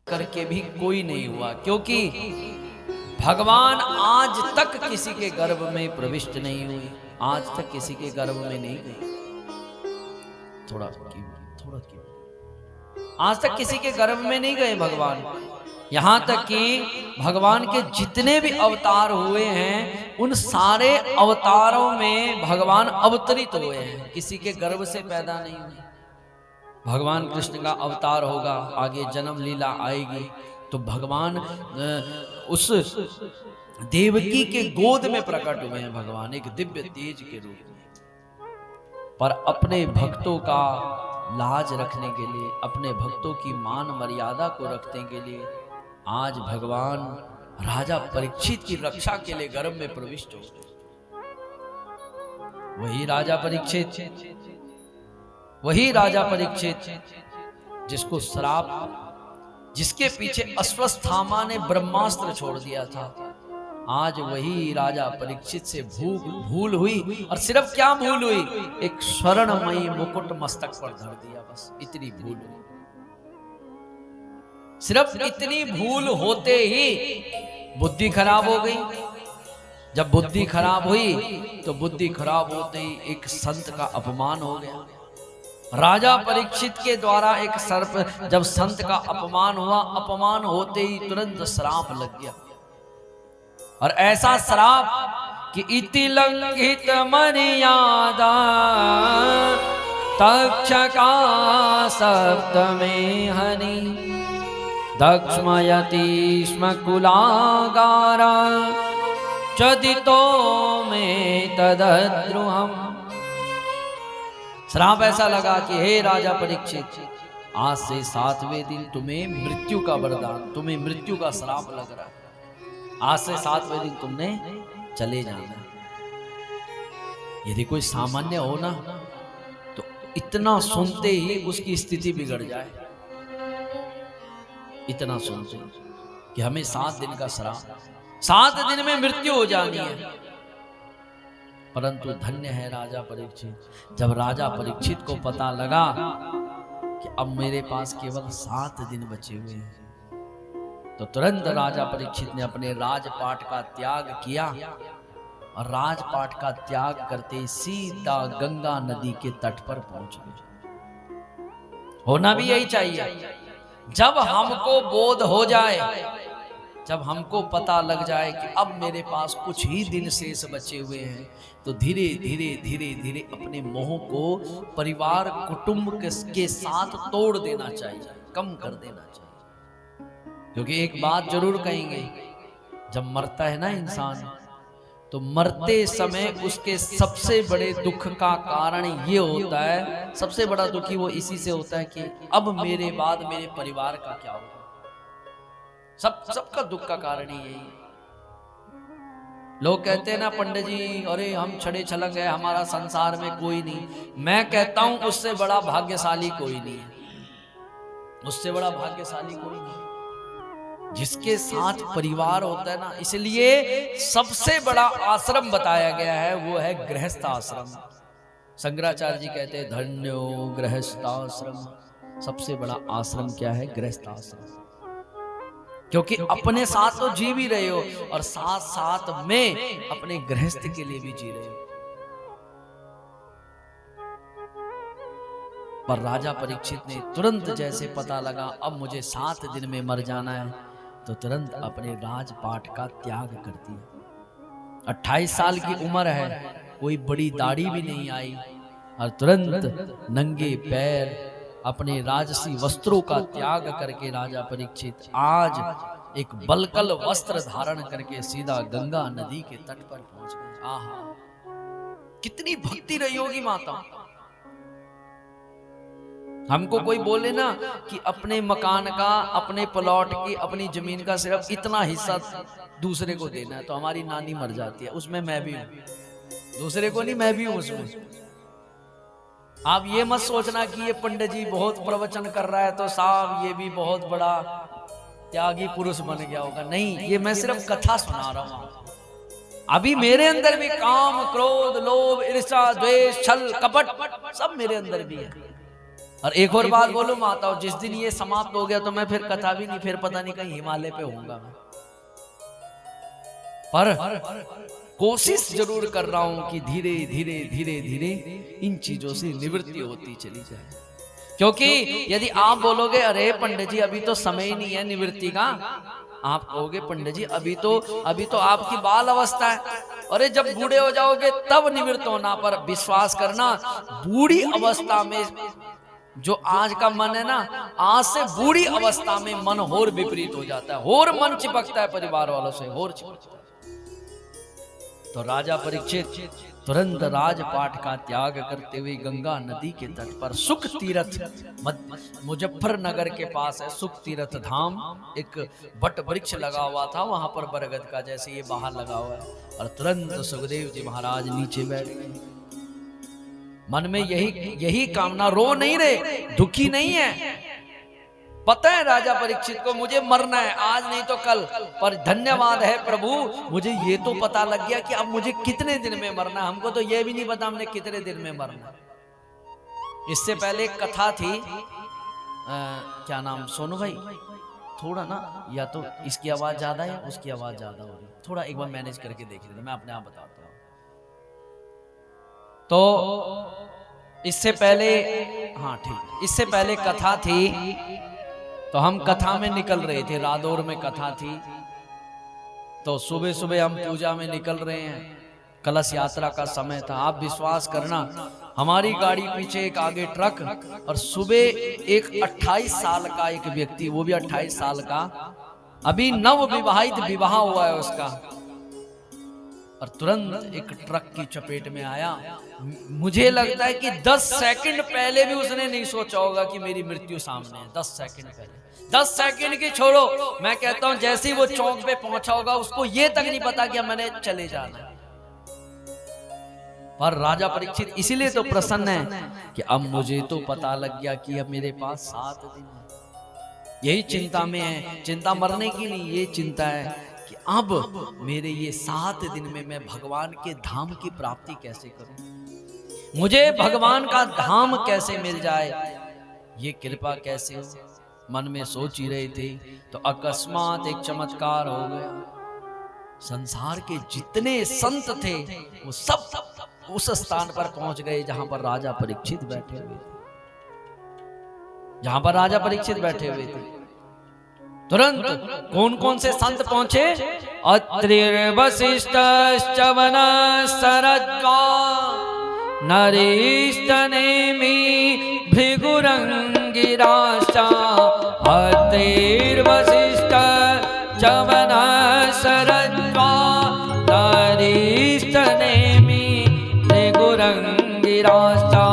करके भी कोई नहीं हुआ, क्योंकि भगवान आज तक किसी के गर्भ में प्रविष्ट नहीं हुए, आज तक किसी के गर्भ में नहीं गए। थोड़ा क्यों आज तक किसी के गर्भ में नहीं गए भगवान। यहां तक कि भगवान के जितने भी अवतार हुए हैं, उन सारे अवतारों में भगवान अवतरित हुए हैं, किसी के गर्भ से पैदा नहीं हुए। भगवान कृष्ण का अवतार होगा, आगे जन्म लीला आएगी, तो भगवान उस देवकी के गोद में प्रकट हुए हैं भगवान, एक दिव्य तेज के रूप में। पर अपने भक्तों का लाज रखने के लिए, अपने भक्तों की मान मर्यादा को रखने के लिए आज भगवान राजा परीक्षित की रक्षा के लिए गर्भ में प्रविष्ट हो। वही राजा परीक्षित जिसको श्राप, जिसके पीछे अश्वत्थामा ने ब्रह्मास्त्र छोड़ दिया था, आज वही राजा परीक्षित से भूल हुई। और सिर्फ क्या भूल हुई, एक स्वर्णमयी मुकुट मस्तक पर धर दिया, बस इतनी भूल हुई। सिर्फ इतनी भूल होते ही बुद्धि खराब हो गई। जब बुद्धि खराब हुई तो बुद्धि खराब होते ही एक संत का अपमान हो गया। राजा परीक्षित के द्वारा एक सर्प, जब संत का अपमान हुआ, अपमान होते ही तुरंत श्राप लग गया। और ऐसा श्राप कि इति लंघित मर्यादा तक्षका सप्तमे हनि दक्ष्मयति स्म कुलागारा चदितो में तदद्रुहम्। श्राप ऐसा लगा कि हे राजा परीक्षित, आज से 7वें दिन तुम्हें मृत्यु का वरदान, तुम्हें मृत्यु का श्राप लग रहा है। आज से 7वें दिन तुमने चले जाना। यदि कोई सामान्य हो ना, तो इतना सुनते ही उसकी स्थिति बिगड़ जाए, इतना सुनते कि हमें 7 दिन का श्राप, 7 दिन में मृत्यु हो जानी है। परंतु धन्य है राजा परीक्षित, जब राजा परीक्षित को पता लगा कि अब मेरे पास केवल 7 दिन बचे हुए हैं, तो तुरंत राजा परीक्षित ने अपने राजपाट का त्याग किया। और राजपाट का त्याग करते सीधा गंगा नदी के तट पर पहुंच गए। होना भी यही चाहिए। जब हमको बोध हो जाए, जब हमको पता लग जाए कि अब मेरे पास कुछ ही दिन शेष बचे हुए हैं, तो धीरे धीरे अपने मोह को परिवार कुटुंब के साथ तोड़ देना चाहिए, कम कर देना चाहिए। क्योंकि एक बात जरूर कहेंगे, जब मरता है ना इंसान, तो मरते समय उसके सबसे बड़े दुख का कारण ये होता है, सबसे बड़ा दुखी वो इसी से होता है कि अब मेरे बाद मेरे परिवार का क्या होगा। सबका दुख का कारण ही यही। लोग कहते हैं ना पंडित जी, अरे हम छड़े छलंग है, हमारा संसार में कोई नहीं। मैं कहता हूं उससे बड़ा भाग्यशाली कोई नहीं है, उससे बड़ा भाग्यशाली कोई नहीं जिसके साथ परिवार होता है ना। इसलिए सबसे बड़ा आश्रम बताया गया है, वो है गृहस्थ आश्रम। शंकराचार्य जी कहते हैं धन्यो गृहस्थाश्रम। सबसे बड़ा आश्रम क्या है? गृहस्थ आश्रम। क्योंकि अपने साथ तो जी भी रहे हो और साथ साथ में अपने गृहस्थ के लिए भी जी रहे हो। पर राजा परीक्षित ने तुरंत जैसे पता लगा अब मुझे 7 दिन में मर जाना है, तो तुरंत अपने राजपाट का त्याग कर दिया। 28 साल की उम्र है, कोई बड़ी दाढ़ी भी नहीं आई, और तुरंत नंगे पैर अपने राजसी वस्त्रों का त्याग करके राजा परीक्षित आज एक बलकल वस्त्र धारण करके सीधा गंगा नदी के तट पर पहुंच गए। आहा, कितनी भक्ति रही होगी माता। हमको कोई बोले ना कि अपने मकान का, अपने प्लॉट की, अपनी जमीन का सिर्फ इतना हिस्सा दूसरे को देना है, तो हमारी नानी मर जाती है। उसमें मैं भी हूं, दूसरे को नहीं, मैं भी हूं उसमें। आप ये मत सोचना कि ये पंडित जी बहुत प्रवचन कर रहा है तो साहब ये भी बहुत बड़ा त्यागी पुरुष बन गया होगा। नहीं, ये मैं सिर्फ कथा सुना रहा हूं। अभी मेरे अंदर भी काम, क्रोध, लोभ, ईर्ष्या, द्वेष, छल, कपट सब मेरे अंदर भी है। और एक और बात बोलूं माताओं, जिस दिन ये समाप्त हो गया तो मैं फिर कथा भी नहीं, फिर पता नहीं कहीं हिमालय पे होऊंगा मैं, पर कोशिश जरूर कर रहा हूं कि धीरे धीरे धीरे धीरे इन चीजों से निवृत्ति होती चली जाए। क्योंकि यदि आप बोलोगे अरे पंडित जी अभी तो समय ही नहीं है निवृत्ति का, आप कहोगे पंडित जी अभी तो आपकी बाल अवस्था है, अरे जब बूढ़े हो जाओगे तब निवृत्त होना। पर विश्वास करना, बूढ़ी अवस्था में जो आज का मन है ना, आज से बूढ़ी अवस्था में मन और विपरीत हो जाता है, और मन चिपकता है परिवार वालों से, और चिपकता है। तो राजा परीक्षित तुरंत राजपाट का त्याग करते हुए गंगा नदी के तट पर सुख तीर्थ, मुजफ्फरनगर के पास है सुख तीर्थ धाम, एक बट वृक्ष लगा हुआ था वहां पर बरगद का, जैसे ये बाहर लगा हुआ है, और तुरंत सुखदेव जी महाराज नीचे बैठ गए। मन में यही कामना, रो नहीं रहे, दुखी नहीं है, पता है राजा परीक्षित को मुझे मरना है, आज नहीं तो कल, पर धन्यवाद है प्रभु मुझे ये तो पता लग गया कि अब मुझे कितने दिन में मरना है। हमको तो ये भी नहीं पता हमने कितने दिन में मरना है। इससे पहले एक कथा थी, क्या नाम, सोनू भाई थोड़ा ना, या तो इसकी आवाज ज्यादा है उसकी आवाज ज्यादा हो रही, थोड़ा एक बार मैनेज करके देख लेते, मैं अपने आप बताता हूँ। तो इससे पहले, हाँ ठीक, इससे पहले कथा थी, तो हम कथा में निकल रहे थे, रादौर में कथा थी, तो सुबह सुबह हम पूजा में निकल रहे हैं, कलश यात्रा का समय था। आप विश्वास करना, हमारी गाड़ी पीछे एक आगे ट्रक, और सुबह एक 28 साल का एक व्यक्ति, वो भी 28 साल का, अभी नव विवाहित, विवाह हुआ है उसका, और तुरंत एक ट्रक की चपेट में आया। मुझे लगता है कि 10 सेकंड पहले भी उसने नहीं सोचा होगा कि मेरी मृत्यु सामने है। 10 सेकंड पहले, 10 सेकंड की छोड़ो, मैं कहता हूं जैसे ही वो चौक पे पहुंचा होगा उसको ये तक नहीं पता कि मैंने चले जाना है। पर राजा परीक्षित इसीलिए तो प्रसन्न है कि अब मुझे तो पता लग गया कि अब मेरे पास 7 दिन है। यही चिंता में है, चिंता मरने की नहीं, ये चिंता है कि अब मेरे ये 7 दिन में मैं भगवान के धाम की प्राप्ति कैसे करूं, मुझे भगवान का धाम कैसे मिल जाए, ये कृपा कैसे हो। मन में सोच ही रहे थे तो अकस्मात एक चमत्कार हो गया। संसार के जितने संत थे वो सब उस स्थान पर पहुंच गए जहां पर राजा परीक्षित बैठे हुए थे, जहां पर राजा परीक्षित बैठे हुए थे। तुरंत कौन कौन से संत पहुंचे? अत्रि वशिष्ठ च्यवन सरद्वा नरेस्तनेमि भृगुरंगिराश्चा। अत्रि वशिष्ठ च्यवन सरद्वा नरेस्तनेमि भृगुरंगिराश्चा।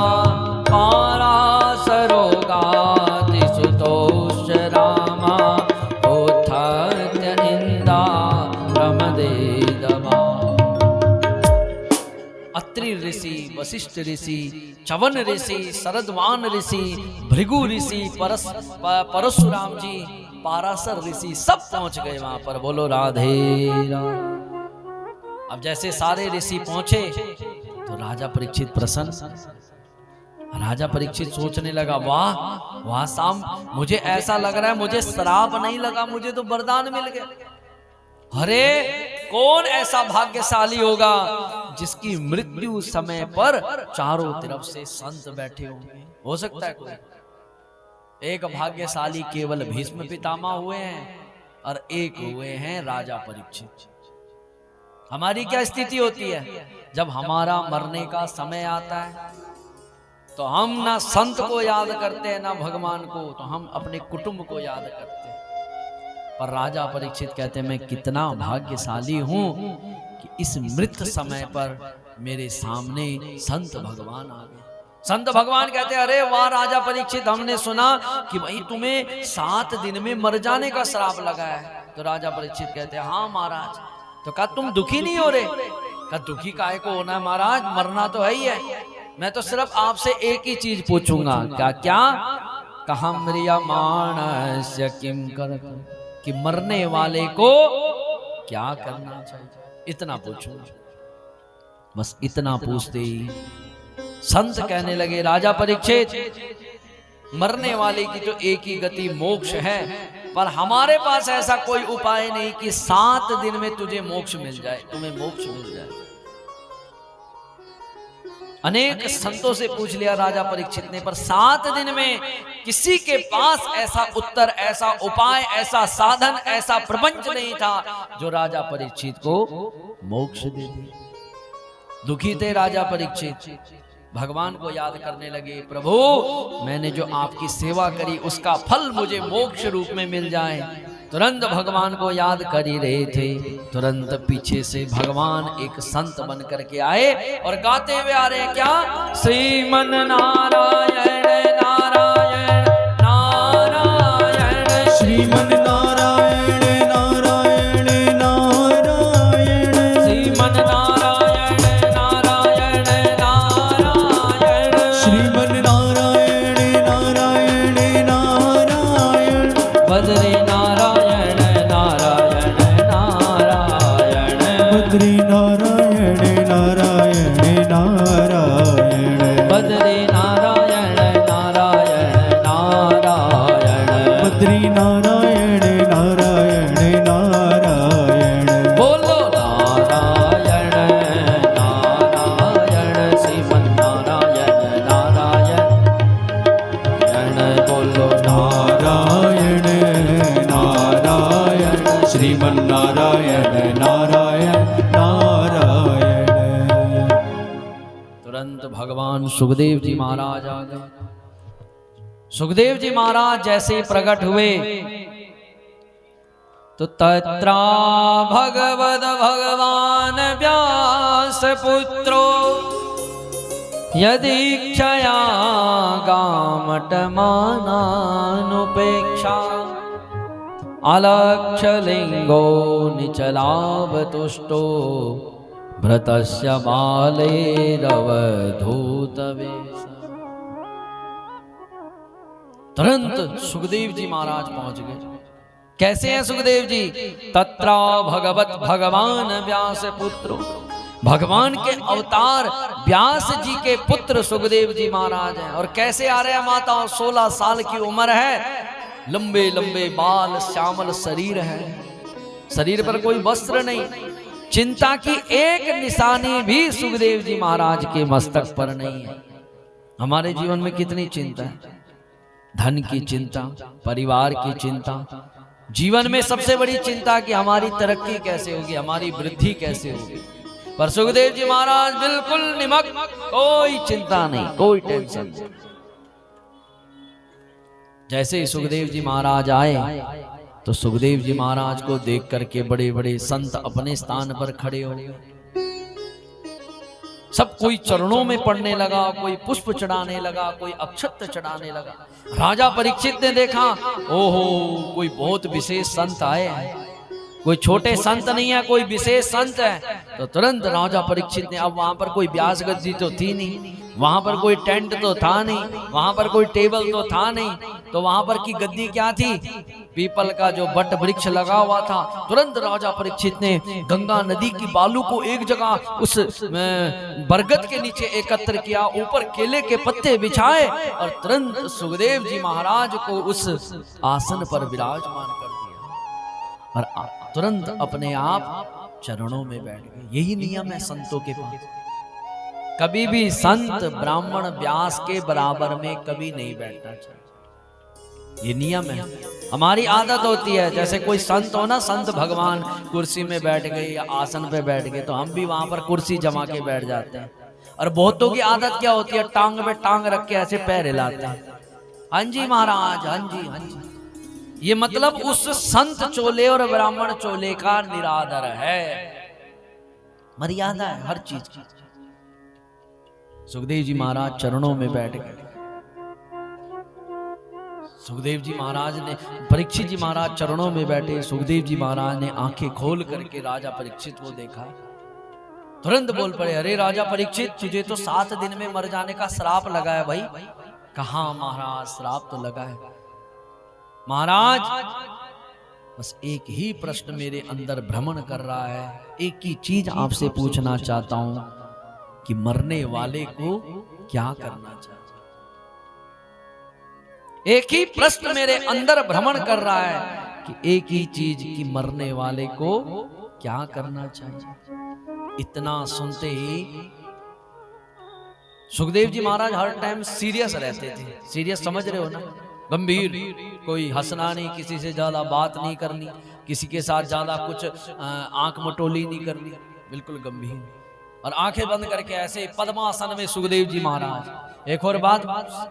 ऋषि, वशिष्ठ ऋषि, च्यवन ऋषि, शरद्वान ऋषि, भृगु ऋषि, परशुराम जी, पाराशर ऋषि सब पहुंच गए वहां पर। बोलो राधे राधे। अब जैसे सारे ऋषि पहुंचे तो राजा परीक्षित प्रसन्न। राजा परीक्षित सोचने लगा, वाह वाह साम, मुझे ऐसा लग रहा है मुझे श्राप नहीं लगा, मुझे तो वरदान मिल गया। अरे कौन ऐसा भाग्यशाली होगा जिसकी मृत्यु समय पर चारों तरफ से संत बैठे होंगे। हो सकता है कोई एक भाग्यशाली केवल भीष्म पितामह हुए हैं और एक हुए हैं राजा परीक्षित। हमारी क्या स्थिति होती है जब हमारा मरने का समय आता है तो हम ना संत को याद करते हैं ना भगवान को, तो हम अपने कुटुंब को याद करते हैं। पर राजा परीक्षित कहते हैं मैं कितना भाग्यशाली हूं कि इस मृत समय पर मेरे सामने संत भगवान आ गए। संत भगवान कहते हैं अरे वाह राजा परीक्षित, हमने सुना कि भाई तुम्हें 7 दिन में मर जाने का श्राप लगा है। तो राजा परीक्षित कहते हैं हाँ महाराज। तो कहा तुम दुखी नहीं हो रहे? कहा दुखी काहे को होना है महाराज, मरना तो है ही है। मैं तो सिर्फ आपसे एक ही चीज पूछूंगा। क्या क्या? कहा म्रियमाणस्य किम करत, कि मरने वाले को क्या करना चाहिए, इतना पूछूंगा। बस इतना पूछते ही संत कहने लगे राजा परीक्षित मरने वाले की तो एक ही गति मोक्ष है, पर हमारे पास ऐसा कोई उपाय नहीं कि 7 दिन में तुझे मोक्ष मिल जाए, तुम्हें मोक्ष मिल जाए। अनेक संतों से पूछ लिया राजा परीक्षित ने, पर 7 दिन में किसी के पास ऐसा उत्तर, ऐसा उपाय, ऐसा साधन, ऐसा प्रपंच नहीं था जो राजा परीक्षित को मोक्ष दे दे। दुखी थे राजा परीक्षित, भगवान को याद करने लगे, प्रभु मैंने जो आपकी सेवा करी उसका फल मुझे मोक्ष रूप में मिल जाए। तुरंत भगवान को याद कर ही रहे थे, तुरंत पीछे से भगवान एक संत बन करके आए और गाते हुए आ रहे हैं, क्या? श्रीमन नारायण नारायण नारायण, श्रीमन नारायण नारायण नारायण, श्रीमन नारायण नारायण नारायण, श्रीमन नारायण नारायण नारायण, बद्री नारायण नारायण नारायण, बद्री नारायण नारायण नारायण, बद्री नारायण नारायण नारायण, बद्री नारायण नारायण नारायण, बोलो नारायण नारायण, श्रीमन नारायण नारायण, बोलो नारायण नारायण, श्रीमन नारायण नारायण नारायण। तुरंत भगवान सुखदेव जी महाराज आ गए। सुखदेव जी महाराज जैसे प्रकट हुए तो तत्रा भगवद भगवान व्यास पुत्रो यदीक्षया गामटमानानुपेक्षा अलक्षलिंगो निचलावतुष्टो भृतस्य बालेरवधूतवेश। तुरंत सुखदेव जी महाराज पहुंच गए। कैसे हैं सुखदेव जी? तत्रा भगवत भगवान व्यास पुत्रो, भगवान के अवतार व्यास जी के पुत्र सुखदेव जी महाराज हैं। और कैसे आ रहे हैं माता? 16 साल की उम्र है, लंबे लंबे बाल, श्यामल शरीर है, शरीर पर कोई वस्त्र नहीं, चिंता की एक निशानी भी सुखदेव जी महाराज के मस्तक पर नहीं है। हमारे जीवन में कितनी चिंता है, धन की चिंता, परिवार की चिंता, जीवन में सबसे बड़ी चिंता कि हमारी तरक्की कैसे होगी, हमारी वृद्धि कैसे होगी। पर सुखदेव जी महाराज बिल्कुल निमक, कोई चिंता नहीं, कोई टेंशन नहीं। जैसे ही सुखदेव जी महाराज आए तो सुखदेव जी महाराज को देख करके बड़े बड़े संत अपने स्थान पर खड़े हो गए। सब कोई चरणों में पड़ने लगा, कोई पुष्प चढ़ाने लगा, कोई अक्षत चढ़ाने लगा। राजा परीक्षित ने देखा, ओहो कोई बहुत विशेष संत आए हैं, कोई छोटे संत नहीं है, कोई विशेष संत है। तो तुरंत राजा परीक्षित ने, अब वहां पर कोई ब्यास गद्दी तो थी नहीं, वहां पर कोई टेंट तो था नहीं, वहां पर कोई टेबल तो था नहीं, तो वहां पर की गद्दी क्या थी? पीपल का जो बट वृक्ष लगा हुआ था। तुरंत राजा परीक्षित ने गंगा नदी की बालू को एक जगह उस बरगद के नीचे एकत्र किया, ऊपर केले के पत्ते बिछाए और तुरंत सुखदेव जी महाराज को उस आसन पर विराजमान कर दिया और तुरंत अपने आप चरणों में बैठ गए। यही नियम है संतों के पास, कभी भी संत ब्राह्मण व्यास के बराबर में कभी नहीं बैठना चाहिए, ये नियम है। हमारी आदत होती है, जैसे कोई संत हो ना, संत भगवान कुर्सी में बैठ गए या आसन पे बैठ गए तो हम भी वहां पर कुर्सी जमा के बैठ जाते हैं। और बहुतों की आदत क्या होती है? टांग में टांग रख के ऐसे पैर हिलाते हैं, हाँ जी महाराज, हाँ जी हाँ जी। ये मतलब उस संत चोले और ब्राह्मण चोले का निरादर है, मर्यादा है हर चीज की। सुखदेव जी महाराज चरणों में बैठ गए। सुखदेव जी महाराज ने, परीक्षित जी महाराज चरणों में बैठे। सुखदेव जी महाराज ने आंखें खोल करके राजा परीक्षित को देखा, तुरंत बोल पड़े, अरे राजा परीक्षित, तुझे तो 7 दिन में मर जाने का श्राप लगा है भाई। कहा महाराज, श्राप तो लगा है महाराज, बस एक ही प्रश्न मेरे अंदर भ्रमण कर रहा है, एक ही चीज आपसे पूछना चाहता हूं कि मरने वाले को क्या करना चाहिए? एक ही प्रश्न मेरे अंदर भ्रमण कर रहा है कि एक ही चीज की मरने वाले को क्या करना चाहिए। इतना सुनते ही सुखदेव जी महाराज हर टाइम सीरियस रहते थे। सीरियस समझ रहे हो ना, गंभीर, कोई हंसना नहीं, किसी से ज्यादा बात नहीं करनी, किसी के साथ ज्यादा कुछ आंख मटोली नहीं करनी, बिल्कुल गंभीर और आंखें बंद करके ऐसे पद्मासन में सुखदेव जी महाराज। एक और बात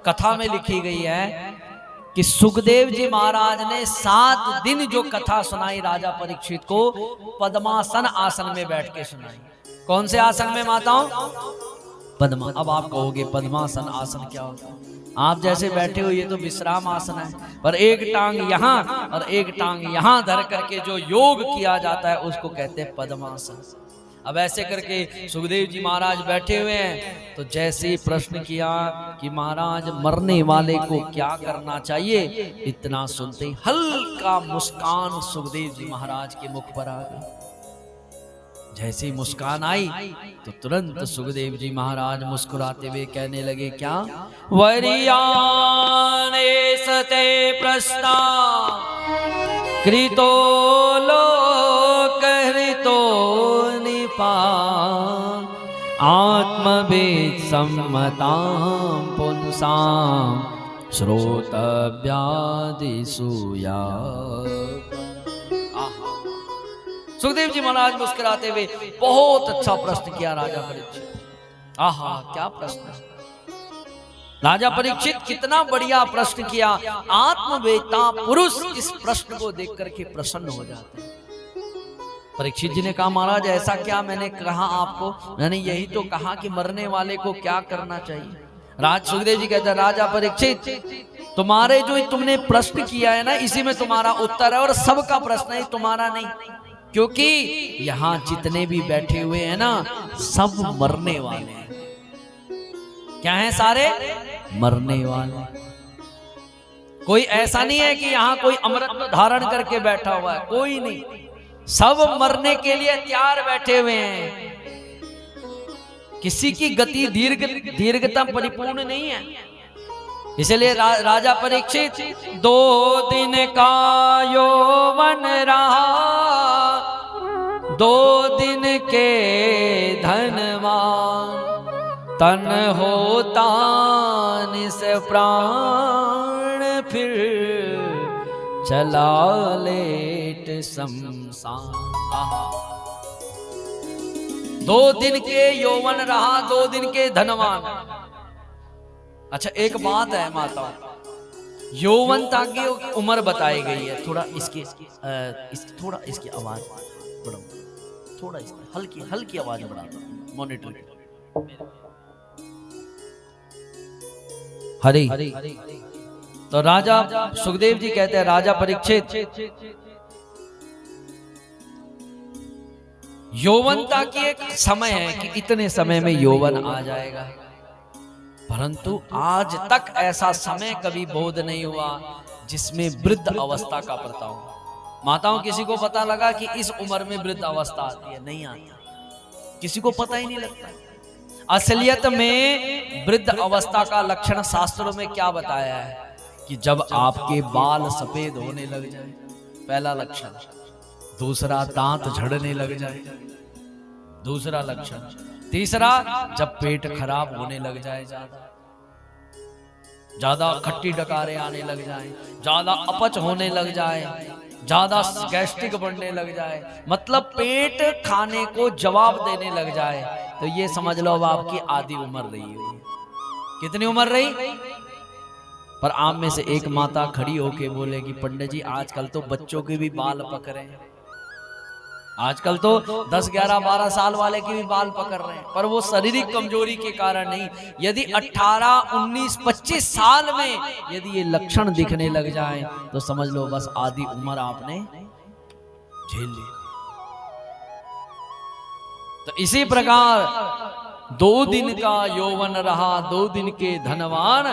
कथा में लिखी गई है कि सुखदेव जी महाराज ने 7 दिन जो कथा सुनाई राजा परीक्षित को, पद्मासन आसन में बैठ के सुनाई। कौन से आसन में माताओं? पद्मा। अब आप कहोगे पद्मासन आसन क्या होता है? आप जैसे बैठे हो ये तो विश्राम आसन है, पर एक टांग यहाँ और एक टांग यहाँ धर करके जो योग किया जाता है उसको कहते हैं पद्मासन। अब ऐसे करके सुखदेव जी महाराज बैठे हुए हैं, तो जैसे ही प्रश्न किया कि महाराज मरने वाले को क्या करना चाहिए, इतना सुनते ही हल्का मुस्कान सुखदेव जी महाराज के मुख पर आ गई। जैसे ही मुस्कान आई तो तुरंत सुखदेव जी महाराज मुस्कुराते हुए कहने लगे, क्या? वरियाने सते प्रश्ना कृतो लोक हृतो निपान आत्मवेद सम्मतां पुंसां श्रोतव्यादिसूया। सुखदेव जी महाराज मुस्कुराते हुए बहुत अच्छा प्रश्न किया राजा परीक्षित। आहा क्या प्रश्न! राजा परीक्षित कितना बढ़िया प्रश्न किया। आत्मवेता पुरुष इस प्रश्न को देख करके प्रसन्न हो जाते हैं। परीक्षित जी ने कहा, महाराज ऐसा क्या मैंने कहा आपको? मैंने यही तो कहा कि मरने वाले को क्या करना चाहिए। राज सुखदेव जी कहते हैं, राजा परीक्षित तुम्हारे जो तुमने प्रश्न किया है ना, इसी में तुम्हारा उत्तर है और सबका प्रश्न है, तुम्हारा नहीं। क्योंकि यहाँ जितने भी बैठे हुए हैं ना, सब मरने वाले हैं। क्या हैं? सारे मरने वाले। कोई ऐसा नहीं है कि यहाँ कोई अमृत धारण करके बैठा हुआ है, कोई नहीं। सब मरने के लिए तैयार बैठे हुए हैं। किसी की गति दीर्घतम परिपूर्ण नहीं है। इसलिए राजा परीक्षित 2 दिन का यौवन रहा, 2 दिन के धनवान, तन होता निस प्राण, फिर चला लेट शमशान। 2 दिन के यौवन रहा, 2 दिन के धनवान। अच्छा एक बात है माता, यौवनता की उम्र बताई गई है। थोड़ा इसकी थोड़ा इसकी आवाज बढ़ाओ, थोड़ा इसकी हल्की आवाज बढ़ा दो मॉनिटर की। हरी। तो राजा सुखदेव जी कहते हैं, राजा परीक्षित यौवनता की एक समय है कि इतने समय में यौवन आ जाएगा, परंतु आज तक ऐसा समय कभी बोध नहीं हुआ जिसमें वृद्ध अवस्था का प्रताप हो। माताओं, किसी को पता लगा कि इस उम्र में वृद्ध अवस्था आती है? नहीं आती, किसी को पता ही नहीं लगता। असलियत में वृद्ध अवस्था का लक्षण शास्त्रों में क्या बताया है कि जब आपके बाल सफेद होने लग जाए, पहला लक्षण। दूसरा, दांत झड़ने लग जाए, दूसरा लक्षण। तीसरा, जब पेट खराब होने लग जाए, ज्यादा खट्टी डकारे आने लग जाए, ज्यादा अपच होने लग जाए, ज्यादा गैस्ट्रिक बढ़ने लग जाए, मतलब पेट खाने को जवाब देने लग जाए, तो ये समझ लो अब आपकी आधी उम्र रही है। कितनी उम्र रही? पर आप में से एक माता खड़ी होके बोलेगी, पंडित जी आजकल तो बच्चों के भी बाल पक रहे हैं, आजकल तो 10, 11, 12 साल वाले के भी बाल पकड़ रहे हैं, पर वो शारीरिक कमजोरी के कारण नहीं। यदि 18, 19, 25 साल में यदि ये लक्षण दिखने लग जाए तो समझ लो बस आधी उम्र आपने झेल ली। तो इसी प्रकार 2 दिन का यौवन रहा, 2 दिन के धनवान,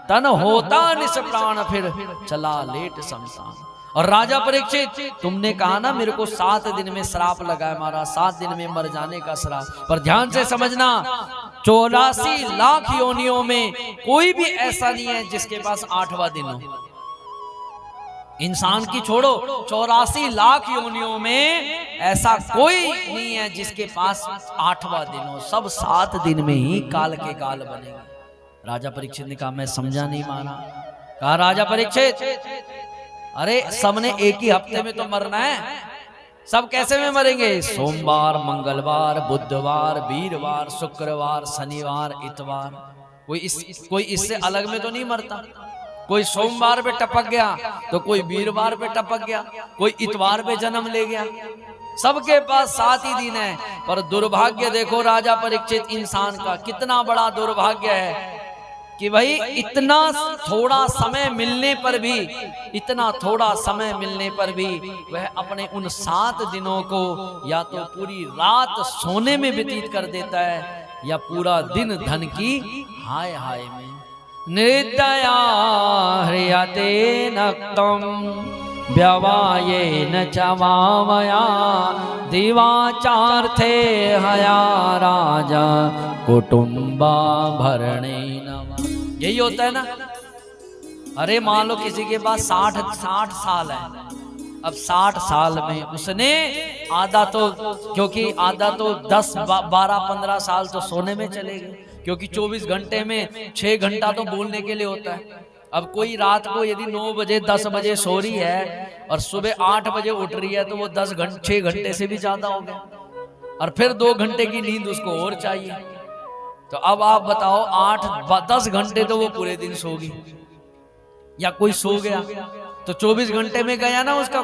तन होता निस प्राण, फिर चला लेट शमशान। और राजा परीक्षित, तुमने कहा ना मेरे को 7 दिन में श्राप लगा है महाराज, 7 दिन में मर जाने का श्राप। पर ध्यान से समझना, 84 लाख योनियों में कोई भी ऐसा नहीं है जिसके पास 8वां दिन हो। इंसान की छोड़ो, 84 लाख योनियों में ऐसा कोई नहीं है जिसके पास 8वां दिन हो। सब 7 दिन में ही काल के काल बनेंगे। राजा परीक्षित ने कहा मैं समझा नहीं माना। कहा राजा परीक्षित, अरे सबने एक ही हफ्ते में तो मरना है, सब कैसे में मरेंगे? सोमवार, मंगलवार, बुधवार, वीरवार, शुक्रवार, शनिवार, इतवार। कोई इससे अलग में तो नहीं मरता। कोई सोमवार पे टपक गया तो कोई वीरवार पे टपक गया, कोई इतवार पे जन्म ले गया। सबके पास 7 ही दिन है। पर दुर्भाग्य देखो राजा परीक्षित, इंसान का कितना बड़ा दुर्भाग्य है कि भाई इतना थोड़ा समय मिलने पर भी, इतना थोड़ा समय मिलने पर भी वह अपने उन 7 दिनों को या तो पूरी रात सोने में व्यतीत कर देता है या पूरा दिन धन की हाय हाय में। निर्दया ह्रियते नक्तम व्यवायेन चवामया दिवाचार्थे हया राजा कुटुंबा भरणेन। यही होता है ना। अरे मान लो किसी के पास 60 साल है, अब 60 साल में उसने आधा तो, क्योंकि आधा तो 10, 12, 15 साल तो सोने में चले गए, क्योंकि 24 घंटे में 6 घंटा तो बोलने के लिए होता है। अब कोई रात को यदि 9 बजे 10 बजे सो रही है और सुबह 8 बजे उठ रही है तो वो 6 घंटे से भी ज्यादा हो गया, और फिर 2 घंटे की नींद उसको और चाहिए। तो अब आप बताओ 8-10 घंटे तो वो पूरे दिन सोगी, या कोई सो गया तो 24 घंटे में गया ना उसका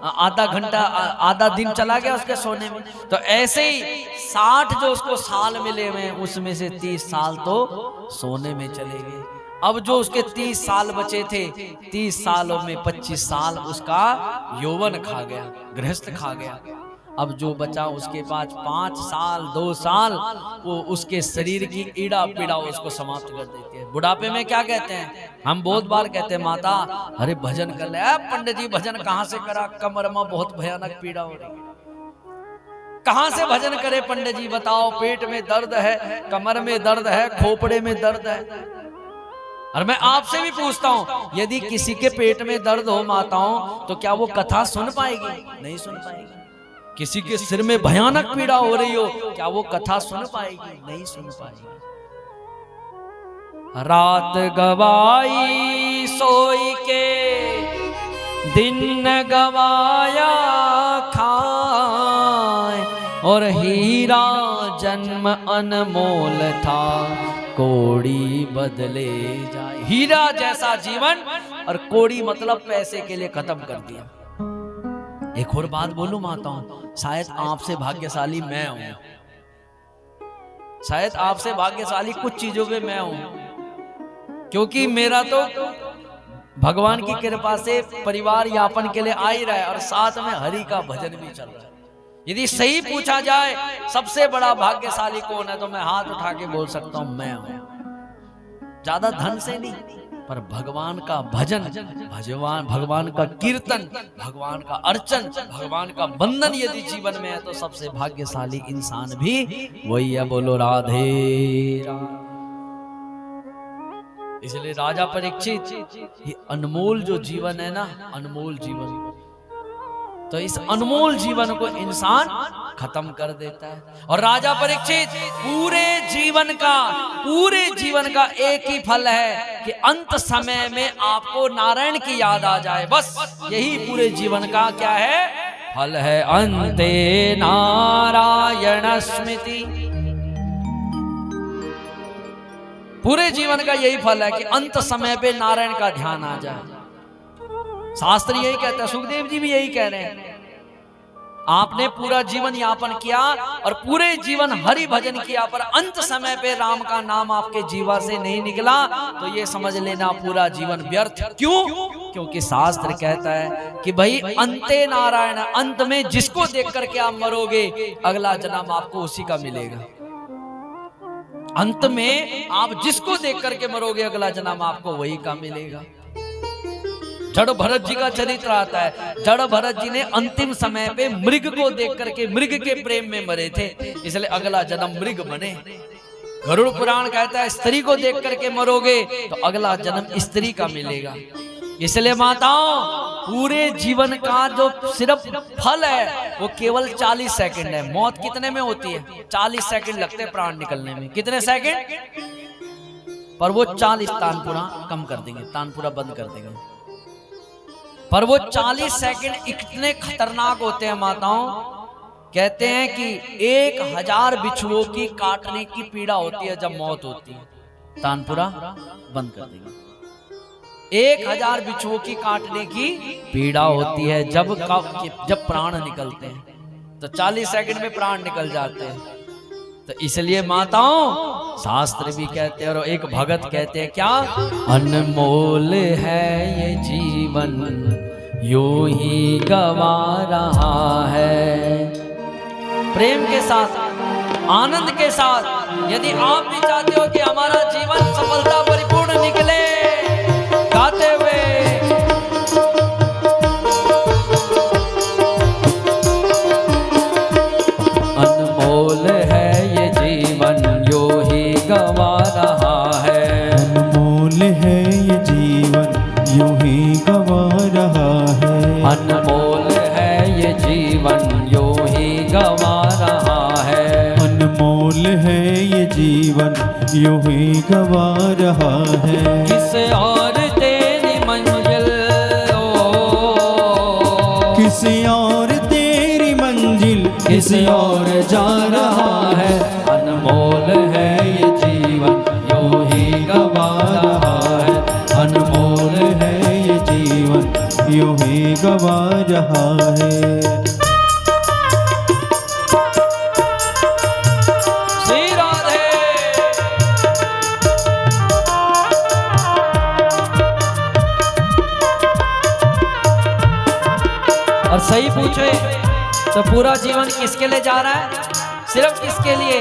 आधा घंटा, आधा दिन चला गया उसके सोने में। तो ऐसे ही 60 जो उसको साल मिले हुए उसमें से 30 साल तो सोने में चले गए। अब जो उसके 30 साल बचे थे, 30 सालों में 25 साल उसका यौवन खा गया, गृहस्थ खा गया। अब जो बचा उसके पास 5 साल 2 साल वो उसके शरीर की ईड़ा पीड़ा उसको समाप्त कर देती है। बुढ़ापे में क्या कहते हैं, हम बहुत बार कहते हैं माता अरे भजन कर ले। पंडित जी भजन कहाँ से करा, कमर में बहुत भयानक पीड़ा हो रही है। कहाँ से भजन करे पंडित जी बताओ, पेट में दर्द है, कमर में दर्द है, खोपड़े में दर्द है। और मैं आपसे भी पूछता हूँ, यदि किसी के पेट में दर्द हो माताओं तो क्या वो कथा सुन पाएगी? नहीं सुन पाएगी। किसी के सिर में भयानक पीड़ा हो रही हो, क्या वो कथा सुन पाएगी? नहीं सुन पाएगी। रात गवाई सोई के दिन गवाया खाए, और हीरा जन्म अनमोल था कोड़ी बदले जाए। हीरा जैसा जीवन और कोड़ी मतलब पैसे के लिए खत्म कर दिया। एक और बात बोलूं माताओं, शायद आपसे भाग्यशाली मैं हूं, शायद आपसे भाग्यशाली कुछ चीजों पे मैं हूं, क्योंकि मेरा तो भगवान की कृपा से परिवार यापन के लिए आ ही रहा है और साथ में हरि का भजन भी चल रहा है। यदि सही पूछा जाए सबसे बड़ा भाग्यशाली कौन है तो मैं हाथ उठा के बोल सकता हूं मैं हूं। ज्यादा धन से नहीं, पर भगवान का भजन, भगवान का कीर्तन, भगवान का अर्चन, भगवान का बंधन यदि जीवन में है तो सबसे भाग्यशाली इंसान भी वही है। बोलो राधे। इसलिए राजा परीक्षित, ये अनमोल जो जीवन है ना, अनमोल जीवन, तो इस अनमोल जीवन को इंसान खत्म कर देता है। और राजा परीक्षित पूरे जीवन का एक ही फल है कि अंत समय में आपको नारायण की याद आ जाए। बस यही पूरे जीवन का क्या है, फल है। अंते नारायण स्मृति, पूरे जीवन का यही फल है कि अंत समय पे नारायण का ध्यान आ जाए। शास्त्र यही कहता है, सुखदेव जी भी यही कह रहे हैं। आपने पूरा जीवन यापन किया और पूरे जीवन हरि भजन किया, पर अंत समय पे राम का नाम आपके जीवा से नहीं निकला तो ये समझ लेना पूरा जीवन व्यर्थ। क्यों? क्योंकि शास्त्र कहता है कि भाई अंते नारायण, अंत में जिसको देख करके आप मरोगे अगला जन्म आपको उसी का मिलेगा। अंत में आप जिसको देख करके मरोगे अगला जन्म आपको वही का मिलेगा। जड़ भरत जी का चरित्र आता है। जड़ भरत जी ने अंतिम समय पे मृग को देख करके, मृग के प्रेम में मरे थे, इसलिए अगला जन्म मृग बने। गरुड़ पुराण कहता है स्त्री को देख करके मरोगे तो अगला जन्म स्त्री का मिलेगा। इसलिए माताओं, पूरे जीवन का जो सिर्फ फल है वो केवल 40 सेकंड है। मौत कितने में होती है? 40 सेकंड लगते हैं प्राण निकलने में। कितने सेकंड? पर वो 40 तानपुरा कम कर देंगे, तानपुरा बंद कर देंगे। पर वो 40 सेकंड इतने खतरनाक होते हैं माताओं, कहते हैं कि 1000 बिच्छुओं की काटने की पीड़ा होती है जब मौत होती है। तानपुरा बंद कर देंगे। 1000 बिच्छुओं की काटने की पीड़ा होती है जब प्राण निकलते हैं। तो 40 सेकंड में प्राण निकल जाते हैं। तो इसलिए माताओं, शास्त्र भी कहते हैं और एक भगत कहते हैं क्या? अनमोल है ये जीवन यूं ही गवा रहा है। प्रेम के साथ, आनंद के साथ, यदि आप भी चाहते हो कि हमारा जीवन सफलता परिपूर्ण निकले, गाते हुए अनमोल है ये जीवन यूं ही गवा रहा है। अनमोल है ये जीवन यूं ही गवा रहा है। अनमोल है ये जीवन यूं ही गवा रहा है। अनमोल है ये जीवन यूं ही गवा रहा है। किस और तेरी मंजिल, किसी और तेरी मंजिल किसी और जा रहा है। अनमोल है ये जीवन यूं ही गवा रहा है। अनमोल है ये जीवन यूं ही गवा रहा है। श्री राधे। और सही पूछे तो पूरा जीवन किसके लिए जा रहा है? सिर्फ किसके लिए?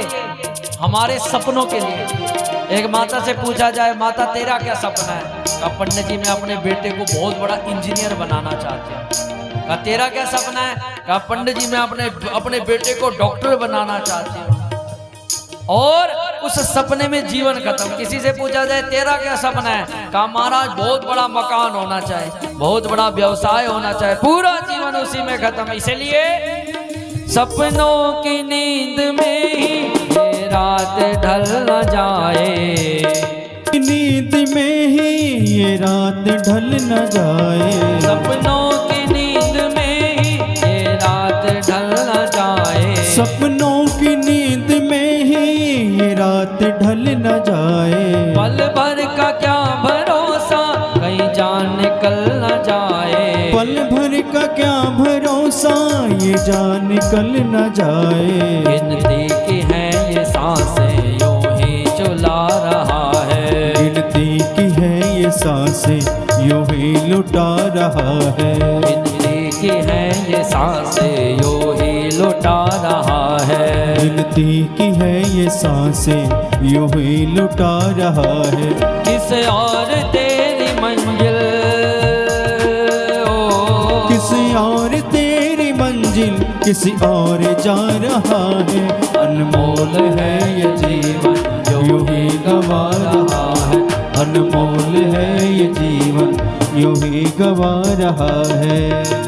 हमारे सपनों के लिए। एक माता से पूछा जाए, माता तेरा क्या सपना है? कहा पंडित जी मैं अपने बेटे को बहुत बड़ा इंजीनियर बनाना चाहती हूँ। कहा तेरा क्या सपना है? कहा पंडित जी मैं अपने बेटे को डॉक्टर बनाना चाहती हूँ। और उस सपने में जीवन खत्म। किसी से पूछा जाए तेरा क्या सपना है? कहा महाराज बहुत बड़ा मकान होना चाहिए, बहुत बड़ा व्यवसाय होना चाहिए। पूरा जीवन उसी में खत्म। इसलिए सपनों की नींद में ही ये रात ढल न जाए। नींद में ही ये रात ढल न जाए। सपनों की नींद में ही ये रात ढल न जाए। सपनों की नींद में ही ये रात ढल न जाए। पल भर का क्या भरोसा कहीं जान निकल न जाए। पल भर का क्या भरोसा ये जान निकल न जाए। गिनती की है ये सांसें यूं ही चुला रहा है। गिनती की है ये सांसें यूं ही लुटा रहा है। गिनती की है ये सांसें यूं ही लुटा रहा है। गिनती की है ये सांसें यूं ही लुटा रहा है। किस और तेरी मंजिल, किसी और तेरी मंजिल किसी और जा रहा है। अनमोल है ये जीवन यूं ही गवा रहा है। अनमोल है ये जीवन यूं ही गवा रहा है।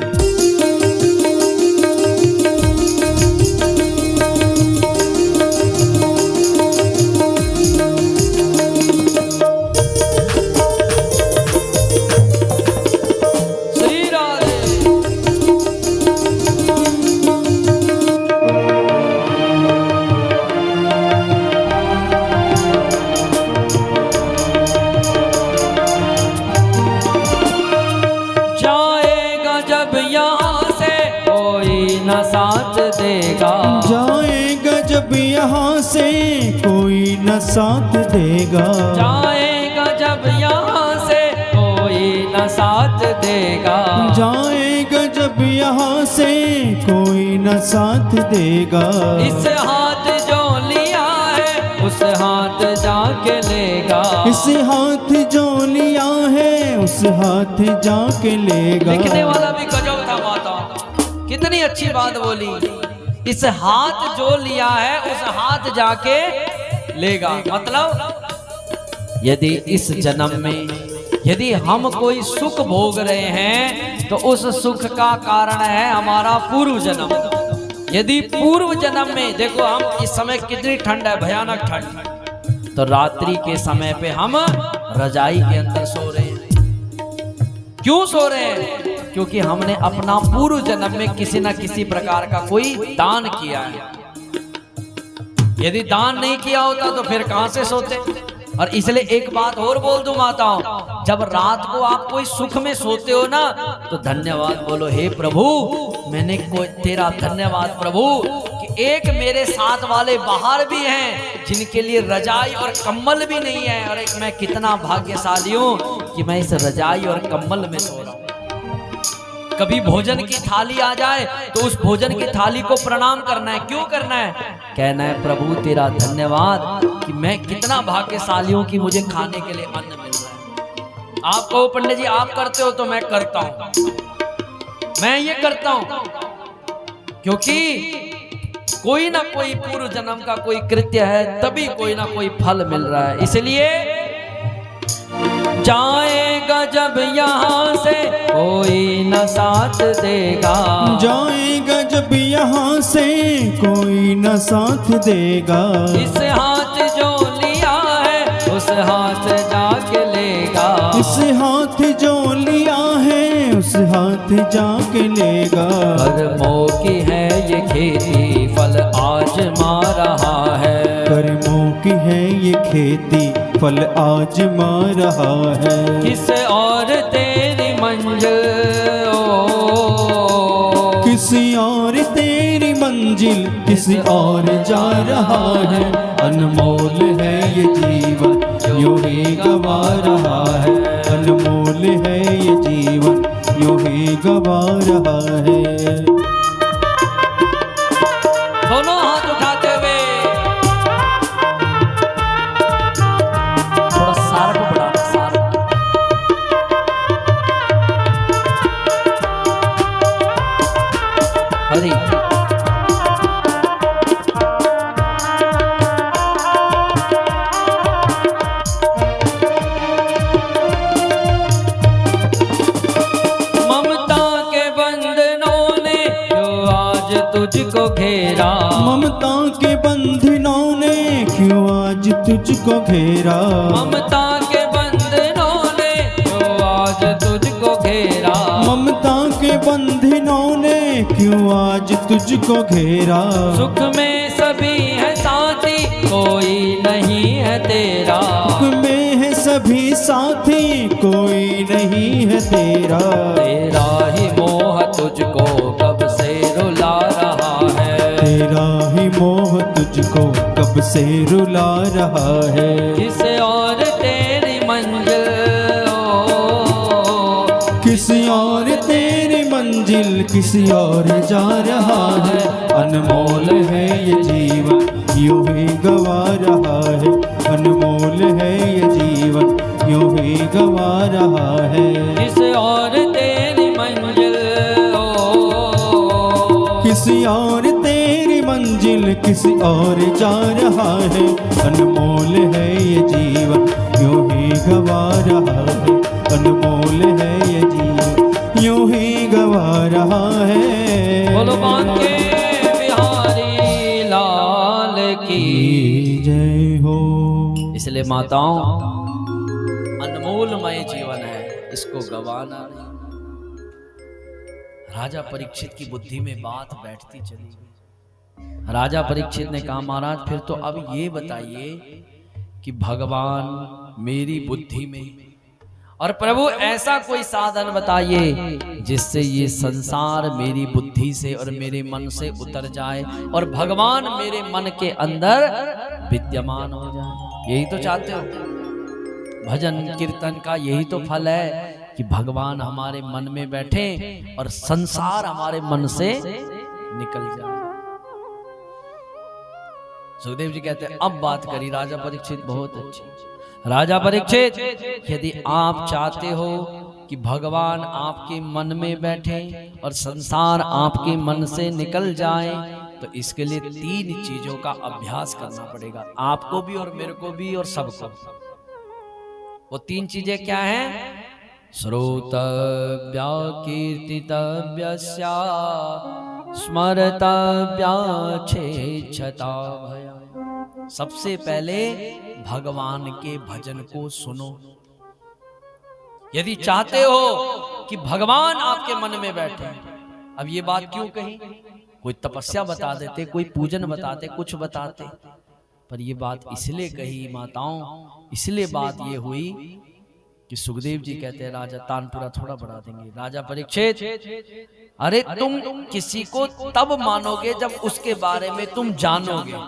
न साथ देगा। जाएगा जब यहाँ से कोई न साथ देगा। जाएगा जब यहाँ से कोई न साथ देगा। जाएगा जब यहाँ से कोई न साथ देगा। इस हाथ जो लिया है उस हाथ जाके लेगा। इस हाथ जो लिया है उस हाथ जाके लेगा। लिखने वाला भी गजब था माता, कितनी अच्छी बात बोली। इस हाथ जो लिया है उस हाथ जाके लेगा। मतलब यदि इस जन्म में यदि हम कोई सुख भोग रहे हैं तो उस सुख का कारण है हमारा पूर्व जन्म। यदि पूर्व जन्म में देखो, हम इस समय कितनी ठंड है, भयानक ठंड, तो रात्रि के समय पे हम रजाई के अंदर सो रहे हैं। क्यों सो रहे हैं? क्योंकि हमने अपना पूर्व जन्म में किसी न किसी प्रकार का कोई दान किया है। यदि दान नहीं किया होता तो फिर कहां से सोते। और इसलिए एक बात और बोल दूं माताओं, जब रात को आप कोई सुख में सोते हो ना, तो धन्यवाद बोलो, हे प्रभु मैंने कोई तेरा धन्यवाद प्रभु कि एक मेरे साथ वाले बाहर भी हैं जिनके लिए रजाई और कंबल भी नहीं है, और एक मैं कितना भाग्यशाली हूं कि मैं इस रजाई और कंबल में सो रहा हूं। कभी भोजन की थाली आ जाए तो उस भोजन की थाली को प्रणाम करना है। क्यों करना है? कहना है प्रभु तेरा धन्यवाद कि मैं कितना भाग्यशाली हूं कि मुझे खाने के लिए अन्न मिल रहा है। आप कहो पंडित जी आप करते हो, तो मैं करता हूं, मैं ये करता हूं क्योंकि कोई ना कोई पूर्व जन्म का कोई कृत्य है, तभी कोई ना कोई फल मिल रहा है। इसलिए जाएगा जब यहाँ से कोई न साथ देगा, जाएगा जब यहाँ से कोई न साथ देगा, इस हाथ जो लिया है उस हाथ जाके लेगा, इस हाथ जो लिया है उस हाथ जाके लेगा। कर्मों की है ये खेती फल आजमा रहा है, कर्मों की है ये खेती फल आजमा रहा है। किस और तेरी मंजिल किसी और तेरी मंजिल किसी और जा रहा है। अनमोल है ये जीवन यूं ही गवा रहा है, अनमोल है ये जीवन यूं ही गवा रहा है। दोनों हाथ उठाते हुए थोड़ा सार को बढ़ा, सार हरी तुझको घेरा, ममता के बंधनों ने क्यों आज तुझको घेरा, ममता के बंधनों ने क्यों आज तुझको घेरा, ममता के बंधनों ने क्यों आज तुझको घेरा। सुख में सभी है साथी कोई नहीं है तेरा, सुख में है सभी साथी कोई नहीं है तेरा, तेरा ही मोह तुझको कब से रुला रहा है, तेरा ही मोह तुझको कब से रुला रहा है। किसी और तेरी मंजिल किसी और तेरी मंजिल किसी और जा रहा है। अनमोल है ये जीवन यूं ही गवा रहा है, अनमोल है ये जीवन यूं ही गवा रहा है। किसी और तेरी मंजिल किसी और तेरी मंजिल किसी और जा रहा है, अनमोल है ये जीवन यूं ही गवा रहा है, अनमोल है ये जीवन यूं ही गवा रहा है। बोलो बांके बिहारी लाल की जय हो। इसलिए माताओं अनमोलमय जीवन है, इसको गवाना नहीं। राजा परीक्षित की बुद्धि में बात बैठती चली गई। राजा परीक्षित ने कहा महाराज फिर तो अब ये बताइए कि भगवान मेरी बुद्धि में, और प्रभु ऐसा कोई साधन बताइए जिससे ये संसार मेरी बुद्धि से और मेरे मन से उतर जाए और भगवान मेरे मन के अंदर विद्यमान हो जाए। यही तो चाहते हो, भजन कीर्तन का यही तो फल है कि भगवान हमारे मन में बैठे और संसार हमारे मन से निकल जाए। सुखदेव जी कहते हैं अब बात करी राजा परीक्षित बहुत अच्छी। राजा परीक्षित यदि आप चाहते हो कि भगवान आपके मन में बैठे और संसार आपके मन से निकल जाए तो तो इसके लिए 3 चीजों का अभ्यास करना पड़ेगा, आपको भी और मेरे को भी और सबको। वो 3 चीजें क्या हैं? श्रोतव्या कीर्तितव्यस्या स्मरतव्या छेच्छता भया। सबसे पहले भगवान के भजन को सुनो। यदि चाहते हो कि भगवान आपके मन में बैठे, अब ये बात क्यों कही? कोई तपस्या बता देते, कोई पूजन बताते, कुछ बताते, पर ये बात इसलिए कही माताओं, इसलिए बात ये हुई कि सुखदेव जी कहते हैं, राजा तानपुरा थोड़ा बढ़ा देंगे, राजा परीक्षित, अरे तुम किसी को तब मानोगे जब उसके बारे में तुम जानोगे।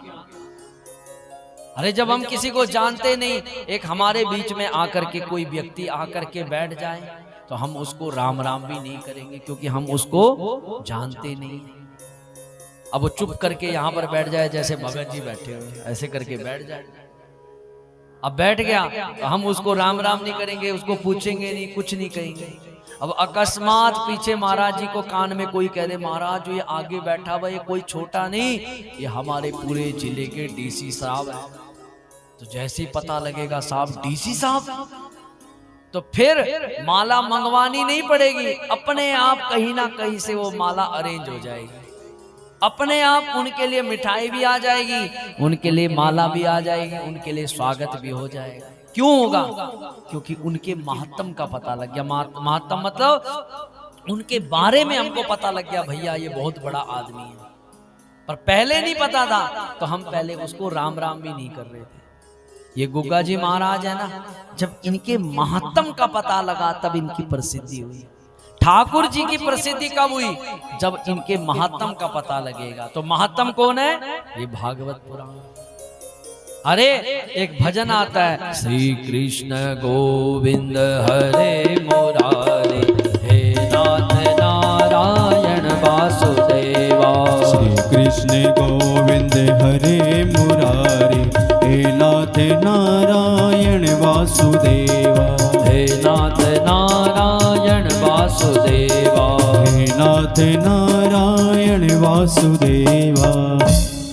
अरे जब हम किसी को जानते नहीं, एक हमारे बीच में आकर के कोई व्यक्ति आकर के बैठ जाए तो हम उसको राम राम भी नहीं करेंगे, क्योंकि हम उसको जानते नहीं। अब वो चुप करके यहाँ पर बैठ जाए, जैसे भगत जी बैठे हुए ऐसे करके बैठ जाए, अब बैठ गया तो हम उसको राम राम नहीं करेंगे, उसको पूछेंगे नहीं, कुछ नहीं कहेंगे। अब अकस्मात पीछे महाराज जी को कान में कोई कह दे, महाराज जो ये आगे बैठा हुआ ये कोई छोटा नहीं, ये हमारे पूरे जिले के डीसी साहब है, तो जैसे ही पता लगेगा साहब डीसी साहब, तो फिर माला मंगवानी नहीं पड़ेगी, अपने आप कहीं ना कहीं से वो माला अरेंज हो जाएगी, अपने आप उनके लिए मिठाई भी आ जाएगी, उनके लिए माला भी आ जाएगी, उनके लिए स्वागत भी हो जाएगा। क्यों होगा? क्योंकि उनके महत्तम का पता लग गया। महत्तम मतलब उनके बारे में हमको पता लग गया, भैया ये बहुत बड़ा आदमी है, पर पहले नहीं पता था तो हम पहले उसको राम राम भी नहीं कर रहे थे। ये गुग्गा जी महाराज है ना, जब इनके महत्तम का पता लगा तब इनकी प्रसिद्धि हुई। ठाकुर जी की प्रसिद्धि कब हुई? जब इनके महत्तम का पता लगेगा। तो महत्तम कौन है? ये भागवत पुराण। अरे एक भजन आता है, श्री कृष्ण गोविंद हरे मुरारे, हे नाथ नारायण वासुदेवा। श्री कृष्ण गोविंद हरे मुरारे, हे नाथ नारायण वासुदेवा। हे नाथ नारायण वासुदेवा। हे नाथ नारायण वासुदेवा।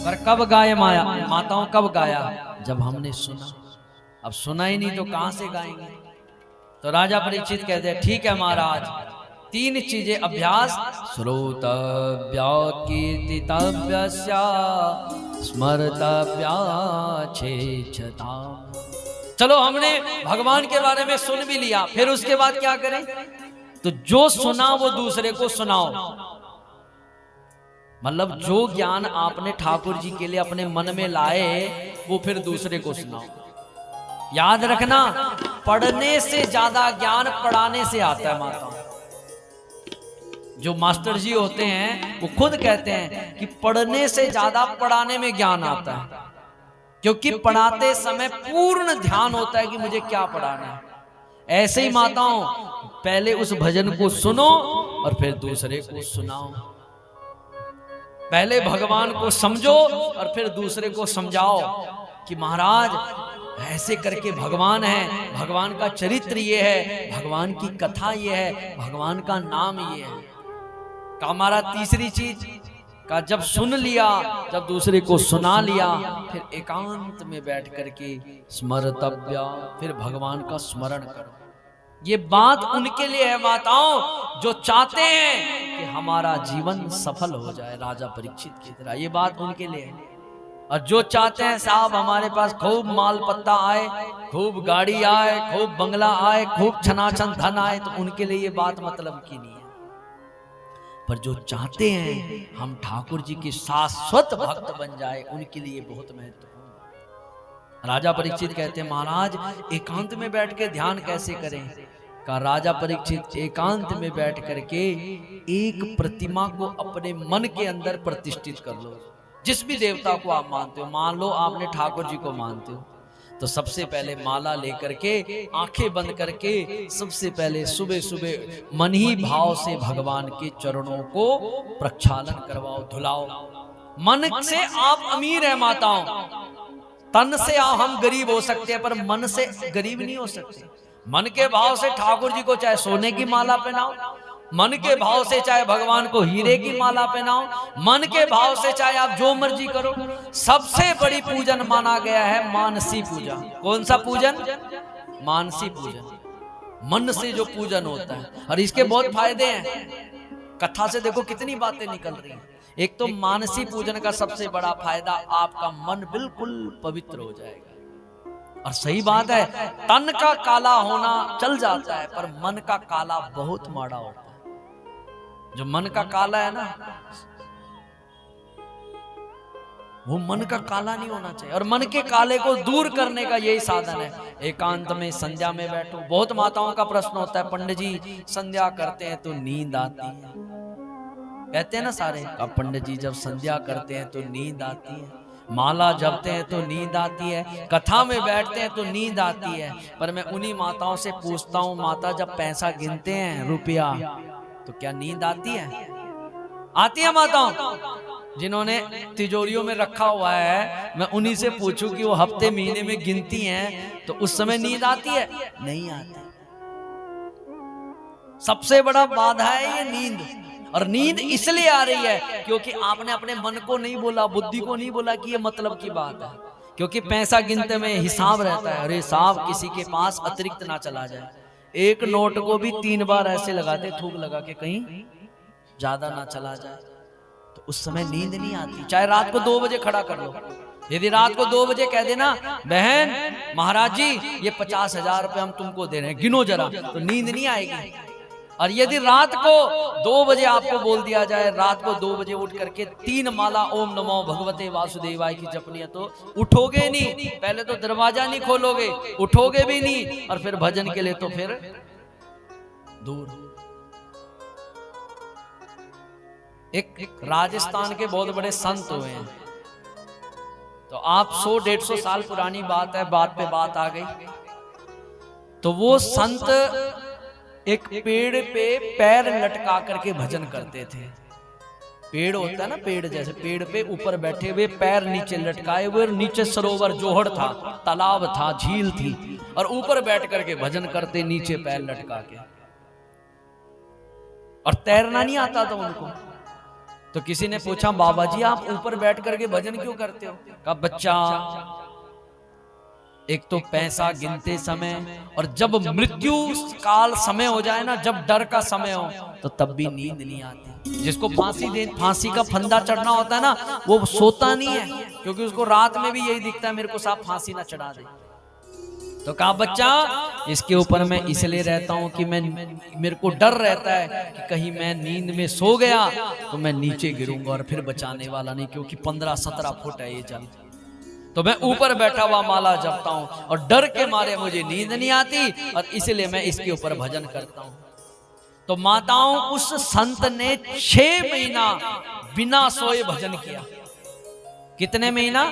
पर कब गाए माताओं, कब गाया? जब हमने सुना। अब सुना ही नहीं तो कहां से गाएंगे? तो राजा परीक्षित कहते हैं, ठीक है महाराज, 3 चीजें अभ्यास, श्रोतव्या कीर्तितव्यस्या स्मरतव्या छेच्छता। चलो हमने भगवान के बारे में सुन भी लिया, फिर उसके बाद क्या करें? तो जो सुना वो दूसरे को सुनाओ। मतलब जो ज्ञान आपने ठाकुर जी के लिए अपने मन में लाए वो फिर दूसरे को सुनाओ। याद रखना, पढ़ने से ज्यादा ज्ञान पढ़ाने से आता है माता। जो मास्टर जी होते हैं वो खुद कहते हैं कि पढ़ने से ज्यादा पढ़ाने में ज्ञान आता है, क्योंकि पढ़ाते समय पूर्ण ध्यान होता है कि मुझे क्या पढ़ाना है। ऐसे ही माताओं, पहले उस भजन को सुनो और फिर दूसरे को सुनाओ। पहले भगवान को समझो और फिर दूसरे को समझाओ कि महाराज ऐसे करके भगवान है, भगवान का चरित्र ये है, भगवान की कथा ये है, भगवान का नाम ये है। का हमारा तीसरी चीज का जब सुन लिया, जब दूसरे को सुना लिया, फिर एकांत में बैठ करके स्मरतव्या, फिर भगवान का स्मरण करो। ये बात उनके लिए है माताओं जो चाहते हैं कि हमारा जीवन सफल हो जाए, राजा परीक्षित की तरह। ये बात उनके लिए है। और जो चाहते हैं साहब हमारे पास खूब माल पत्ता आए, खूब गाड़ी आए, खूब बंगला आए, खूब छनाछन धन आए, तो उनके लिए ये बात मतलब की नहीं है। पर जो चाहते हैं हम ठाकुर जी के शाश्वत भक्त बन जाए, उनके लिए बहुत महत्वपूर्ण। राजा परीक्षित कहते हैं, महाराज एकांत में बैठ के ध्यान कैसे करें? का राजा परीक्षित एकांत में बैठ करके एक प्रतिमा को अपने मन के अंदर प्रतिष्ठित कर लो। जिस भी देवता को आप मानते हो, मान लो आपने ठाकुर जी को मानते हो, तो सबसे पहले माला लेकर के आंखें बंद करके सबसे पहले सुबह सुबह मन ही भाव से भगवान के चरणों को प्रक्षालन करवाओ, धुलाओ। मन से आप अमीर है माताओं, तन से हम गरीब हो सकते हैं, पर मन से गरीब नहीं हो सकते। मन के भाव से ठाकुर जी को चाहे सोने की माला पहनाओ, मन के भाव से चाहे भगवान को हीरे की माला पहनाओ, मन के भाव से चाहे आप जो मर्जी करो। सबसे बड़ी पूजन माना गया है मानसी पूजा। कौन सा पूजन? मानसी पूजन। मन से जो पूजन होता है, और इसके बहुत फायदे हैं। कथा से देखो कितनी बातें निकल रही हैं। एक तो मानसी पूजन का सबसे बड़ा फायदा, आपका मन बिल्कुल पवित्र हो जाएगा। और सही बात है, तन का काला होना चल जाता है, पर मन का काला बहुत माड़ा होता है। जो मन का काला है ना, वो मन का काला नहीं होना चाहिए। और मन के काले को दूर करने का यही साधन है, एकांत में संध्या में बैठो। बहुत माताओं का प्रश्न होता है, पंडित जी संध्या करते हैं तो नींद आती है, कहते हैं ना सारे। अब पंडित जी जब संध्या करते हैं तो नींद आती है, माला जपते हैं तो नींद आती है, कथा में बैठते हैं तो नींद आती है। पर मैं उन्हीं माताओं से पूछता हूँ, माता जब पैसा गिनते हैं रुपया, तो क्या नींद आती है? आती है माताओं? जिन्होंने तिजोरियों में रखा हुआ है, मैं उन्हीं से पूछूं कि वो हफ्ते महीने में गिनती हैं तो उस समय नींद आती है? नहीं आती। सबसे बड़ा बाधा है ये नींद। और नींद इसलिए आ रही है क्योंकि आपने अपने मन को नहीं बोला, बुद्धि को नहीं बोला कि ये मतलब की बात है। क्योंकि पैसा गिनते में हिसाब रहता है, अरे साहब किसी के पास अतिरिक्त ना चला जाए। एक नोट को भी 3 बार ऐसे लगाते, थूक लगा के, कहीं ज्यादा ना चला जाए। तो उस समय नींद नहीं आती। चाहे रात को 2 बजे खड़ा कर लो, यदि रात को 2 बजे कह देना, बहन महाराज जी ये 50,000 रुपए हम तुमको दे रहे हैं, गिनो जरा, तो नींद नहीं आएगी। और यदि रात को 2 बजे आपको बोल दिया जाए, रात को 2 बजे उठ करके 3 माला ओम नमो भगवते वासुदेवाय की जपनी है, तो उठोगे नहीं। पहले तो दरवाजा नहीं खोलोगे, उठोगे भी नहीं, और फिर भजन के लिए तो फिर दूर। एक राजस्थान के बहुत बड़े संत हुए हैं, तो आप 100-150 साल पुरानी बात है, बात पे बात आ गई। तो वो संत एक पेड़ पे पैर लटका करके भजन करते थे। पेड़ होता है ना, पेड़ जैसे, पेड़ पे ऊपर बैठे हुए, पैर नीचे लटकाए हुए, नीचे सरोवर जोहड़ था, तालाब था, झील थी, और ऊपर बैठ करके भजन करते, नीचे पैर लटका के। और तैरना नहीं आता था उनको। तो किसी ने पूछा, बाबा जी आप ऊपर बैठ करके भजन क्यों करते हो? कहा बच्चा, एक तो पैसा गिनते समय, और जब मृत्यु काल समय हो जाए ना, जब डर का समय हो, तो तब भी नींद नहीं आती। जिसको फांसी का फंदा चढ़ना होता है ना, वो सोता नहीं है, क्योंकि उसको रात में भी यही दिखता है, मेरे को साहब फांसी ना चढ़ा दे। तो कहा बच्चा, इसके ऊपर मैं इसलिए रहता हूं कि मेरे को डर रहता है कि कहीं मैं नींद में सो गया तो मैं नीचे गिरूंगा और फिर बचाने वाला नहीं, क्योंकि 15-17 फुट है ये जल। तो मैं ऊपर बैठा हुआ माला जपता हूं, और डर के मारे मुझे नींद नहीं आती, और इसलिए मैं इसके ऊपर भजन करता हूं। तो माताओं, उस संत ने 6 महीना बिना सोए भजन किया। कितने महीना?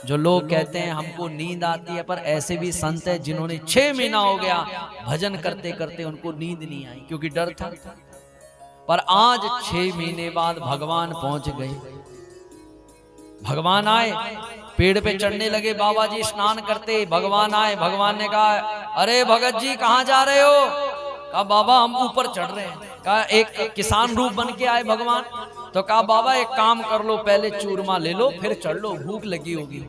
जो लोग कहते हैं हमको नींद आती है, पर ऐसे भी संत है जिन्होंने 6 महीना हो गया भजन करते करते उनको नींद नहीं आई, क्योंकि डर था। पर आज 6 महीने बाद भगवान पहुंच गए। भगवान आए, पेड़ पे चढ़ने लगे, बाबा जी स्नान करते, भगवान आए। भगवान ने कहा, अरे भगत जी कहाँ जा रहे हो? कहा बाबा हम ऊपर चढ़ रहे हैं। कहा एक किसान रूप बन के आए भगवान। तो कहा बाबा एक काम कर लो, पहले चूरमा ले लो फिर चढ़ लो, भूख लगी होगी।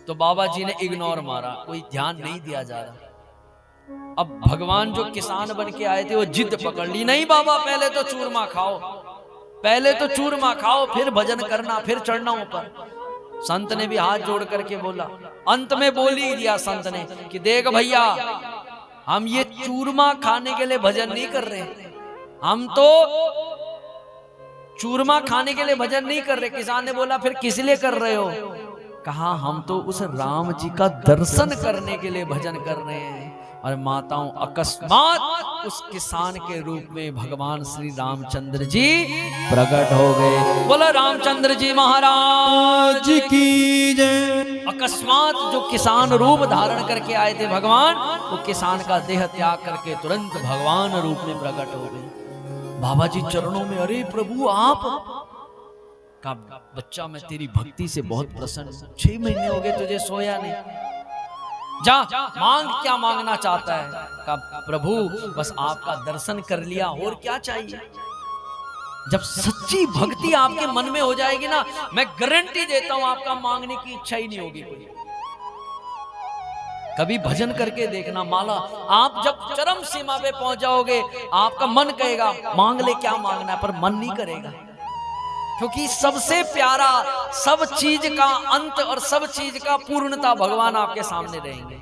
तो बाबा जी ने इग्नोर मारा, कोई ध्यान नहीं दिया जा रहा। अब भगवान जो किसान बन के आए थे वो जिद पकड़ ली, नहीं बाबा पहले तो चूरमा खाओ, पहले तो चूरमा खाओ, फिर भजन करना, फिर चढ़ना ऊपर। संत ने भी हाथ जोड़ करके बोला, अंत में बोल ही दिया संत ने कि देख भैया, हम ये चूरमा खाने के लिए भजन नहीं कर रहे, हम तो चूरमा खाने के लिए भजन नहीं कर रहे। किसान ने बोला फिर किस लिए कर रहे हो? कहा हम तो उस राम जी का दर्शन करने के लिए भजन कर रहे हैं। और माताओं, अकस्मात उस किसान के रूप में भगवान श्री रामचंद्र जी प्रकट हो गए। बोलो रामचंद्र जी महाराज की जय। अकस्मात जो किसान रूप धारण करके आए थे भगवान, वो किसान का देह त्याग करके तुरंत भगवान रूप में प्रकट हो गए। बाबा जी चरणों में, अरे प्रभु आप? का बच्चा मैं तेरी भक्ति से बहुत प्रसन्न हूं, 6 महीने हो गए तुझे सोया नहीं। जा मांग, क्या मांगना चाहता है? कहा प्रभु बस आपका दर्शन कर लिया, और क्या चाहिए? जब सच्ची भक्ति आपके मन में हो जाएगी ना, मैं गारंटी देता हूं आपका मांगने की इच्छा ही नहीं होगी कोई। कभी भजन करके देखना, माला आप जब चरम सीमा पे पहुंच जाओगे, आपका मन कहेगा मांग ले, क्या मांगना है, पर मन नहीं करेगा, क्योंकि सबसे प्यारा, सब चीज का अंत और सब चीज का पूर्णता भगवान आपके सामने रहेंगे।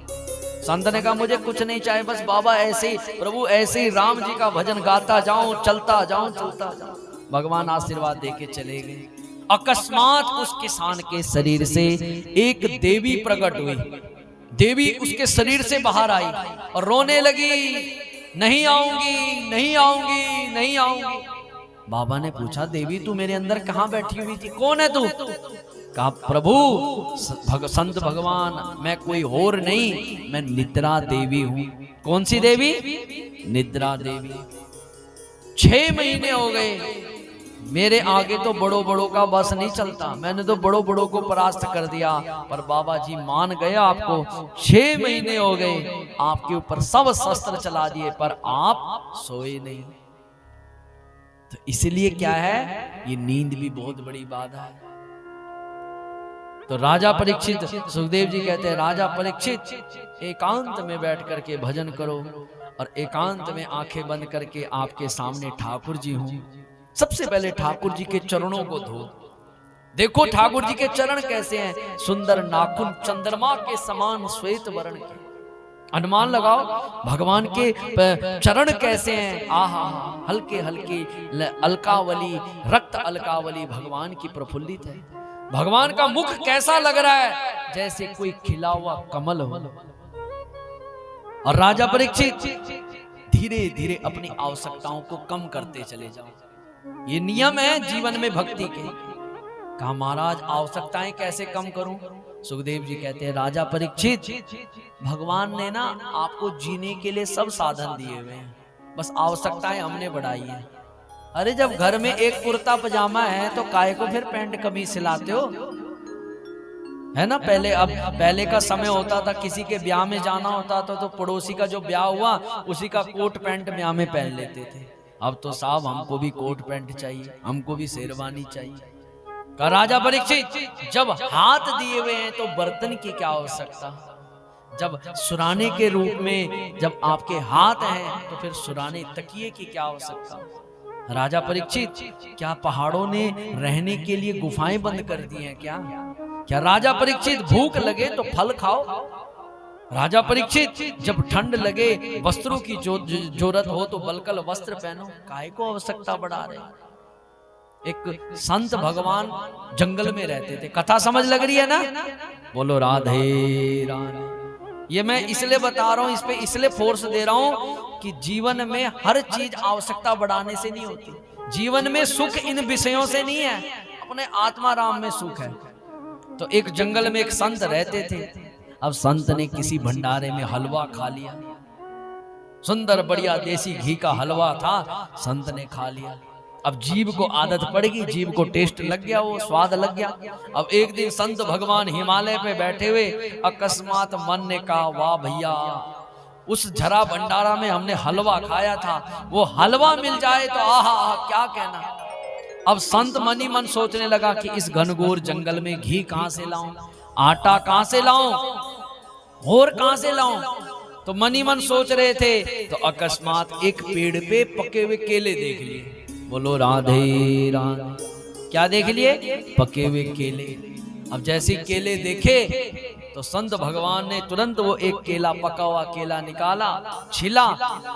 संत ने कहा मुझे कुछ नहीं चाहिए, बस बाबा ऐसे ही, प्रभु ऐसे ही राम जी का भजन गाता जाऊं, चलता जाऊं, चलता जाऊं। भगवान आशीर्वाद देके चले गए। अकस्मात उस किसान के शरीर से एक देवी प्रकट हुई। देवी उसके शरीर से बाहर आई और रोने लगी, नहीं आऊंगी, नहीं आऊंगी, नहीं आऊंगी। बाबा ने पूछा देवी तू मेरे अंदर कहां बैठी हुई थी, कौन है तू? कहा प्रभु संत भगवान मैं कोई और नहीं, मैं निद्रा देवी हूं। कौन सी देवी? निद्रा देवी। 6 महीने हो गए, मेरे आगे तो बड़ों बड़ों का बस नहीं चलता, मैंने तो बड़ों बड़ों को परास्त कर दिया, पर बाबा जी मान गया आपको। 6 महीने हो गए, आपके ऊपर सब शस्त्र चला दिए, पर आप सोए नहीं। तो इसलिए क्या है, ये नींद भी बहुत बड़ी बाधा है। तो राजा परीक्षित, सुखदेव जी कहते हैं राजा परीक्षित एकांत में बैठ करके भजन करो, और एकांत में आंखें बंद करके आपके सामने ठाकुर जी हूं। सबसे पहले ठाकुर जी के चरणों को धो। देखो ठाकुर जी के चरण कैसे हैं, सुंदर नाखून चंद्रमा के समान श्वेत वर्ण के। अनुमान लगाओ भगवान के चरण कैसे हैं, आहा हल्के हल्के अलकावली, रक्त अलकावली भगवान की प्रफुल्लित है। भगवान का मुख कैसा लग रहा है, जैसे कोई खिला हुआ कमल हो। और राजा परीक्षित धीरे धीरे अपनी आवश्यकताओं को कम करते चले जाओ, ये नियम है जीवन में भक्ति के। कहा महाराज आवश्यकताएं कैसे कम करूं? सुखदेव जी कहते हैं राजा परीक्षित भगवान ने ना आपको जीने के लिए सब साधन दिए हुए हैं, बस आवश्यकताएं हमने बढ़ाई हैं। अरे जब घर में एक कुर्ता पजामा है तो काहे को फिर पैंट कमीज सिलाते हो, है ना? पहले का समय होता था, किसी के ब्याह में जाना होता था तो पड़ोसी का जो ब्याह हुआ उसी का कोट पैंट ब्याह में पहन लेते थे। अब तो साहब हमको भी कोट पैंट चाहिए, हमको भी शेरवानी चाहिए। का राजा परीक्षित जब हाथ दिए हुए हैं तो बर्तन की क्या आवश्यकता, जब सुराने के रूप में जब आपके हाथ हैं तो फिर सुराने तकिए की क्या आवश्यकता। राजा परीक्षित क्या पहाड़ों ने रहने के लिए गुफाएं बंद कर दी हैं क्या? क्या राजा परीक्षित भूख लगे तो फल खाओ? राजा परीक्षित जब ठंड लगे वस्त्रों की जरूरत हो तो बलकल वस्त्र पहनो, काहे को आवश्यकता बढ़ा रहे? एक संत भगवान जंगल में रहते थे, कथा समझ लग रही है ना? बोलो राधे राधे। ये मैं इसलिए बता रहा हूं, इस पे इसलिए फोर्स दे रहा हूं कि जीवन में हर चीज आवश्यकता बढ़ाने से नहीं होती। जीवन में सुख इन विषयों से नहीं है, अपने आत्मा राम में सुख है। तो एक जंगल में एक संत रहते थे। अब संत ने किसी भंडारे में हलवा खा लिया, सुंदर बढ़िया देसी घी का हलवा था, संत ने खा लिया। अब जीभ को आदत पड़ेगी, जीभ को टेस्ट लग गया, वो स्वाद लग गया। अब एक दिन संत भगवान हिमालय पे बैठे हुए अकस्मात मन ने कहा वाह भैया, उस झरा भंडारा में हमने हलवा खाया था, वो हलवा मिल जाए तो आहा क्या कहना। अब संत मन ही मन सोचने लगा कि इस घनघोर जंगल में घी कहां से लाऊं, आटा कहां से लाऊं, और कहां से लाऊं। तो मन ही मन सोच रहे थे तो अकस्मात एक पेड़ पे पके हुए केले देख लिए। बोलो राधे राधे। क्या देख लिए? पके हुए केले। अब जैसे केले देखे तो संत भगवान ने तुरंत वो एक केला, पका हुआ केला निकाला, छिला,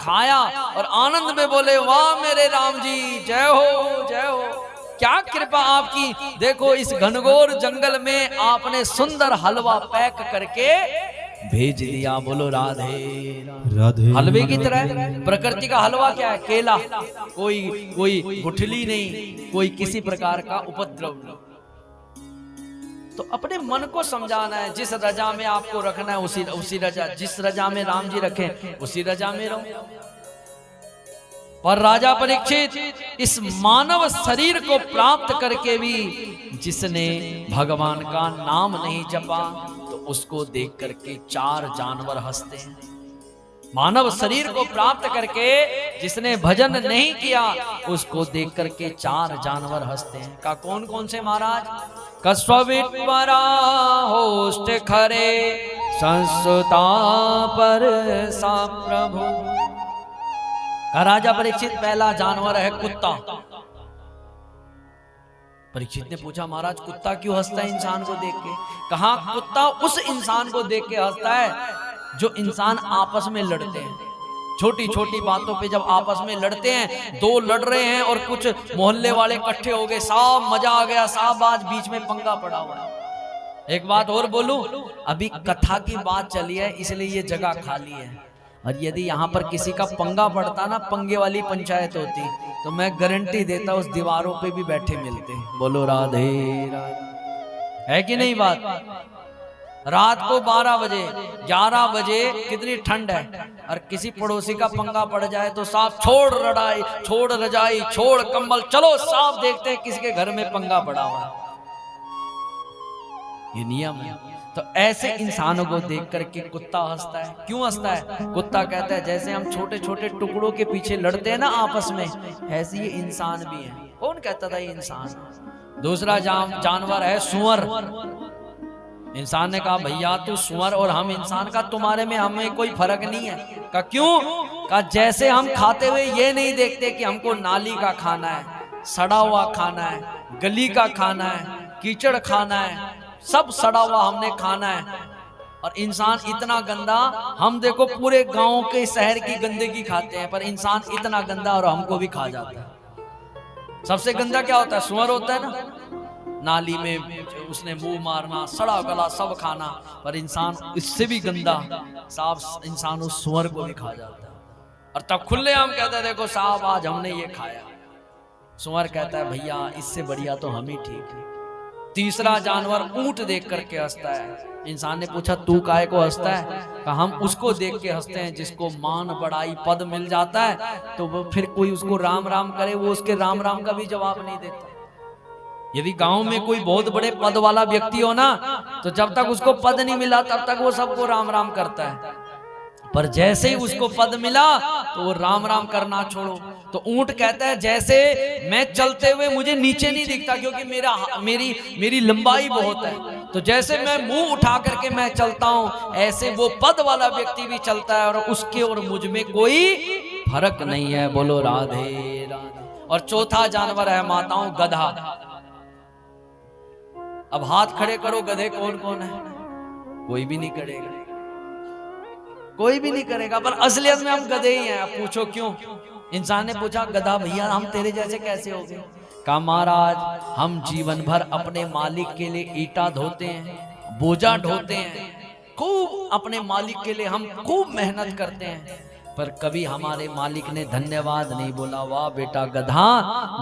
खाया और आनंद में बोले वाह मेरे राम जी, जय हो जय हो, क्या कृपा आपकी। देखो इस घनघोर जंगल में आपने सुंदर हलवा पैक करके भेज दिया। बोलो राधे राधे। हलवे की तरह प्रकृति का हलवा क्या है? केला। कोई गुठली नहीं, कोई किसी प्रकार का उपद्रव नहीं। तो अपने मन को समझाना है, जिस रजा में आपको रखना है उसी रजा, जिस रजा में राम जी रखें उसी रजा में रहो। पर राजा परीक्षित इस मानव शरीर को प्राप्त करके भी जिसने भगवान का नाम नहीं जपा तो उसको देख करके 4 जानवर हंसते हैं। मानव शरीर को प्राप्त करके जिसने भजन नहीं किया उसको देख करके 4 जानवर हंसते हैं। का कौन कौन से महाराज? कस्वविट्वरा होस्ट खरे संस्ता पर सा प्रभु। का राजा परीक्षित पहला जानवर है कुत्ता। परीक्षित ने पूछा महाराज कुत्ता क्यों हंसता है इंसान को देख के? कहा कुत्ता उस इंसान को देख के हंसता है जो इंसान आपस में लड़ते हैं। छोटी छोटी बातों पे जब आपस में लड़ते हैं, 2 लड़ रहे हैं और कुछ मोहल्ले वाले इकट्ठे हो गए, साहब मजा आ गया, साहब आज बीच में पंगा पड़ा हुआ है। एक बात और बोलूं, अभी कथा की बात चली है इसलिए ये जगह खाली है, और यदि यहाँ पर किसी का पंगा पड़ता ना, पंगे वाली पंचायत होती, तो मैं गारंटी देता उस दीवारों पे भी बैठे मिलते। बोलो राधे राधे। है कि नहीं बात? रात को 12 बजे 11 बजे कितनी ठंड है, और किसी पड़ोसी का पंगा पड़ जाए तो साहब छोड़ रड़ाई, छोड़ रजाई, छोड़ कंबल, चलो साहब देखते हैं किसके घर में पंगा पड़ा हुआ है। ये नियम है। तो ऐसे इंसानों को देख करके कुत्ता हंसता है। क्यों हंसता है? कुत्ता कहता है जैसे हम छोटे छोटे टुकड़ों के पीछे लड़ते हैं ना आपस में, ऐसे ये इंसान भी है। कौन कहता था ये इंसान? दूसरा जानवर है सुअर। इंसान ने कहा भैया तू सुअर और हम इंसान का, तुम्हारे में हमें कोई फर्क नहीं है। का क्यों? का जैसे हम खाते हुए ये नहीं देखते कि हमको नाली का खाना है, सड़ा हुआ खाना है, गली का खाना है, कीचड़ खाना है, सब सड़ा हुआ हमने खाना है। और इंसान इतना गंदा, हम देखो पूरे गांव के शहर की गंदगी खाते हैं, पर इंसान इतना गंदा और हमको भी खा जाता है। सबसे गंदा क्या होता है? सुअर होता है ना, नाली में उसने मुंह मारना, सड़ा गला सब खाना, पर इंसान इससे भी गंदा साहब, इंसान उस सुअर को भी खा जाता है। और तब खुले हम कहते हैं देखो साहब आज हमने ये खाया। सुअर कहता है भैया इससे बढ़िया तो हम ही ठीक है। तीसरा जानवर ऊंट देख करके हंसता है। इंसान ने पूछा तू काहे को हंसता है? कहा हम उसको देख के हंसते हैं जिसको मान बड़ाई पद मिल जाता है तो वो फिर कोई उसको राम राम करे, वो उसके राम राम का भी जवाब नहीं देता। यदि गांव में कोई बहुत बड़े पद वाला व्यक्ति हो ना, तो जब तक उसको पद नहीं मिला तब तक वो सबको राम राम करता है, पर जैसे ही उसको पद मिला तो वो राम राम करना छोड़ो। तो ऊंट कहता है जैसे मैं चलते हुए मुझे नीचे नहीं दिखता क्योंकि मेरी लंबाई बहुत है, तो जैसे मैं मुंह उठा करके मैं चलता हूं ऐसे वो पद वाला व्यक्ति भी चलता है और उसके और मुझ में कोई फर्क नहीं है। बोलो राधे राधे। और चौथा जानवर है माताओं गधा। अब हाथ खड़े करो, गधे कौन कौन है? कोई भी नहीं करेगा, कोई भी नहीं करेगा, पर असलियत में हम गधे ही हैं। आप पूछो क्यों? इंसान ने पूछा गधा भैया हम तेरे जैसे कैसे हो गए? कहा महाराज हम जीवन भर अपने मालिक के लिए ईटा ढोते हैं, बोझा ढोते हैं, खूब अपने मालिक के लिए हम खूब मेहनत करते हैं, पर कभी हमारे मालिक ने धन्यवाद नहीं बोला। वाह बेटा गधा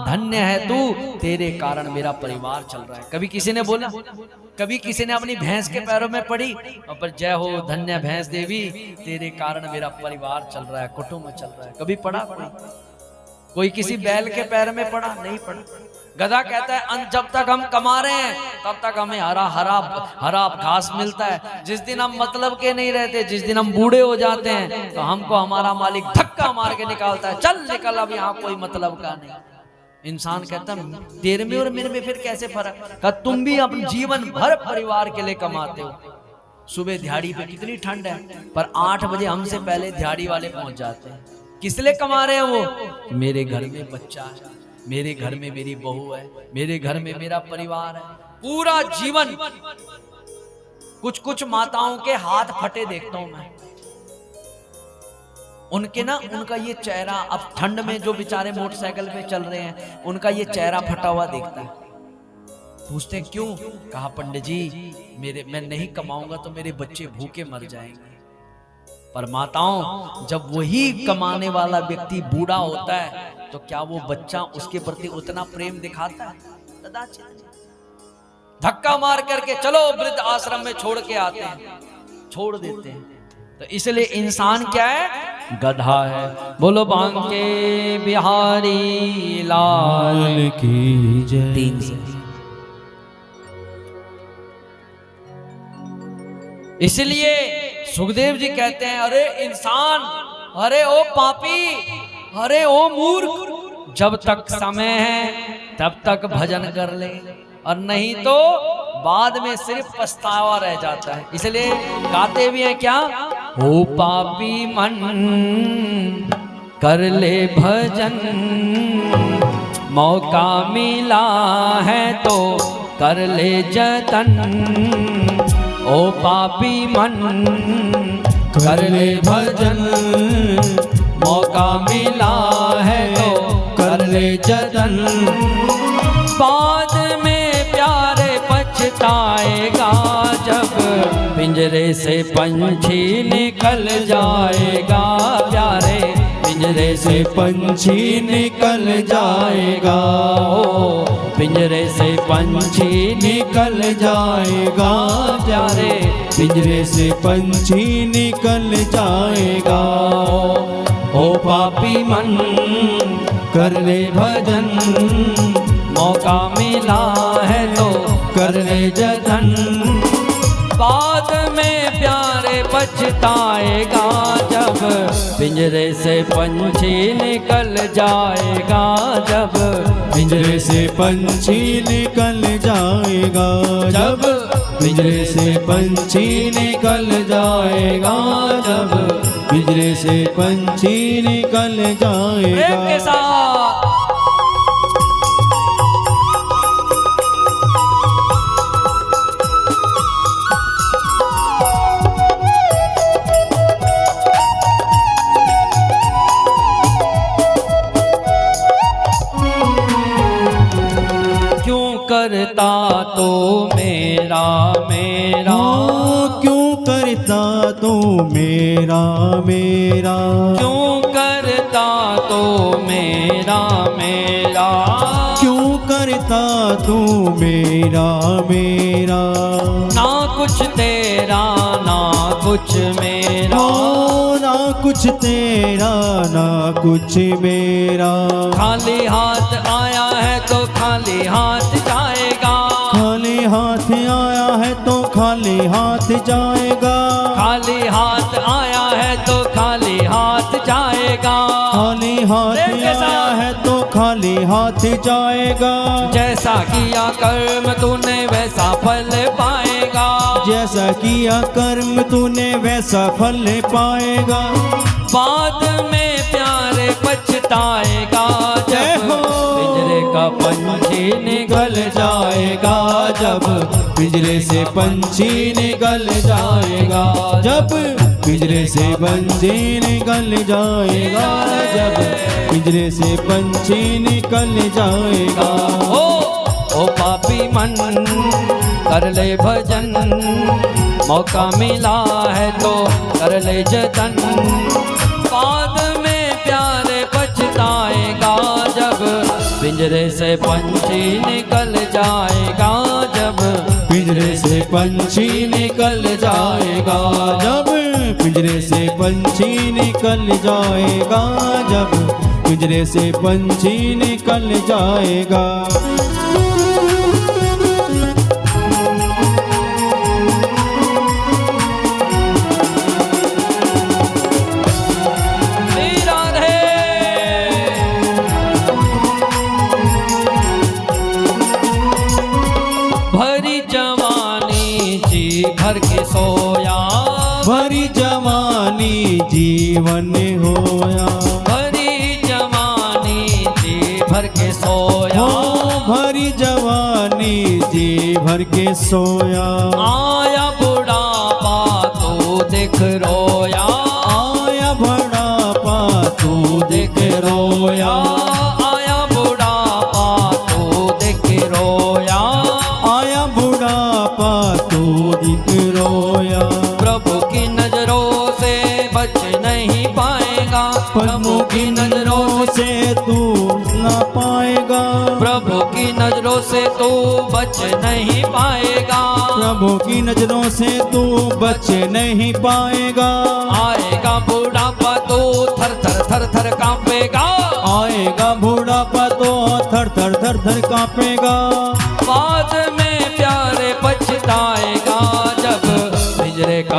धन्य है तू, तेरे कारण मेरा परिवार चल रहा है। कभी किसी ने बोला? कभी किसी ने अपनी भैंस के पैरों में पड़ी और पर जय हो धन्य भैंस देवी, तेरे कारण मेरा परिवार चल रहा है, कुटुंब चल रहा है? कभी पड़ा कोई किसी बैल के पैर में पड़ा? नहीं पड़ा। गधा कहता है जब तक हम कमा रहे हैं तब तक हमें हरा हरा हरा घास मिलता है, जिस दिन हम मतलब के नहीं रहते, जिस दिन हम बूढ़े हो जाते हैं तो हमको हमारा मालिक धक्का मार के निकालता है, चल निकल अब यहाँ कोई मतलब का नहीं। इंसान कहता है तेरे में और मेरे में फिर कैसे फर्क? कहा तुम भी अपने जीवन भर परिवार के लिए कमाते हो। सुबह दिहाड़ी पे कितनी ठंड है, पर 8 बजे हमसे पहले दिहाड़ी वाले पहुंच जाते हैं। किस लिए कमा रहे हैं वो? मेरे घर में बच्चा है, मेरे घर में मेरी बहू है, मेरे घर में मेरा परिवार है। पूरा जीवन कुछ कुछ माताओं के हाथ फटे देखता हूं मैं, उनका ये चेहरा, अब ठंड में जो बेचारे मोटरसाइकिल पे चल रहे हैं उनका ये चेहरा फटा हुआ दिखता है। पूछते हैं क्यों? कहा पंडित जी मैं नहीं कमाऊंगा तो मेरे बच्चे भूखे मर जाएंगे। पर माताओं जब वही कमाने वाला व्यक्ति बूढ़ा होता है तो क्या वो बच्चा उसके प्रति उतना प्रेम दिखाता है? धक्का मार करके चलो वृद्ध आश्रम में छोड़ के आते हैं, छोड़ देते हैं। तो इसलिए इंसान क्या है? गधा है। बोलो बांके बिहारी लाल की जय। 3 से इसलिए सुखदेव जी कहते हैं, अरे इंसान, अरे ओ पापी, अरे ओ मूर्ख, जब तक समय है तब तक भजन कर ले, और नहीं तो बाद में सिर्फ पछतावा रह जाता है। इसलिए गाते भी हैं क्या, ओ पापी मन कर ले भजन, मौका मिला है तो कर ले जतन। ओ पापी मन कर ले भजन, मौका मिला है तो कर ले जतन। बाद में प्यारे पछताएगा, जब पिंजरे से पंछी निकल जाएगा। प्यारे पिंजरे से पंछी निकल जाएगा, ओ पिंजरे से पंछी निकल जाएगा। प्यारे पिंजरे से पंछी निकल जाएगा। ओ पापी मन कर ले भजन, मौका मिला है तो कर ले जतन। बाद में प्यारे पछताएगा, जब पिंजरे से पंछी निकल जाएगा। जब पिंजरे से पंछी निकल जाएगा, जब पिंजरे से पंछी निकल जाएगा। जब पिंजरे से पंछी निकल जाएगा। प्रेम के साथ करता तो मेरा मेरा, क्यों करता तो मेरा मेरा, क्यों करता तो मेरा मेरा, क्यों करता तो मेरा मेरा। ना कुछ तेरा ना कुछ मेरा, ना कुछ तेरा ना कुछ मेरा। खाली हाथ आया है तो खाली हाथ जाएगा। खाली हाथ आया है तो खाली हाथ जाएगा। खाली हाथ आया है तो खाली हाथ जाएगा। खाली हाथ आया है तो खाली हाथ जाएगा। जैसा किया कर्म तूने वैसा फल पाएगा। जैसा किया कर्म तूने वैसा फल पाएगा। बाद में प्यारे पछताएगा, जब पिंजरे का पंछी निकल जाएगा। जब पिंजरे से पंछी निकल जाएगा। जब पिंजरे से पंछी निकल जाएगा। जब पिंजरे से पंछी निकल जाएगा। ओ पापी मन कर ले भजन, मौका मिला है तो कर ले जतन। बाद में प्यारे पछताएगा, जब पिंजरे से पंछी निकल जाएगा। जब पिंजरे से पंछी निकल जाएगा। जब पिंजरे से पंछी निकल जाएगा। जब पिंजरे से पंछी निकल जाएगा। भर के सोया, भरी जवानी जीवन होया। भरी जवानी जी भर के सोया। भरी जवानी जी भर के सोया। आया बुढ़ापा तो देख रोया। आया बुढ़ापा तू देख रोया। आया बुढ़ापा तो देख रोया। आया बुढ़ापा तू देख रोया। प्रभु की नजरों से बच नहीं पाएगा। प्रभु की नजरों से तू ना पाएगा। प्रभु की नजरों से तू बच नहीं पाएगा। प्रभु की नजरों से तू बच नहीं पाएगा। आएगा बुढ़ापा तो थर थर थर थर कांपेगा। आएगा बुढ़ापा तो थर थर थर थर कांपेगा। बाद में प्यारे पछताएगा, जब पिंजरे का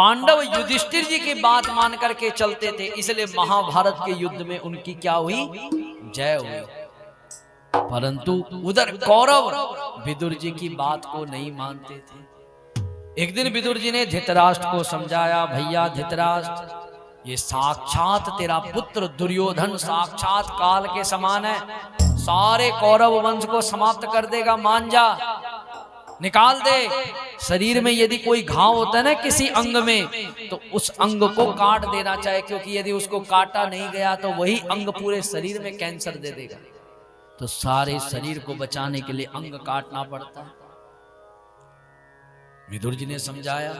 पांडव युधिष्ठिर जी की बात मान करके चलते थे, इसलिए महाभारत के युद्ध में उनकी क्या हुई? जय हुई। परंतु उधर कौरव विदुर जी की बात को नहीं मानते थे। एक दिन विदुर जी ने धृतराष्ट्र को समझाया, भैया धृतराष्ट्र, ये साक्षात तेरा पुत्र दुर्योधन साक्षात काल के समान है, सारे कौरव वंश को समाप्त कर देगा, मान जा, निकाल दे। शरीर में यदि कोई घाव होता है ना किसी अंग में, तो उस अंग को काट देना चाहिए, क्योंकि यदि उसको काटा नहीं गया तो वही अंग पूरे शरीर में कैंसर दे देगा। तो सारे शरीर को बचाने के लिए अंग काटना पड़ता है। विदुर जी ने समझाया,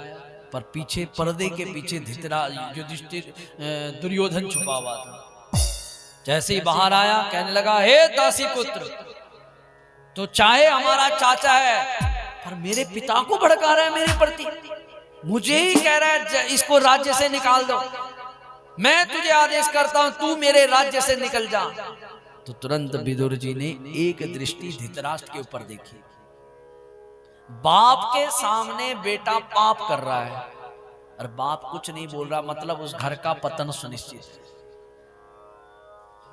पर पीछे पर्दे के पीछे युधिष्ठिर दुर्योधन छुपा हुआ था। जैसे ही बाहर आया कहने लगा, हे दासी पुत्र, तो चाहे हमारा चाचा है पर मेरे पिता को भड़का रहा है मेरे प्रति, मुझे ही कह रहा है इसको राज्य से निकाल दो, मैं तुझे आदेश करता हूं तू मेरे राज्य से निकल जा। तो तुरंत विदुर जी ने एक दृष्टि धृतराष्ट्र के ऊपर देखी। बाप के सामने बेटा पाप कर रहा है और बाप कुछ नहीं बोल रहा, मतलब उस घर का पतन सुनिश्चित है।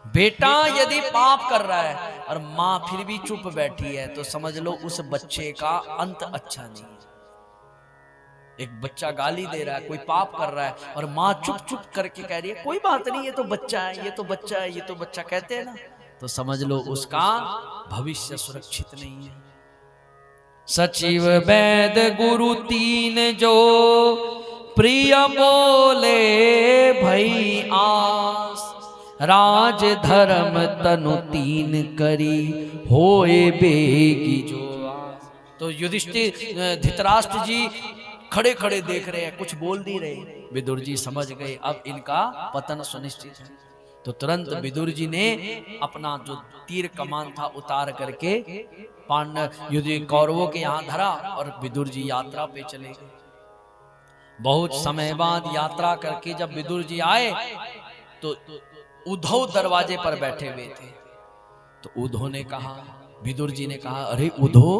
बेटा यदि पाप कर रहा है और मां फिर भी चुप बैठी है, तो समझ लो उस बच्चे का अंत अच्छा नहीं है। एक बच्चा गाली दे रहा है, कोई पाप कर रहा है और मां चुप चुप करके कह रही है कोई बात नहीं, ये तो बच्चा है, ये तो बच्चा है, ये तो बच्चा, कहते हैं ना, तो समझ लो उसका भविष्य सुरक्षित नहीं है। सचिव वैद गुरु तीन जो प्रिय बोले भई आस, राज धर्म तनु तीन करी होए बेगी जो आस। तो युधिष्ठिर धृतराष्ट्र जी खड़े खड़े देख रहे हैं, कुछ बोल नहीं रहे। विदुर जी समझ गए अब इनका पतन सुनिश्चित है। तो तुरंत विदुर जी ने अपना जो तीर कमान था उतार करके पांडव युद्धि कौरवों के यहाँ धरा और विदुर जी यात्रा पे चले गए। बहुत समय बाद यात्रा करके जब विदुर जी आए तो उद्धव दरवाजे पर बैठे हुए थे। तो उद्धव ने कहा, विदुर जी ने कहा, अरे उद्धव,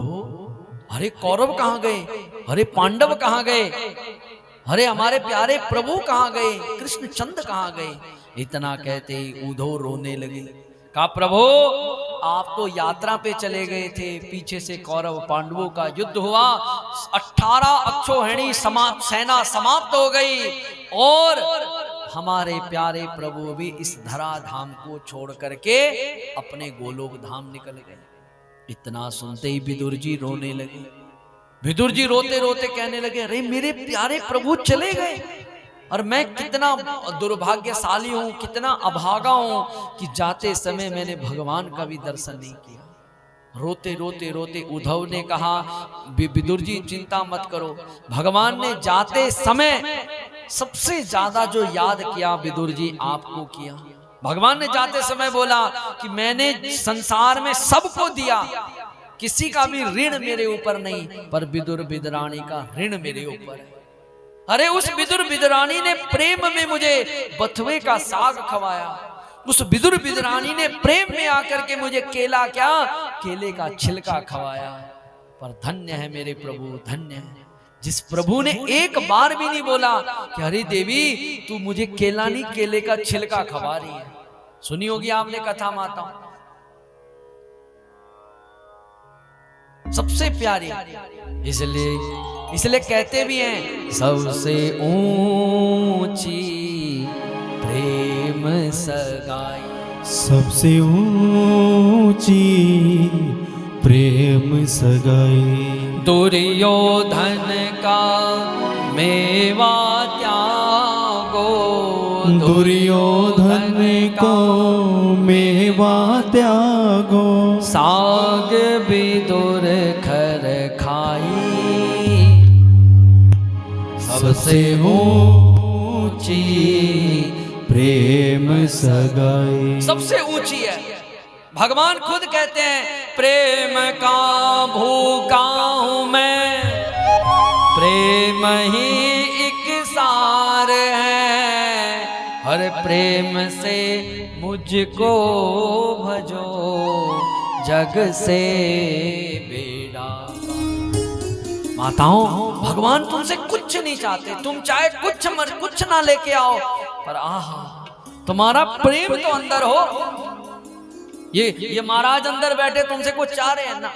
अरे कौरव कहाँ गए, अरे पांडव कहाँ गए, अरे हमारे प्यारे प्रभु कहाँ गए, कृष्ण चंद्र कहाँ गए। इतना कहते ही उद्धव रोने लगे। कहा, प्रभु आप तो यात्रा पे चले गए थे, पीछे से कौरव पांडवों का युद्ध हुआ, 18 अक्षौहिणी सेना समाप्त हो गई और हमारे प्यारे प्रभु भी इस धरा धाम को छोड़ करके अपने गोलोक धाम निकल गए। इतना सुनते ही विदुर जी रोने लगे। विदुर जी रोते रोते कहने लगे, अरे मेरे प्यारे प्रभु चले गए और मैं कितना दुर्भाग्यशाली हूं, कितना अभागा हूं कि जाते समय मैंने भगवान का भी दर्शन नहीं किया। रोते रोते रोते उद्धव ने कहा, विदुर जी चिंता मत करो, भगवान ने जाते समय सबसे ज्यादा जो याद किया विदुर जी आपको किया। भगवान ने जाते समय बोला कि मैंने संसार में सबको दिया, किसी का भी ऋण मेरे ऊपर नहीं, पर विदुर विदुरानी का ऋण मेरे ऊपर है। अरे उस विदुर विदुरानी ने प्रेम में मुझे बथुए का साग खवाया, उस विदुर विदुरानी ने प्रेम में आकर के मुझे केला क्या, केले का छिलका खवाया। पर धन्य है मेरे प्रभु, धन्य है जिस प्रभु ने एक बार भी नहीं बोला कि अरे देवी तू मुझे केला नहीं केले का छिलका खवा रही है। सुनी होगी आपने कथा माताओं, सबसे प्यारी, इसलिए कहते भी हैं सबसे ऊंची प्रेम सगाई, सबसे ऊंची प्रेम सगाई। दुर्योधन का मेवा त्यागो, दुर्योधन को मेवा त्यागो, साग विदुर खर खाई, सबसे ऊंची प्रेम सगाई। सबसे ऊंची है। भगवान खुद कहते हैं प्रेम का भूखा हूं मैं, प्रेम ही एक सार है, हर प्रेम से मुझको भजो जग से बेड़ा। माताओं भगवान तुमसे कुछ नहीं चाहते, तुम चाहे कुछ ना लेके आओ, पर आहा तुम्हारा प्रेम तो अंदर हो। ये महाराज अंदर बैठे तुमसे कुछ चाह रहे हैं ना,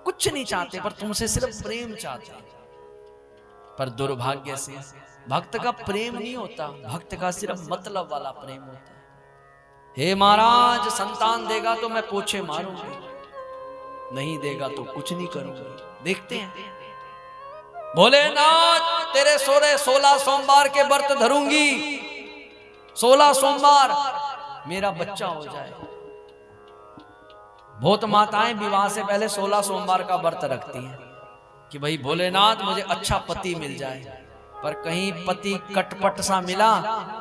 कुछ नहीं चाहते, पर तुमसे सिर्फ प्रेम चाहते हैं। पर दुर्भाग्य से भक्त का प्रेम नहीं होता, भक्त का सिर्फ मतलब वाला प्रेम होता है। हे महाराज संतान देगा तो मैं पूछे मारूंगी, नहीं देगा तो कुछ नहीं करूंगी। देखते हैं भोलेनाथ तेरे 16 सोमवार के व्रत धरूंगी, 16 सोमवार मेरा बच्चा हो जाए। बहुत माताएं विवाह से पहले 16 सोमवार का व्रत रखती हैं कि भाई भोलेनाथ मुझे अच्छा पति मिल जाए, पर कहीं पति कटपट सा मिला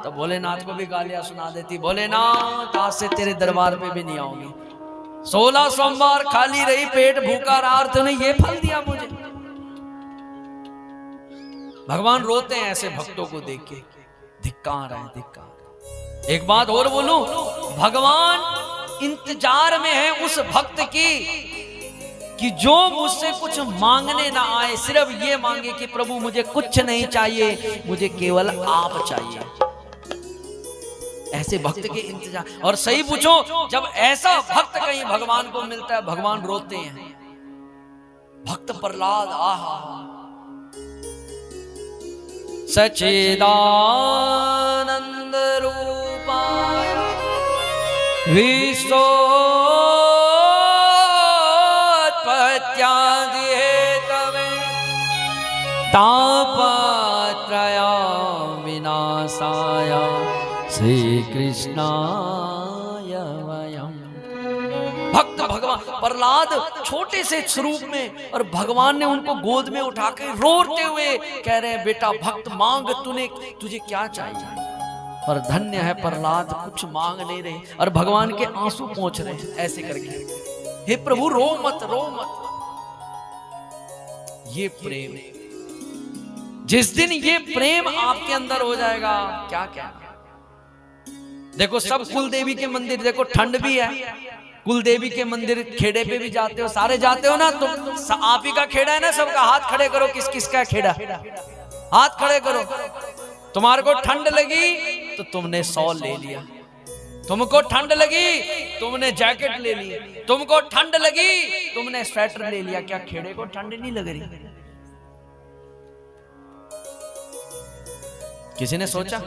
तो भोलेनाथ को भी गालियां सुना देती, भोलेनाथ आज से तेरे दरबार पे भी नहीं आऊंगी। 16 सोमवार खाली रही, पेट भूखा रहा और तूने ये फल दिया मुझे। भगवान रोते हैं ऐसे भक्तों को देख के, धिक्कार है धिक्कार। एक बात और बोलूं, भगवान इंतजार में है उस भक्त की कि जो मुझसे कुछ मांगने ना आए, सिर्फ ये मांगे कि प्रभु मुझे कुछ नहीं चाहिए, मुझे केवल आप चाहिए। ऐसे भक्त के इंतजार। और सही पूछो, जब ऐसा भक्त कहीं भगवान को मिलता है, भगवान रोते हैं। भक्त प्रहलाद आहा सच्चिदानंद रूपाय विश्वोत्पत्त्यादि हेतवे तापत्रय विनाशाय श्री कृष्णाय वयम्। भक्त भगवान प्रहलाद छोटे से स्वरूप में, और भगवान ने उनको गोद में उठा के रोते हुए कह रहे हैं, बेटा भक्त मांग, तुझे क्या चाहिए। पर धन्य है प्रहलाद, कुछ मांग नहीं रहे और भगवान के आंसू पहुंच रहे हैं ऐसे करके, हे प्रभु रो मत रो मत। ये प्रेम, जिस दिन ये प्रेम आपके अंदर हो जाएगा, क्या क्या देखो, सब कुल देवी के मंदिर देखो, ठंड भी है, कुल देवी के मंदिर खेड़े पे भी जाते हो, सारे जाते हो ना, तुम आप ही का खेड़ा है ना, सबका हाथ खड़े करो, किस किस का खेड़ा, हाथ खड़े करो। तुम्हारे को ठंड लगी तो तुमने शॉल ले लिया, तुमको ठंड लगी तुमने जैकेट ले ली, तुमको ठंड लगी तुमने स्वेटर ले लिया। क्या खेड़े को ठंड नहीं लग रही? किसी ने सोचा?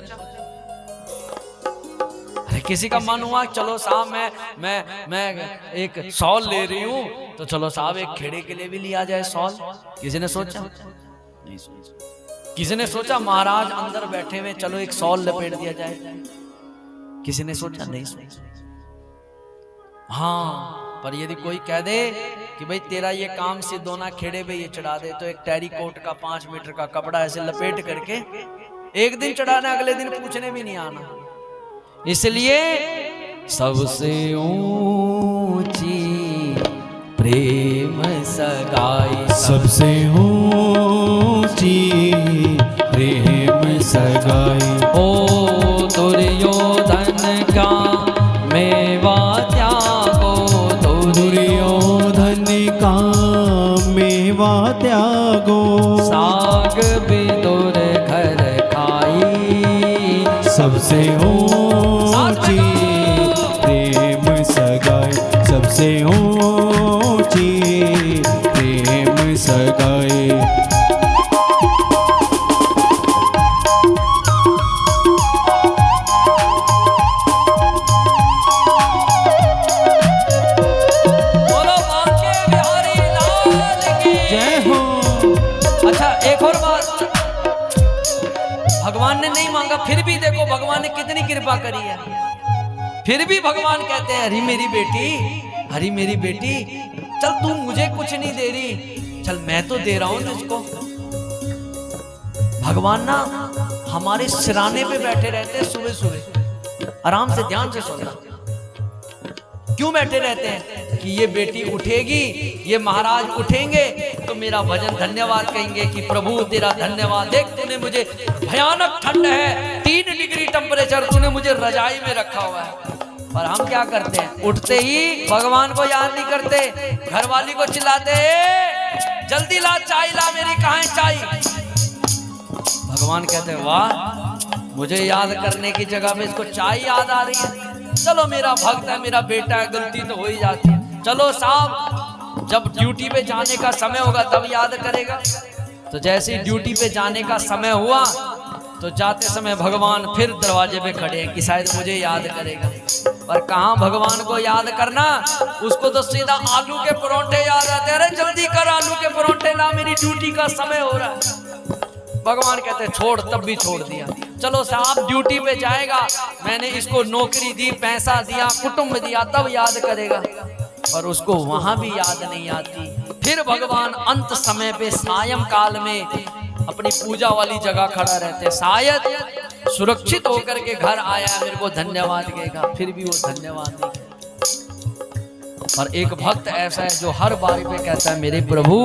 अरे किसी का मन हुआ चलो साहब मैं एक शॉल ले रही हूं, तो चलो साहब एक खेड़े के लिए भी लिया जाए शॉल। किसी ने सोचा? नहीं सोचा। किसी ने सोचा महाराज अंदर बैठे हुए, चलो एक शॉल लपेट दिया जाए? किसी ने सोचा? नहीं सोचा। हाँ, पर यदि कोई कह दे कि भाई तेरा ये काम सिद्ध होना, खेड़े पे ये चढ़ा दे, तो एक टेरी कोट का 5 मीटर का कपड़ा ऐसे लपेट करके एक दिन चढ़ाना, अगले दिन पूछने भी नहीं आना। इसलिए सबसे ऊंची प्रेम सगाई, सबसे ऊंची प्रेम सगाई। ओ दुर्योधन का मेवा त्यागो, दुर्योधन का मेवा त्यागो, साग विदुर घर खाई, सबसे ऊंची प्रेम सगाई, सबसे ऊंची प्रेम सगाई। बोलो बांके बिहारी लाल की जय हो। अच्छा एक और बात, भगवान ने नहीं मांगा, फिर भी देखो भगवान ने कितनी कृपा करी है। फिर भी भगवान कहते हैं, हरी मेरी बेटी, हरी मेरी बेटी, चल तू मुझे कुछ नहीं दे रही, चल मैं तो दे रहा हूं तुझको। भगवान ना हमारे सिराने पे बैठे रहते हैं, सुबह सुबह आराम से ध्यान से सुनना। क्यों बैठे रहते हैं? कि ये बेटी उठेगी, ये महाराज उठेंगे तो मेरा भजन धन्यवाद कहेंगे कि प्रभु तेरा धन्यवाद, देख तूने मुझे, भयानक ठंड है, 3 डिग्री टेम्परेचर, तूने मुझे रजाई में रखा हुआ है। पर हम क्या करते हैं? उठते ही भगवान को याद नहीं करते, घरवाली को चिल्लाते जल्दी ला चाय ला, मेरी कहाँ है चाय। भगवान कहते हैं वाह, मुझे याद करने की जगह पे इसको चाय याद आ रही है। चलो मेरा भक्त है, मेरा बेटा है, गलती तो हो ही जाती है। चलो साहब, जब ड्यूटी पे जाने का समय होगा तब याद करेगा। तो जैसे ही ड्यूटी पे जाने का समय हुआ तो जाते समय भगवान फिर दरवाजे पे खड़े हैं कि शायद मुझे याद करेगा। पर कहाँ भगवान को याद करना, उसको तो सीधा आलू के परोंठे याद आते। अरे जल्दी कर, आलू के परोंठे ला, मेरी ड्यूटी का समय हो रहा है। भगवान कहते छोड़, तब भी छोड़ दिया। चलो साहब ड्यूटी पे जाएगा, मैंने इसको नौकरी दी, पैसा दिया, कुटुंब दिया, तब याद करेगा। पर उसको वहां भी याद नहीं आती। फिर भगवान अंत समय पे सायं काल में अपनी पूजा वाली जगह खड़ा रहते। शायद सुरक्षित होकर के घर आया, मेरे को धन्यवाद कहेगा, फिर भी वो धन्यवाद नहीं कहेगा। पर एक भक्त ऐसा है जो हर बारी पे कहता है मेरे प्रभु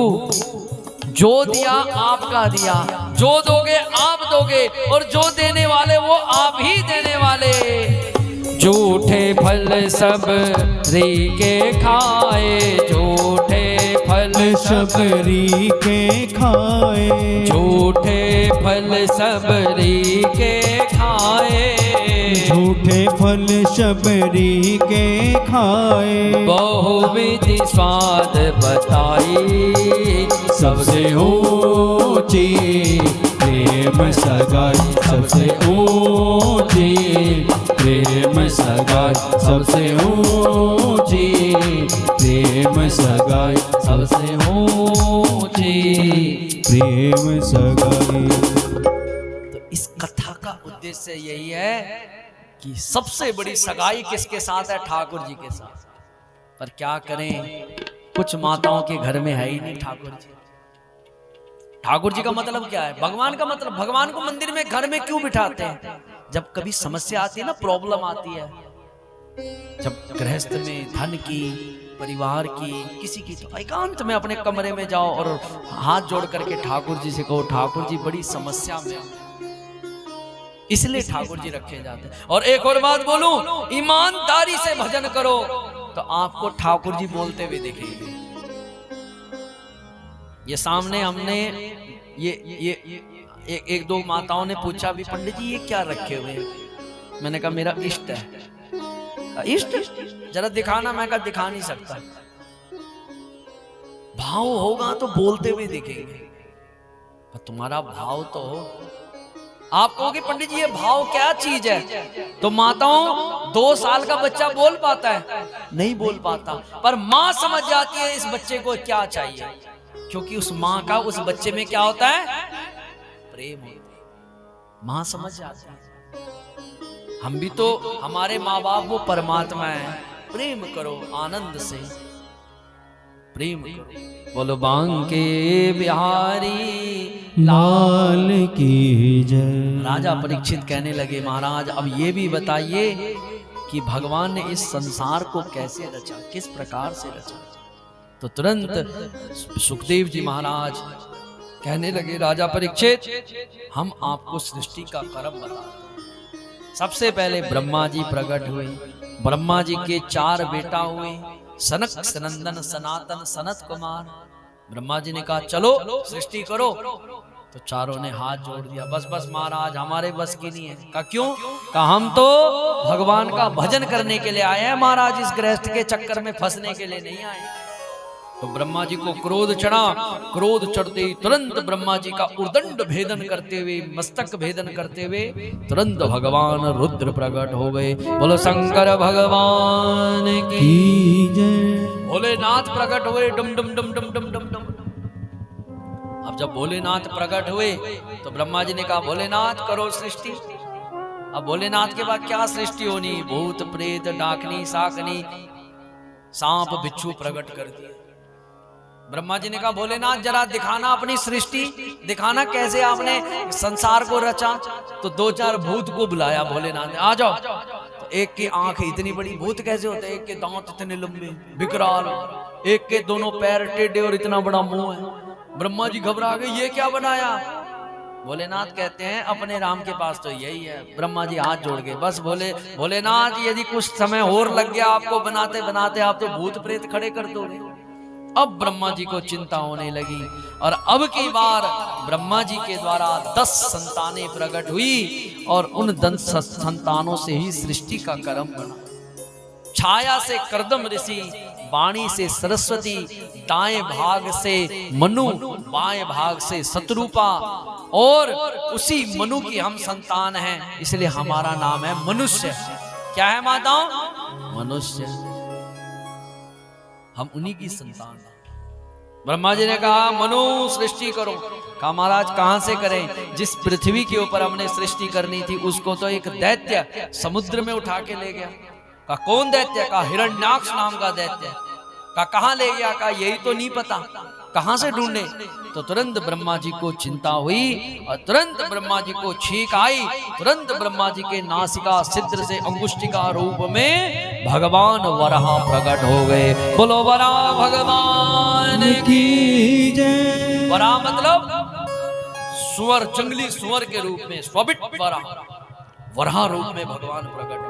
जो दिया आपका दिया, जो दोगे आप दोगे, और जो देने वाले वो आप ही देने वाले। झूठे फल सब री के खाए, झूठे फल शबरी के खाए, झूठे फल सबरी के खाए, झूठे फल शबरी के खाए। बहुविधि स्वाद बताई, सबसे ऊंची प्रेम सगाई, सबसे ऊंची प्रेम सगाई, सबसे ऊंची प्रेम सगाई, सबसे ऊंची प्रेम सगाई। तो इस कथा का उद्देश्य यही है कि सबसे बड़ी सगाई किसके साथ है? ठाकुर जी के साथ। पर क्या करें, कुछ माताओं के घर में है ही नहीं ठाकुर जी। ठाकुर जी का मतलब क्या है? भगवान का मतलब। भगवान को मंदिर में घर में क्यों बिठाते हैं? जब कभी समस्या आती है ना, प्रॉब्लम आती है, जब गृहस्थ में धन की, परिवार की, किसी की, तो एकांत में अपने कमरे में जाओ और हाथ जोड़ करके ठाकुर जी से कहो ठाकुर जी बड़ी समस्या में, इसलिए ठाकुर जी रखे जाते हैं। और एक और बात बोलूं, ईमानदारी से भजन करो तो आपको ठाकुर जी बोलते हुए दिखेंगे। ये सामने हमने ये एक दो माताओं ने पूछा भी पंडित जी ये क्या रखे हुए हैं? मैंने कहा मेरा इष्ट है। इष्ट जरा दिखाना। मैं कहा दिखा नहीं सकता। भाव होगा तो बोलते हुए दिखेंगे, पर तुम्हारा भाव तो हो। आप कहोगे पंडित जी ये भाव क्या चीज है? तो माताओं 2 साल का बच्चा बोल पाता है? नहीं बोल पाता, पर माँ समझ जाती है इस बच्चे को क्या चाहिए, क्योंकि उस माँ का उस बच्चे में क्या होता है? प्रेम होता है। माँ समझ जाती है। हम भी तो, हमारे माँ बाप वो परमात्मा है। प्रेम करो, आनंद से प्रेम करो। बोलो बांके बिहारी लाल की जय। राजा परीक्षित कहने लगे महाराज अब ये भी बताइए कि भगवान ने इस संसार को कैसे रचा, किस प्रकार से रचा। तो तुरंत सुखदेव जी महाराज कहने लगे राजा परीक्षित हम आपको सृष्टि का क्रम बताते हैं। सबसे पहले ब्रह्मा जी प्रकट हुए। ब्रह्मा जी के 4 बेटा हुए, सनक, सनंदन, सनातन, सनत कुमार। ब्रह्मा जी ने कहा चलो सृष्टि करो, तो चारों ने हाथ जोड़ दिया। बस बस महाराज हमारे बस की नहीं है। कहा क्यों? कहा हम तो भगवान का भजन करने के लिए आए हैं महाराज, इस गृहस्थ के चक्कर में फंसने के लिए नहीं आए। तो ब्रह्मा जी को क्रोध चढ़ा। क्रोध चढ़ते ही तुरंत ब्रह्मा जी का उर्दंड भेदन करते हुए, मस्तक भेदन करते हुए तुरंत भगवान रुद्र प्रकट हो गए। बोलो शंकर भगवान की जय। भोलेनाथ प्रकट हुए। डम डम डम डम डम डम डम। अब जब भोलेनाथ प्रकट हुए तो ब्रह्मा जी ने कहा भोलेनाथ करो सृष्टि। अब भोलेनाथ के बाद क्या सृष्टि होनी? भूत प्रेत डाकनी साकनी सांप बिच्छू प्रकट कर दिए। ब्रह्मा जी ने कहा भोलेनाथ जरा दिखाना अपनी सृष्टि, दिखाना कैसे आपने संसार को रचा। तो 2-4 भूत को बुलाया भोलेनाथ ने, आ जाओ। तो एक की आंख इतनी बड़ी, भूत कैसे होते हैं? एक के दांत इतने लंबे विकराल, एक के दोनों पैर टेढ़े और इतना बड़ा मुंह है। ब्रह्मा जी घबरा गए, ये क्या बनाया? भोलेनाथ कहते हैं अपने राम के पास तो यही है। ब्रह्मा जी हाथ जोड़ गए, बस भोलेनाथ यदि कुछ समय और लग गया आपको बनाते बनाते, आप तो भूत प्रेत खड़े कर दोगे। अब ब्रह्मा जी को चिंता होने लगी और अब की बार ब्रह्मा जी के द्वारा 10 संतानें प्रकट हुई और उन 10 संतानों से ही सृष्टि का क्रम बना। छाया से कर्दम ऋषि, वाणी से सरस्वती, दाएं भाग से मनु, बाएं भाग से शतरूपा, और उसी मनु की हम संतान हैं, इसलिए हमारा नाम है मनुष्य। क्या है माताओं? मनुष्य। हम उन्हीं की संतान। ब्रह्मा जी ने कहा मनु सृष्टि करो। कहा महाराज कहां से करें? जिस पृथ्वी के ऊपर हमने सृष्टि करनी थी उसको तो एक दैत्य समुद्र में उठा के ले गया। कहा कौन दैत्य? कहा हिरण्याक्ष नाम का दैत्य। कहा कहां ले गया? कहा यही तो नहीं पता, कहां से ढूंढे? तो तुरंत ब्रह्मा जी को चिंता हुई और तुरंत ब्रह्मा जी को छींक आई। तुरंत ब्रह्मा जी के नासिका छिद्र से अंगुष्ठिका रूप में भगवान वराह प्रकट हो गए। बोलो वराह भगवान की जय। वराह मतलब सुअर, जंगली सुअर के रूप में स्वबिट वराह रूप में भगवान प्रकट हो गए।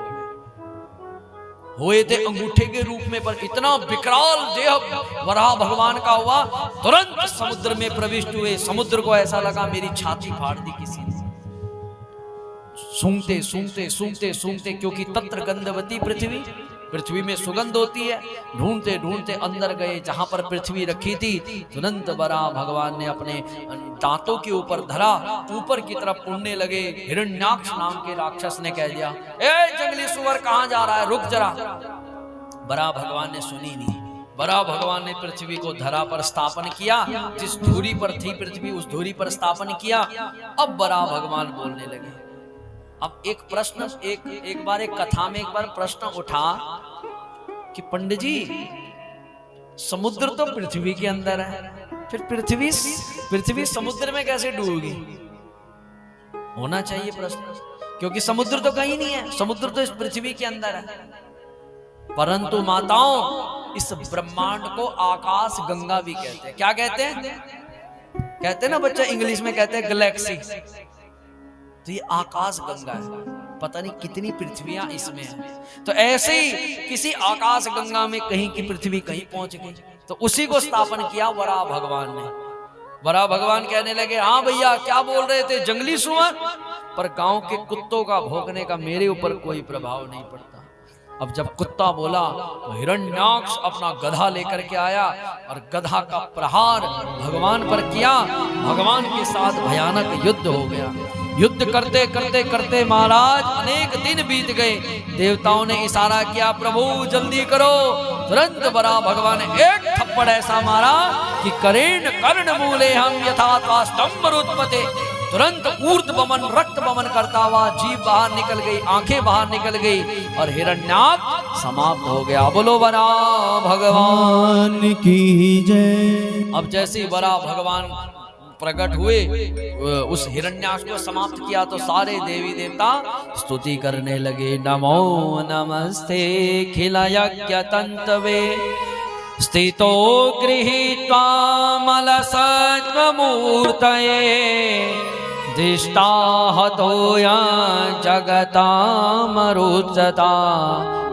हुए थे अंगूठे के रूप में, पर इतना विकराल देह वराह भगवान का हुआ, तुरंत समुद्र में प्रविष्ट हुए। समुद्र को ऐसा लगा मेरी छाती फाड़ दी किसी ने। सूंघते सूंघते सूंघते सूंघते, क्योंकि तत्र गंधवती पृथ्वी, पृथ्वी में सुगंध होती है। ढूंढते ढूंढते अंदर गए जहां पर पृथ्वी रखी थी। तुरंत वराह भगवान ने अपने दांतों के ऊपर धरा, ऊपर की तरफ उड़ने लगे। हिरण्याक्ष नाम के राक्षस ने कह दिया ए जंगली सुअर कहां जा रहा है, रुक जरा। वराह भगवान ने सुनी नहीं। वराह भगवान ने पृथ्वी को धरा पर स्थापन किया। जिस धुरी पर थी पृथ्वी उस धुरी पर स्थापन किया। अब वराह भगवान बोलने लगे। अब एक प्रश्न, एक बार एक कथा में एक बार प्रश्न उठा कि पंडित जी समुद्र तो पृथ्वी के अंदर है, फिर पृथ्वी समुद्र में कैसे डूबेगी? होना चाहिए प्रश्न, क्योंकि समुद्र तो कहीं नहीं है, समुद्र तो इस पृथ्वी के अंदर है। परंतु माताओं इस ब्रह्मांड को आकाश गंगा भी कहते हैं। क्या कहते हैं? कहते हैं ना बच्चा, इंग्लिश में कहते हैं गैलेक्सी। तो ये आकाश गंगा है। पता नहीं कितनी पृथ्वियां इसमें हैं। तो ऐसे ही किसी आकाश गंगा में कहीं की पृथ्वी कहीं पहुंच गई, तो उसी को स्थापन किया वराह भगवान ने। वराह भगवान कहने लगे हाँ भैया क्या बोल रहे थे जंगली सुअर, पर गांव के कुत्तों का भौंकने का मेरे ऊपर कोई प्रभाव नहीं पड़ता। अब जब कुत्ता बोला तो हिरण्याक्ष अपना गधा लेकर के आया और गधा का प्रहार भगवान पर किया। भगवान के साथ भयानक युद्ध हो गया। युद्ध करते करते करते महाराज अनेक दिन बीत गए। देवताओं ने इशारा किया प्रभु जल्दी करो। तुरंत वराह भगवान ने एक थप्पड़ ऐसा मारा कि करेण कर्ण मूले हम यथा काष्ठम्बरोत्पते। तुरंत ऊर्ध्व बमन रक्त बमन करता हुआ जीभ बाहर निकल गई, आंखें बाहर निकल गई और हिरण्याक्ष समाप्त हो गया। बोलो वराह भगवान की जय। अब जैसे ही वराह भगवान प्रकट हुए उस हिरण्याक्ष को समाप्त किया तो सारे देवी देवता स्तुति करने लगे। नमो नमस्ते खिल यज्ञ तंतवे स्थितो गृहीत्वा मलसत्त्वमूर्तये दिष्टा हतोया जगता मरुत्सता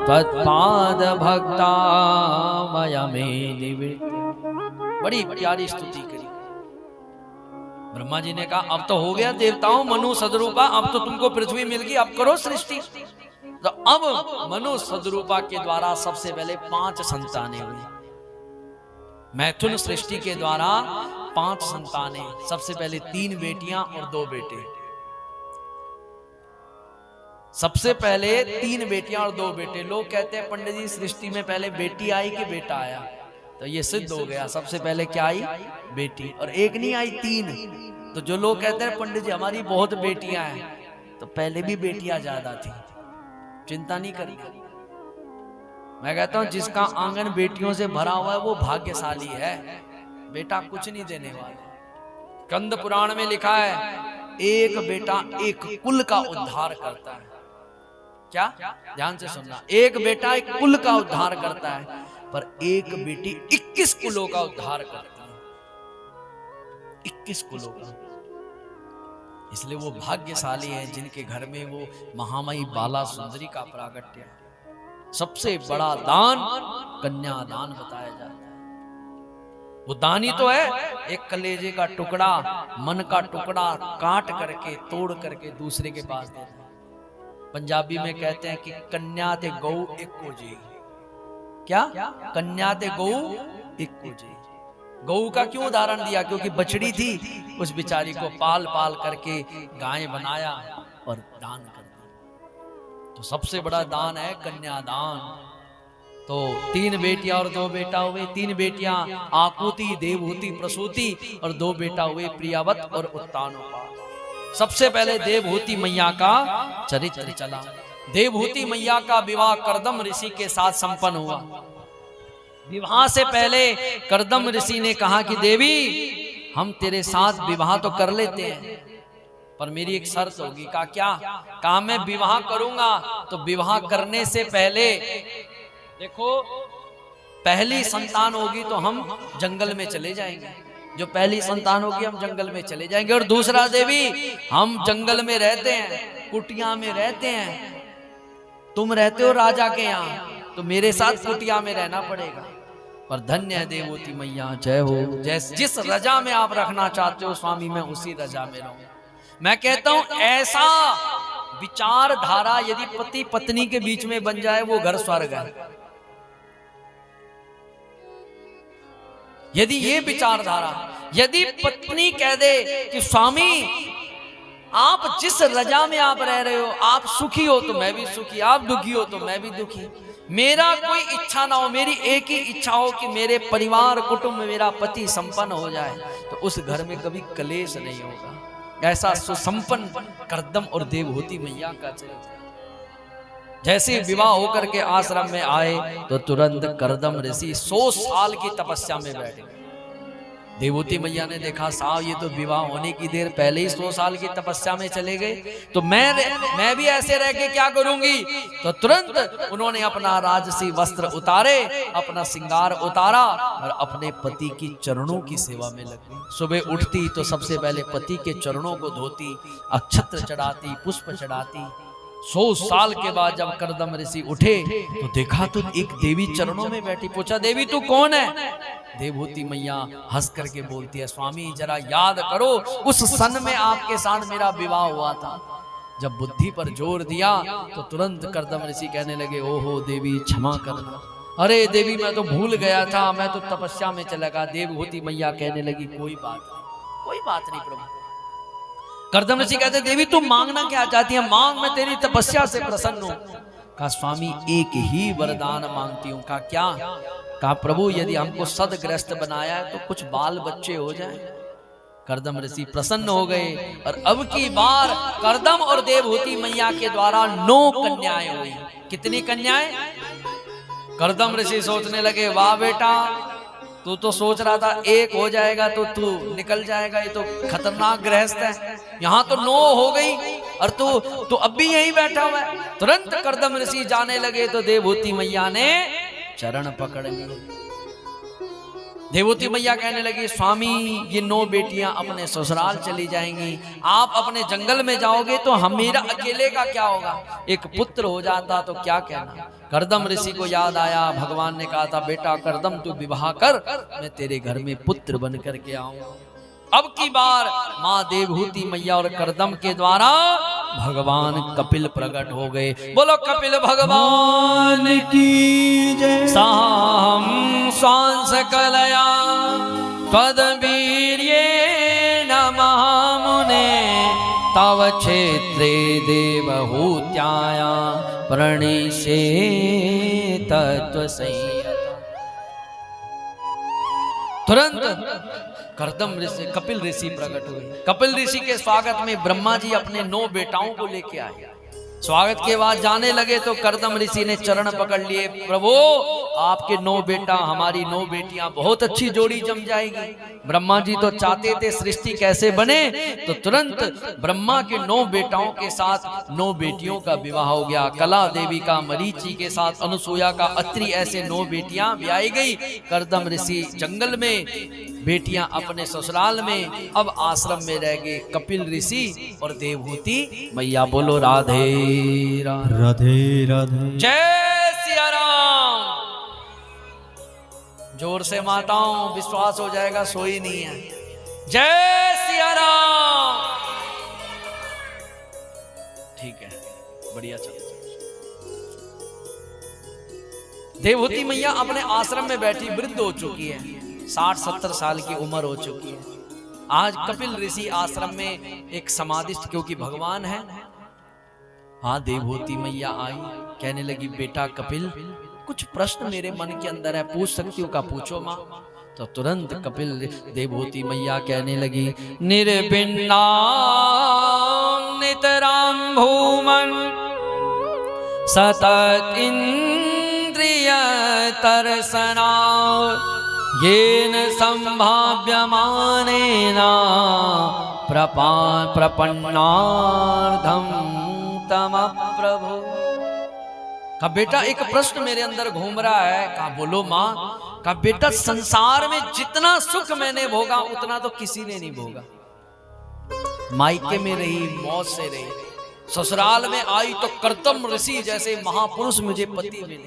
तत्पाद भक्ता मयमे निवृत्ति। बड़ी प्यारी स्तुति करी। ब्रह्मा जी ने कहा अब तो हो गया देवताओं मनु सदरूपा, अब तो तुमको पृथ्वी मिल गई, अब करो सृष्टि। तो अब मनु सदरूपा के द्वारा सबसे पहले 5 संतानें हुई। मैथुन सृष्टि के द्वारा 5 संतानें, सबसे पहले 3 बेटियां और 2 बेटे। सबसे पहले 3 बेटियां और 2 बेटे। लोग कहते हैं पंडित जी सृष्टि में पहले बेटी आई कि बेटा आया? तो ये सिद्ध हो गया सबसे पहले क्या आई? बेटी। और एक नहीं आई 3। तो जो लोग कहते हैं पंडित जी हमारी बहुत बेटियां हैं, तो पहले भी बेटियां ज्यादा थी, चिंता नहीं करी। मैं कहता हूं जिसका आंगन बेटियों से भरा हुआ है वो भाग्यशाली है। बेटा कुछ नहीं देने वाला। कंद पुराण में लिखा है एक बेटा एक कुल का उद्धार करता है। क्या? ध्यान से सुनना। एक बेटा एक कुल का उद्धार करता है, पर एक बेटी 21 कुलों का उद्धार करती है। 21 कुलों का। इसलिए वो भाग्यशाली है जिनके घर में वो महामयी बाला सुंदरी का प्रागट्य है। सबसे बड़ा दान कन्यादान बताया जाता है। वो दानी तो है, एक कलेजे का टुकड़ा, मन का टुकड़ा काट करके तोड़ करके दूसरे के पास देता है। पंजाबी में कहते हैं कि कन्या ते गौ एको जी। क्या? कन्या ते गौ एको जी। गौ का क्यों उदाहरण दिया? क्योंकि बछड़ी थी, उस बिचारी को पाल पाल करके गाय बनाया और दान कर दिया। तो सबसे बड़ा दान है कन्यादान। तो 3 बेटियां और 2 बेटा हुए। 3 बेटियां आकुति, देवहूति, प्रसूति और 2 बेटा हुए प्रियावत और उत्तानोपात। सबसे पहले देवहूति मैया का चरित्र चला। देवहूति मैया का विवाह करदम ऋषि के साथ संपन्न हुआ। विवाह से पहले करदम ऋषि ने कहा कि देवी, हम तेरे साथ विवाह तो कर लेते हैं, पर मेरी एक शर्त होगी। कहा क्या? कहा मैं विवाह करूंगा तो विवाह करने से पहले देखो, पहली संतान होगी तो हम जंगल में चले जाएंगे। जो पहली संतान होगी हम जंगल में चले जाएंगे। और दूसरा देवी, हम जंगल में रहते हैं, कुटिया में रहते हैं, तुम रहते हो राजा के यहाँ, तो मेरे साथ कुटिया में रहना पड़ेगा। पर धन्य है देवहूति मैया, जय हो। जिस रजा में आप रखना चाहते हो स्वामी, मैं उसी रजा में रहूं। मैं कहता हूं ऐसा विचारधारा यदि पति पत्नी के बीच में बन जाए, वो घर स्वर्ग है। यदि ये विचारधारा, यदि पत्नी कह दे कि स्वामी आप जिस रजा में आप रह रहे हो, आप सुखी हो तो मैं भी सुखी, आप दुखी हो तो मैं भी दुखी, मेरा कोई इच्छा ना हो, मेरी एक ही इच्छा हो कि मेरे परिवार कुटुंब में मेरा पति संपन्न हो जाए, तो उस घर में कभी कलेश नहीं होगा। ऐसा सुसंपन्न करदम और देवहूति मैया का चरित्र। जैसे विवाह होकर के आश्रम में आए तो तुरंत करदम ऋषि 100 साल की तपस्या में बैठे। देवहूति मैया ने देखा साहब ये तो विवाह होने की देर पहले ही 100 साल की तपस्या में चले गए, तो मैं भी ऐसे रह के क्या करूंगी। तो तुरंत उन्होंने अपना राजसी वस्त्र उतारे, अपना श्रृंगार उतारा और अपने पति की चरणों की सेवा में लग गई। सुबह उठती तो सबसे पहले पति के चरणों को धोती, अक्षत्र चढ़ाती, पुष्प चढ़ाती। 100 साल के बाद जब करदम ऋषि उठे तो देखा तो एक देवी चरणों में बैठी। पूछा देवी तू कौन है? देवहूति मैया हंस करके बोलती है, स्वामी जरा याद करो उस सन में आपके साथ मेरा विवाह हुआ था। जब बुद्धि पर जोर दिया तो तुरंत करदम ऋषि कहने लगे, ओहो देवी क्षमा करना। अरे देवी मैं तो भूल गया था, मैं तो तपस्या में चला गया। देवहूति मैया कहने लगी, कोई बात नहीं, कोई बात नहीं प्रभु। करदम ऋषि कहते, देवी तुम मांगना क्या चाहती है? मांग, मैं तेरी तपस्या से प्रसन्न हूं। कहा स्वामी एक ही वरदान मांगती हूँ। कहा क्या? कहा प्रभु यदि हमको सदग्रस्त बनाया है तो कुछ बाल बच्चे हो जाएं। करदम ऋषि प्रसन्न हो गए और अब की बार करदम और देवहूति मैया के द्वारा 9 कन्याएं हुई। कितनी कन्याएं? करदम ऋषि सोचने लगे, वाह बेटा तू तो सोच रहा था एक हो जाएगा तो तू निकल जाएगा, ये तो खतरनाक गृहस्थ है। यहाँ तो 9 हो गई और तू अब भी यहीं बैठा हुआ है। तुरंत करदम ऋषि जाने लगे तो देवहूति मैया ने चरण पकड़ लिए। देवहूति मैया कहने लगी, स्वामी ये 9 बेटियां अपने ससुराल चली जाएंगी, आप अपने जंगल में जाओगे तो हम मेरा अकेले का क्या होगा? एक पुत्र हो जाता तो क्या कहना। करदम ऋषि को याद आया, भगवान ने कहा था बेटा करदम तू विवाह कर, मैं तेरे घर में पुत्र बन करके आऊंगा। अब की बार माँ देवहूति मैया और करदम के द्वारा भगवान कपिल प्रकट हो गए। बोलो कपिल भगवान की जय। साहम स्वांस कलया त्वद्वीर्ये नमः मुने तव क्षेत्रे देवहूत्याया प्रणिषे तत्व संयता। तुरंत करदम ऋषि कपिल ऋषि प्रकट हुए। कपिल ऋषि के स्वागत में ब्रह्मा जी अपने 9 बेटाओं को लेके आए। स्वागत के बाद जाने लगे तो करदम ऋषि ने चरण पकड़ लिए, प्रभु आपके 9 बेटा हमारी 9 बेटियां बहुत अच्छी जोड़ी जम जाएगी। ब्रह्मा जी तो चाहते थे सृष्टि कैसे बने, तो तुरंत ब्रह्मा के 9 बेटाओं के साथ 9 बेटियों का विवाह हो गया। कला देवी का मरीचि के साथ अनुसुया का अत्रि, ऐसे 9 बेटियां ब्याई गई। करदम ऋषि जंगल में, बेटियां अपने ससुराल में, अब आश्रम में रह गए कपिल ऋषि और देवहूति मैया। बोलो राधे राधे राधे। जय सिया राम, जोर से माताओं, विश्वास हो जाएगा सोई नहीं है। जय सिया राम। ठीक है, बढ़िया चलो। देवहूति मैया अपने आश्रम में बैठी वृद्ध हो चुकी है, 60-70 साल की उम्र हो चुकी है। आज कपिल ऋषि आश्रम में एक समाधिस्थ, क्योंकि भगवान है। हाँ, देवहूति मैया आई, कहने लगी बेटा कपिल, कुछ प्रश्न मेरे मन के अंदर है, पूछ सकती हो का पूछो माँ। तो तुरंत कपिल देवहूति मैया कहने लगी, निर्भिन्ना नितराम भूमन सतत इंद्रिय तरसना येन संभाव्यमानेन प्रपन्नार्धम तम प्रभु। कहा बेटा एक प्रश्न मेरे अंदर घूम रहा है। कहा बोलो माँ। कहा बेटा संसार में जितना सुख मैंने भोगा उतना तो किसी ने नहीं भोगा। मायके में रही, मौत से रही, ससुराल में आई तो कर्दम ऋषि जैसे महापुरुष मुझे पति मिले।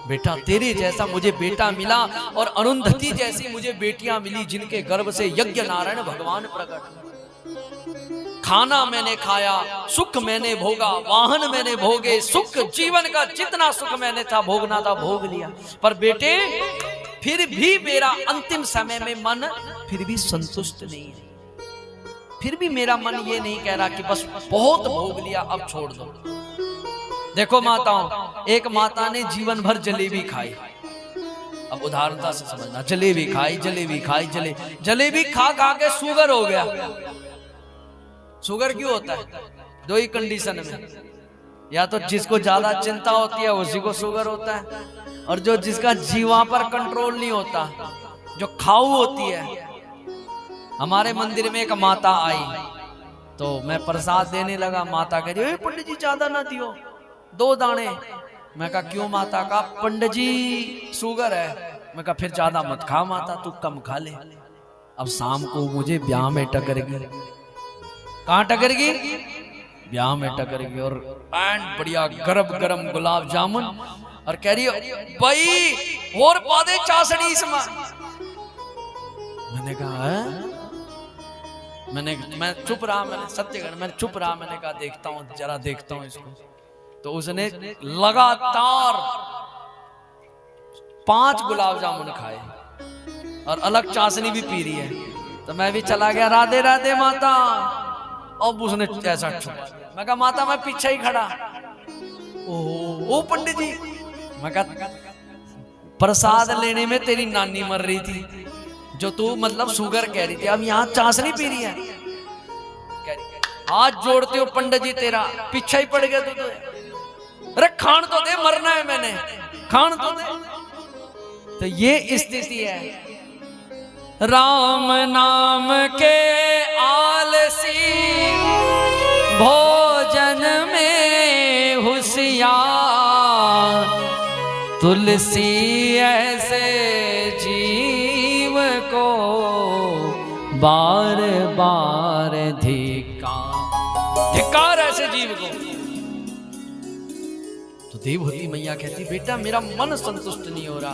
बेटा तेरे जैसा मुझे बेटा मिला और अरुंधति जैसी मुझे बेटियां मिली, जिनके गर्भ से यज्ञ नारायण भगवान प्रकट। खाना मैंने खाया, सुख मैंने भोगा, वाहन मैंने भोगे, सुख जीवन का जितना सुख मैंने था भोगना था भोग लिया। पर बेटे फिर भी मेरा अंतिम समय में मन फिर भी संतुष्ट नहीं है। फिर भी मेरा मन ये नहीं कह रहा कि बस बहुत भोग लिया अब छोड़ दो। देखो माताओं, एक माता ने जीवन भर जलेबी खाई। अब उदारता से समझना, जलेबी खाई, जलेबी खाई, जलेबी खा खा के शुगर हो गया। शुगर क्यों होता है? दो ही कंडीशन में, या तो जिसको ज्यादा चिंता होती है उसी को शुगर होता है, और जो जिसका जीवा पर कंट्रोल नहीं होता, जो खाऊ होती है। हमारे मंदिर में एक माता आई तो मैं प्रसाद देने लगा। माता कह रही, पंडित जी ज्यादा ना दियो, 2 दाने। मैं कहा क्यों माता? का पंडित जी शुगर है। मैं कहा फिर ज्यादा मत खा माता, तू कम खा ले। अब शाम को मुझे ब्याह में टकरेगी। कहाँ टकरेगी? ब्याह में टकरेगी, और बढ़िया गरम गरम गुलाब जामुन, और कह रही भाई और पा दे चाशनी इसमें। मैंने कहा है? मैं चुप रहा, मैंने सत्यगढ़ मैंने चुप रहा। मैंने कहा देखता हूँ, जरा देखता हूँ इसको। तो उसने लगातार 5 गुलाब जामुन खाए और अलग चाशनी भी पी रही है। तो मैं भी चला गया, राधे राधे माता। अब उसने ऐसा छुपा। मैं कहा माता मैं पीछे ही खड़ा। ओ पंडित जी। मैं कहा प्रसाद लेने में तेरी नानी मर रही थी, जो तू मतलब शुगर कह रही थी, अब यहाँ चाशनी पी रही है। हाथ जोड़ते हो पंडित जी, तेरा पीछे ही पड़ गया तू तो। अरे खान तो दे, मरना है मैंने, खान तो दे। तो ये स्थिति है। राम नाम के आलसी भोजन में होशियार, तुलसी ऐसे जीव को बार बार धिक्कार ऐसे जीव को। तो देवहूति मैया कहती बेटा मेरा मन संतुष्ट नहीं हो रहा।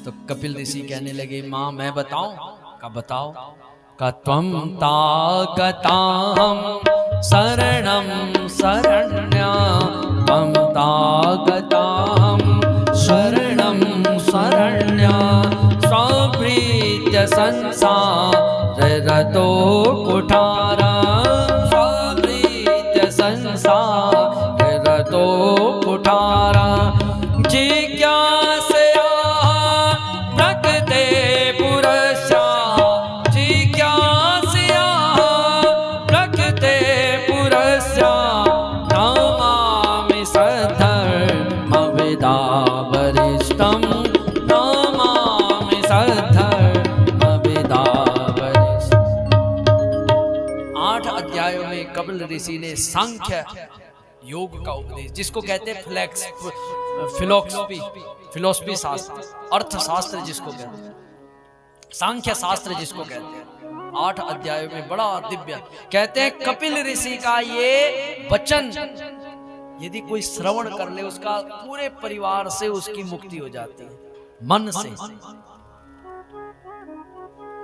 तो कपिल ऋषि कहने लगे माँ मैं बताऊं? का बताओ। का त्वं तागताहं शरणं शरण्या, त्वं तागताहं शरणं शरण्या, स्वभृत्य संसाररतो कुठारा, स्वभृत्य संसाररतो कुठारा, जिज्ञासया प्रकृते पुरस्या, जिज्ञासया प्रकृते पुरस्या, नमामि सद्धर्मविदा वरिष्ठं, नमामि सद्धर्मविदा वरिष्ठं। 8 अध्यायों में कपिल ऋषि ने सांख्य योग का उपदेश, जिसको कहते हैं फिलोसफी शास्त्र, अर्थशास्त्र जिसको कहते हैं, सांख्य शास्त्र जिसको कहते हैं, 8 अध्यायों में बड़ा दिव्य। कहते हैं कपिल ऋषि का ये वचन यदि कोई श्रवण कर ले, उसका पूरे परिवार से उसकी मुक्ति हो जाती है, मन से।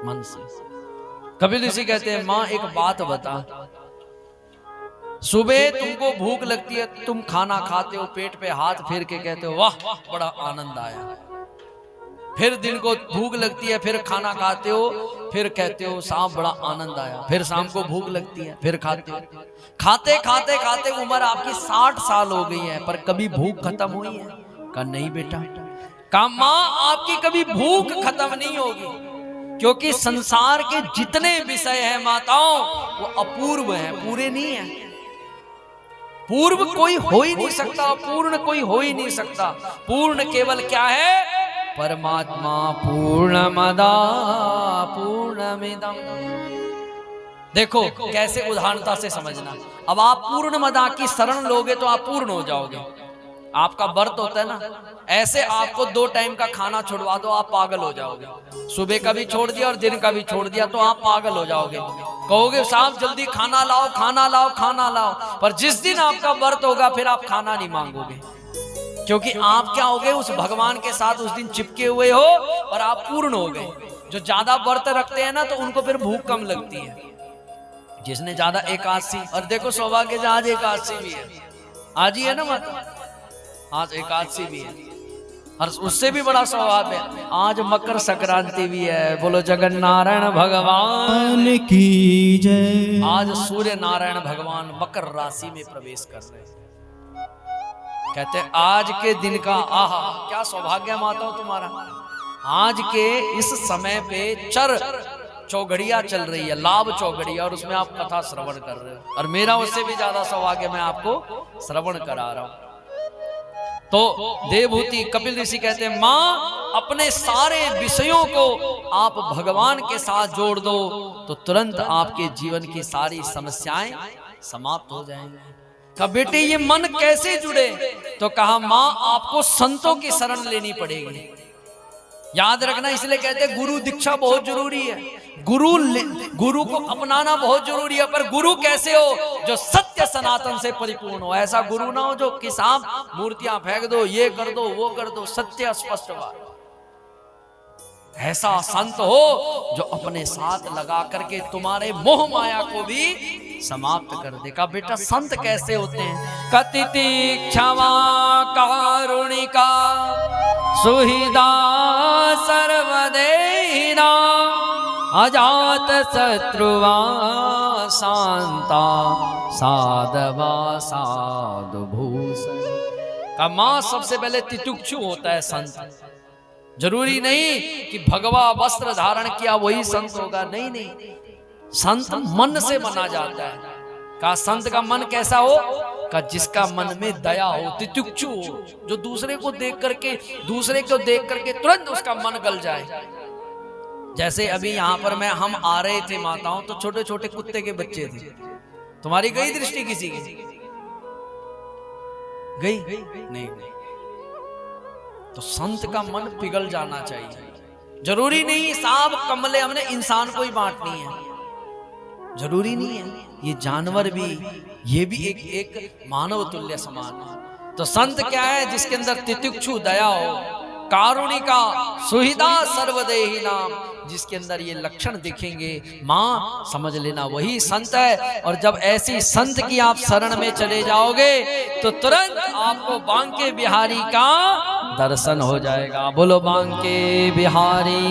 मन से। कपिल ऋषि कहते हैं माँ एक बात बता, सुबह तुमको भूख लगती है, तुम खाना खाते हो, पेट पे हाथ फेर के कहते हो वाह बड़ा आनंद आया। फिर दिन को भूख लगती है, फिर खाना खाते हो, फिर कहते हो साहब बड़ा आनंद आया। फिर शाम को भूख लगती है, फिर खाते हो। खाते खाते खाते उम्र आपकी 60 साल हो गई है, पर कभी भूख खत्म हुई है? कहा नहीं बेटा। कहा माँ आपकी कभी भूख खत्म नहीं होगी, क्योंकि संसार के जितने विषय हैं माताओं वो अपूर्व हैं, पूरे नहीं हैं। पूर्व कोई हो ही नहीं सकता, पूर्ण कोई हो ही नहीं सकता। पूर्ण केवल क्या है? परमात्मा। पूर्णमदा पूर्णमिदम्। देखो कैसे उदाहरणता से समझना। अब आप पूर्णमदा की शरण लोगे तो आप पूर्ण हो जाओगे। आपका व्रत होता है ना, ऐसे आपको 2 टाइम का खाना छुड़वा दो, आप पागल हो जाओगे। सुबह का भी छोड़ दिया और दिन का भी छोड़ दिया तो आप पागल हो जाओगे। कहोगे साहब जल्दी खाना लाओ खाना लाओ खाना लाओ, पर जिस दिन आपका व्रत होगा फिर आप खाना नहीं मांगोगे, क्योंकि आप क्या हो गए? उस भगवान के साथ उस दिन चिपके हुए हो और आप पूर्ण हो गए। जो ज्यादा व्रत रखते हैं ना तो उनको फिर भूख कम लगती है। जिसने ज्यादा एकादशी, और देखो सौभाग्य से आज एकादशी भी है, आज ही है ना माता, आज एकादशी भी है, और उससे भी बड़ा स्वभाव है आज मकर संक्रांति भी है। बोलो जगन नारायण भगवान की जय। आज सूर्य नारायण भगवान मकर राशि में प्रवेश कर रहे हैं। कहते हैं आज के दिन का आहा क्या सौभाग्य माताओं तुम्हारा। आज के इस समय पे चर चौघड़िया चल रही है, लाभ चौघड़िया, और उसमें आप कथा श्रवण कर रहे हो, और मेरा उससे भी ज्यादा सौभाग्य मैं आपको श्रवण करा रहा हूं। तो देवभूति कपिल ऋषि कहते हैं माँ अपने सारे विषयों को आप भगवान के साथ जोड़ दो तो तुरंत आपके जीवन की सारी समस्याएं समाप्त हो जाएंगी। कहा बेटे ये मन कैसे जुड़े? तो कहा माँ आपको संतों की शरण लेनी पड़ेगी। याद रखना, इसलिए कहते हैं गुरु दीक्षा बहुत जरूरी है, गुरु को अपनाना बहुत जरूरी है। पर गुरु कैसे हो? जो सत्य सनातन से परिपूर्ण हो। ऐसा गुरु ना हो जो कि साहब मूर्तियां फेंक दो, ये कर दो वो कर दो, सत्य स्पष्ट बात। ऐसा संत हो जो अपने साथ लगा करके तुम्हारे मोह माया को भी समाप्त कर देगा। बेटा संत कैसे होते हैं? कतिति क्षमा कारुणिका सुहृदा सर्वदेहिना अजात शत्रुवा शांता साधवा साधु भूषण। का मां सबसे पहले तितिक्षु होता है संत। जरूरी नहीं कि भगवा वस्त्र धारण किया वही संत होगा, नहीं नहीं, संत मन से बना जाता है। का संत का मन कैसा हो? का जिसका मन में दया हो, तितिक्षु हो, जो दूसरे को देख करके तुरंत उसका मन गल जाए। जैसे अभी यहाँ पर हम आ रहे थे माताओं, तो छोटे छोटे कुत्ते के बच्चे थे। तुम्हारी गई दृष्टि किसी की? गई नहीं गई। तो संत का मन पिघल जाना चाहिए। जरूरी नहीं साहब कमले हमने इंसान को ही बांटनी है, जरूरी नहीं है। ये जानवर भी, ये भी एक मानव तुल्य समान है। तो संत क्या है? जिसके अंदर तितिक्षु दया हो, कारुणिका सुहृदा सर्वदेही नाम, जिसके अंदर ये लक्षण दिखेंगे मां समझ लेना वही संत है। और जब ऐसी संत की आप शरण में चले जाओगे तो तुरंत आपको बांके बिहारी का दर्शन हो जाएगा। बोलो बांके बिहारी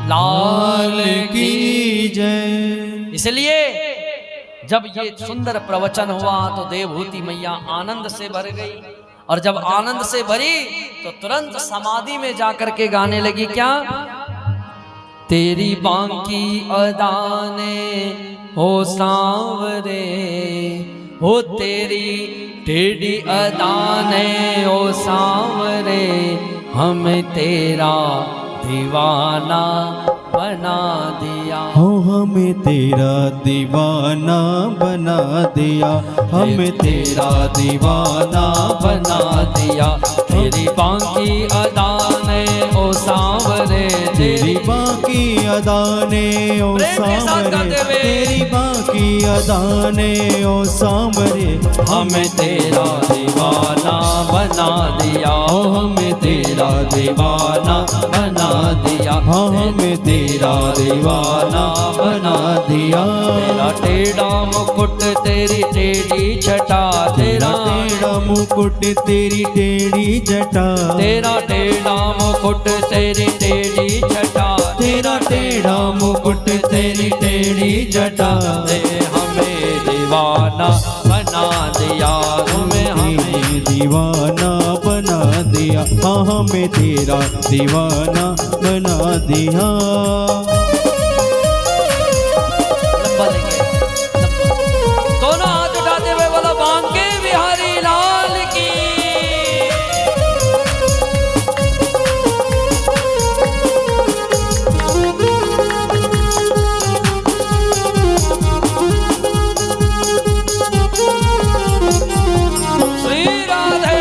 लाल की जय। इसलिए जब ये सुंदर प्रवचन हुआ तो देवभूति मैया आनंद से भर गई, और जब आनंद से भरी तो तुरंत समाधि में जाकर के गाने लगी क्या? तेरी बांकी अदाने हो सांवरे, हो तेरी टेढ़ी अदाने हो सांवरे, हम तेरा दीवाना बना दिया। हो हमें तेरा दीवाना बना दिया, हमें तेरा दीवाना बना दिया। तेरी बांकी अदाने ओ सांवरे, तेरी बाकी अदाने ओ सांवरे, तेरी बाकी अदाने ओ सांवरे, हमें तेरा दीवाना बना दिया। हमें तेरा तेरा दीवाना बना दिया, हाँ हमें तेरा दीवाना बना दिया। तेरा टेढ़ा मुकुट तेरी टेढ़ी छटा, तेरा टेढ़ा मुकुट तेरी टेढ़ी जटा, तेरा टेढ़ा मुकुट तेरी टेढ़ी छटा, तेरा टेढ़ा मुकुट तेरी टेढ़ी जटा। ते हमें दीवाना बना दिया, तुम्हें हमें दीवाना बना दिया, हाँ हमें तेरा दीवाना बना दिया। लंबा लेंगे, दोनों हाथ उठाते हुए बोला बांके बिहारी लाल की। श्री राधे।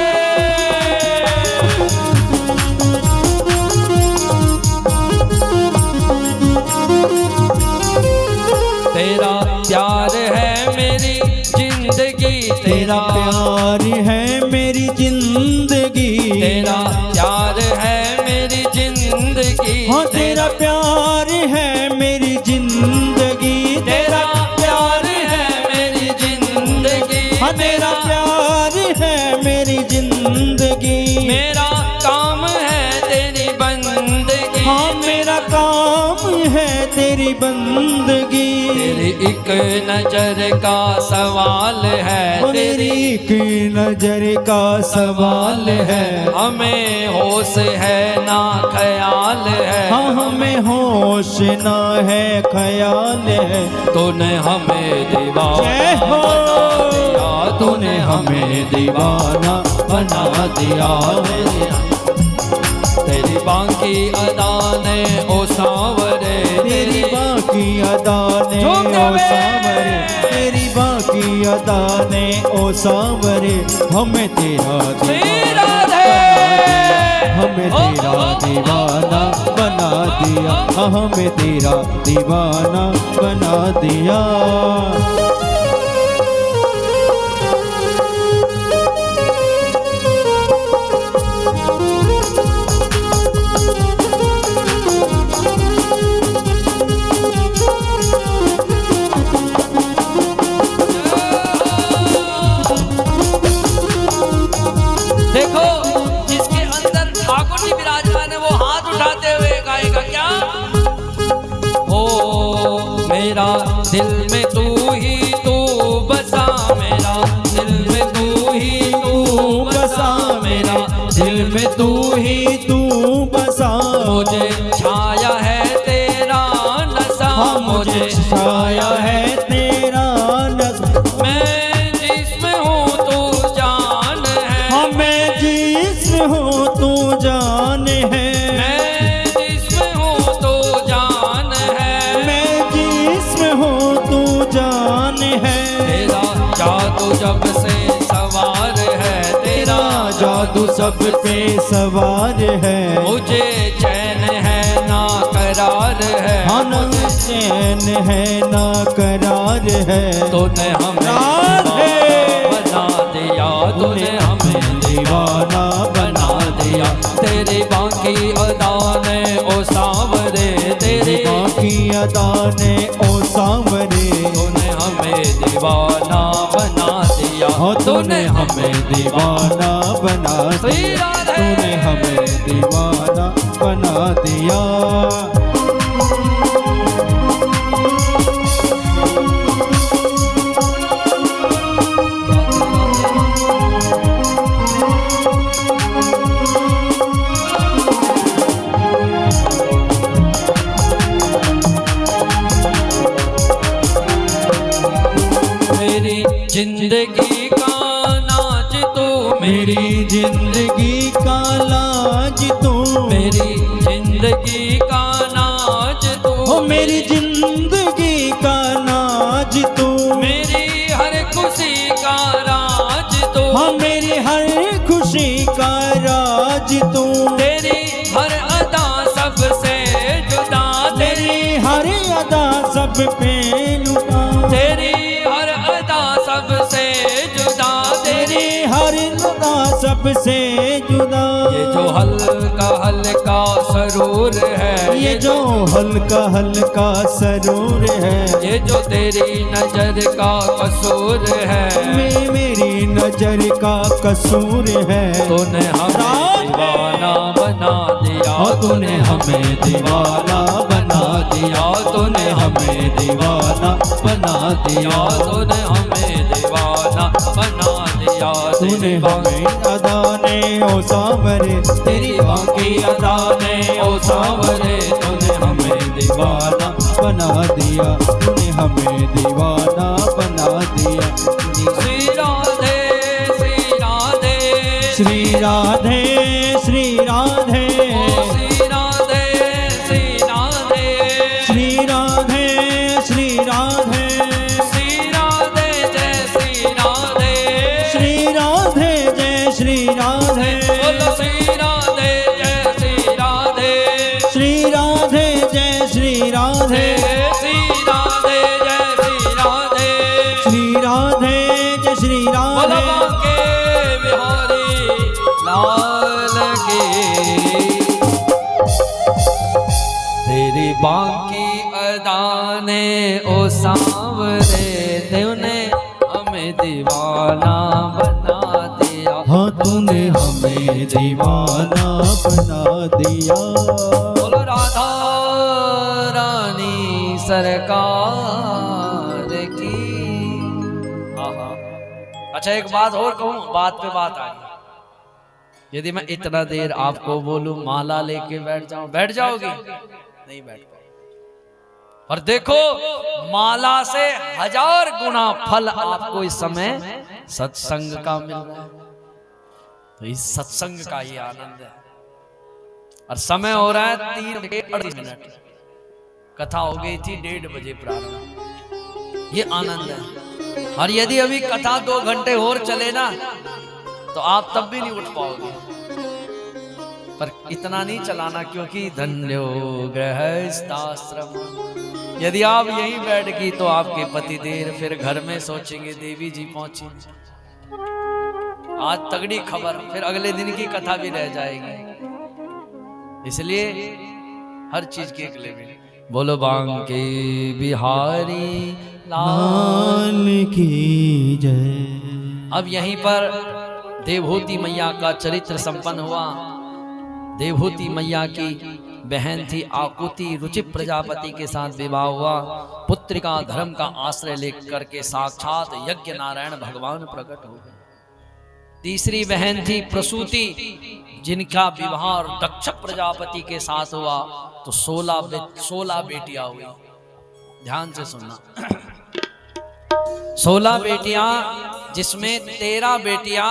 तेरा प्यार है मेरी जिंदगी, तेरा प्यार है मेरी जिंदगी, तेरा प्यार है मेरी जिंदगी, हाँ तेरा प्यार है मेरी जिंदगी, तेरा प्यार है मेरी जिंदगी, हाँ तेरा प्यार है मेरी जिंदगी। मेरा काम है तेरी बंदगी, हाँ मेरा काम है तेरी बंदगी। तेरी एक नजर का सवाल है, तेरी एक नजर का सवाल है, हमें होश है ना ख्याल है, हाँ हमें होश ना है ख्याल है। तूने हमें दीवाना जय हो। बना दिया, तूने हमें दीवाना बना दिया। तेरी बाकी अदा ने ओ सांवरे, तेरी बाकी अदा ने झूम ओ जावे। सांवरे, तेरी बाकी अदा ने ओ सांवरे, हमें तेरा श्री दीवाना राधे। हमें तेरा दीवाना बना दिया, हमें तेरा दीवाना बना दिया। देखो जिसके अंदर ठाकुर जी विराजमान है वो हाथ उठाते हुए गाएगा क्या? ओ मेरा दिल में तू ही तू बसा, मेरा दिल में तू ही तू बसा, मेरा दिल में तू ही तू बसा, मुझे छाया है तेरा नशा, हाँ मुझे छाया है तेरा नशा। मैं जिसमें हूँ तू जान है, हाँ मैं जिसमें हूँ तू जान है, मैं जिसमें हूँ तू जान है, मैं जिसमें हूँ तू जान है। तेरा जादू जब से सवार है, तेरा जादू सब पे सवार है, मुझे चैन है ना करार है, हाँ ना चैन है ना करार है। तूने हमें राधे। बना दिया, तूने हमें दीवाना बना दिया। तेरी बाकी अदा ने ओ सांवरे, तेरी बाकी अदा ने ओ सांवरे, तूने हमें दीवाना बना दिया, हाँ तूने हमें दीवाना बना श्री दिया, राधे। तूने हमें दीवाना बना दिया। मेरी जिंदगी का नाच तू, मेरी जिंदगी का लाज तू, मेरी जिंदगी का नाच तू, ओ मेरी जिंदगी का नाज तू, मेरी हर खुशी का राज तू, हाँ मेरी हर खुशी का राज तू, तेरी हर अदा सबसे जुदा, तेरी हर अदा सब पे लुटा, तेरी हर अदा सबसे जुदा, तेरी हर अदा था सबसे जुदा। ये जो हल्का हल्का सरूर है, ये जो हल्का हल्का सरूर है, ये जो तेरी नजर का कसूर है, मेरी नजर का कसूर है। तूने हमें दीवाना बना दिया, तूने हमें दीवाना बना दिया, तूने हमें दीवाना बना दिया, तूने हमें दीवाना बना दिया। तूने हमें अदा ने ओ सांवरे, तेरी बाकी अदा ने ओ सांवरे, तूने हमें दीवाना बना दिया, तूने हमें दीवाना बना दिया। श्री राधे श्री राधे श्री राधे श्री राधे श्री राधे श्री राधे श्री राधे श्री राधे श्री राधे जय श्री राधे श्री राधे जय श्री राधे बोलो श्री राधे जय श्री राधे श्री राधे जय श्री राधे श्री राधे जय श्री राधे श्री राधे जय श्री बोलो राधे। बांके बिहारी लाल के। तेरी बांकी अदा ने ओ सांवरे, तूने हमें दीवाना बना दिया। हाँ तूने हमें दीवाना बना दिया। बोलो राधा रानी सरकार की। आहा। अच्छा एक बात और कहूं, बात पे बात आ गई। यदि मैं इतना देर आपको बोलूं माला लेके बैठ जाऊं, बैठ जाओगी? नहीं बैठ पाओ। पर देखो माला से 1000 गुना फल आपको इस समय सत्संग का मिल रहा है। तो इस सत्संग का ये आनंद है। और समय हो रहा है 3:38। कथा हो गई थी 1:30 बजे प्रारंभ। ये आनंद है। और यदि अभी कथा 2 घंटे और चले ना तो आप तब भी नहीं उठ पाओगे। पर इतना नहीं चलाना, क्योंकि धन्यो गृहस्थाश्रम। यदि आप यहीं बैठ गई तो आपके पति देर फिर घर में सोचेंगे देवी जी पहुंची, आज तगड़ी खबर, फिर अगले दिन की कथा भी रह जाएगी। इसलिए हर चीज की एक लिमिट। बोलो बांके बिहारी लाल की जय। अब यहीं पर देवहूति मैया का चरित्र संपन्न हुआ। देवहूति मैया की बहन थी आकुति, रुचि प्रजापति के साथ विवाह हुआ। पुत्र का धर्म का आश्रय लेकर के साक्षात यज्ञ नारायण भगवान प्रकट हो गए। तीसरी बहन थी प्रसूति, जिनका विवाह दक्ष प्रजापति के साथ हुआ तो 16 बेटियां हुई। ध्यान से सुनना। 16 बेटियां, जिसमें 13 बेटियां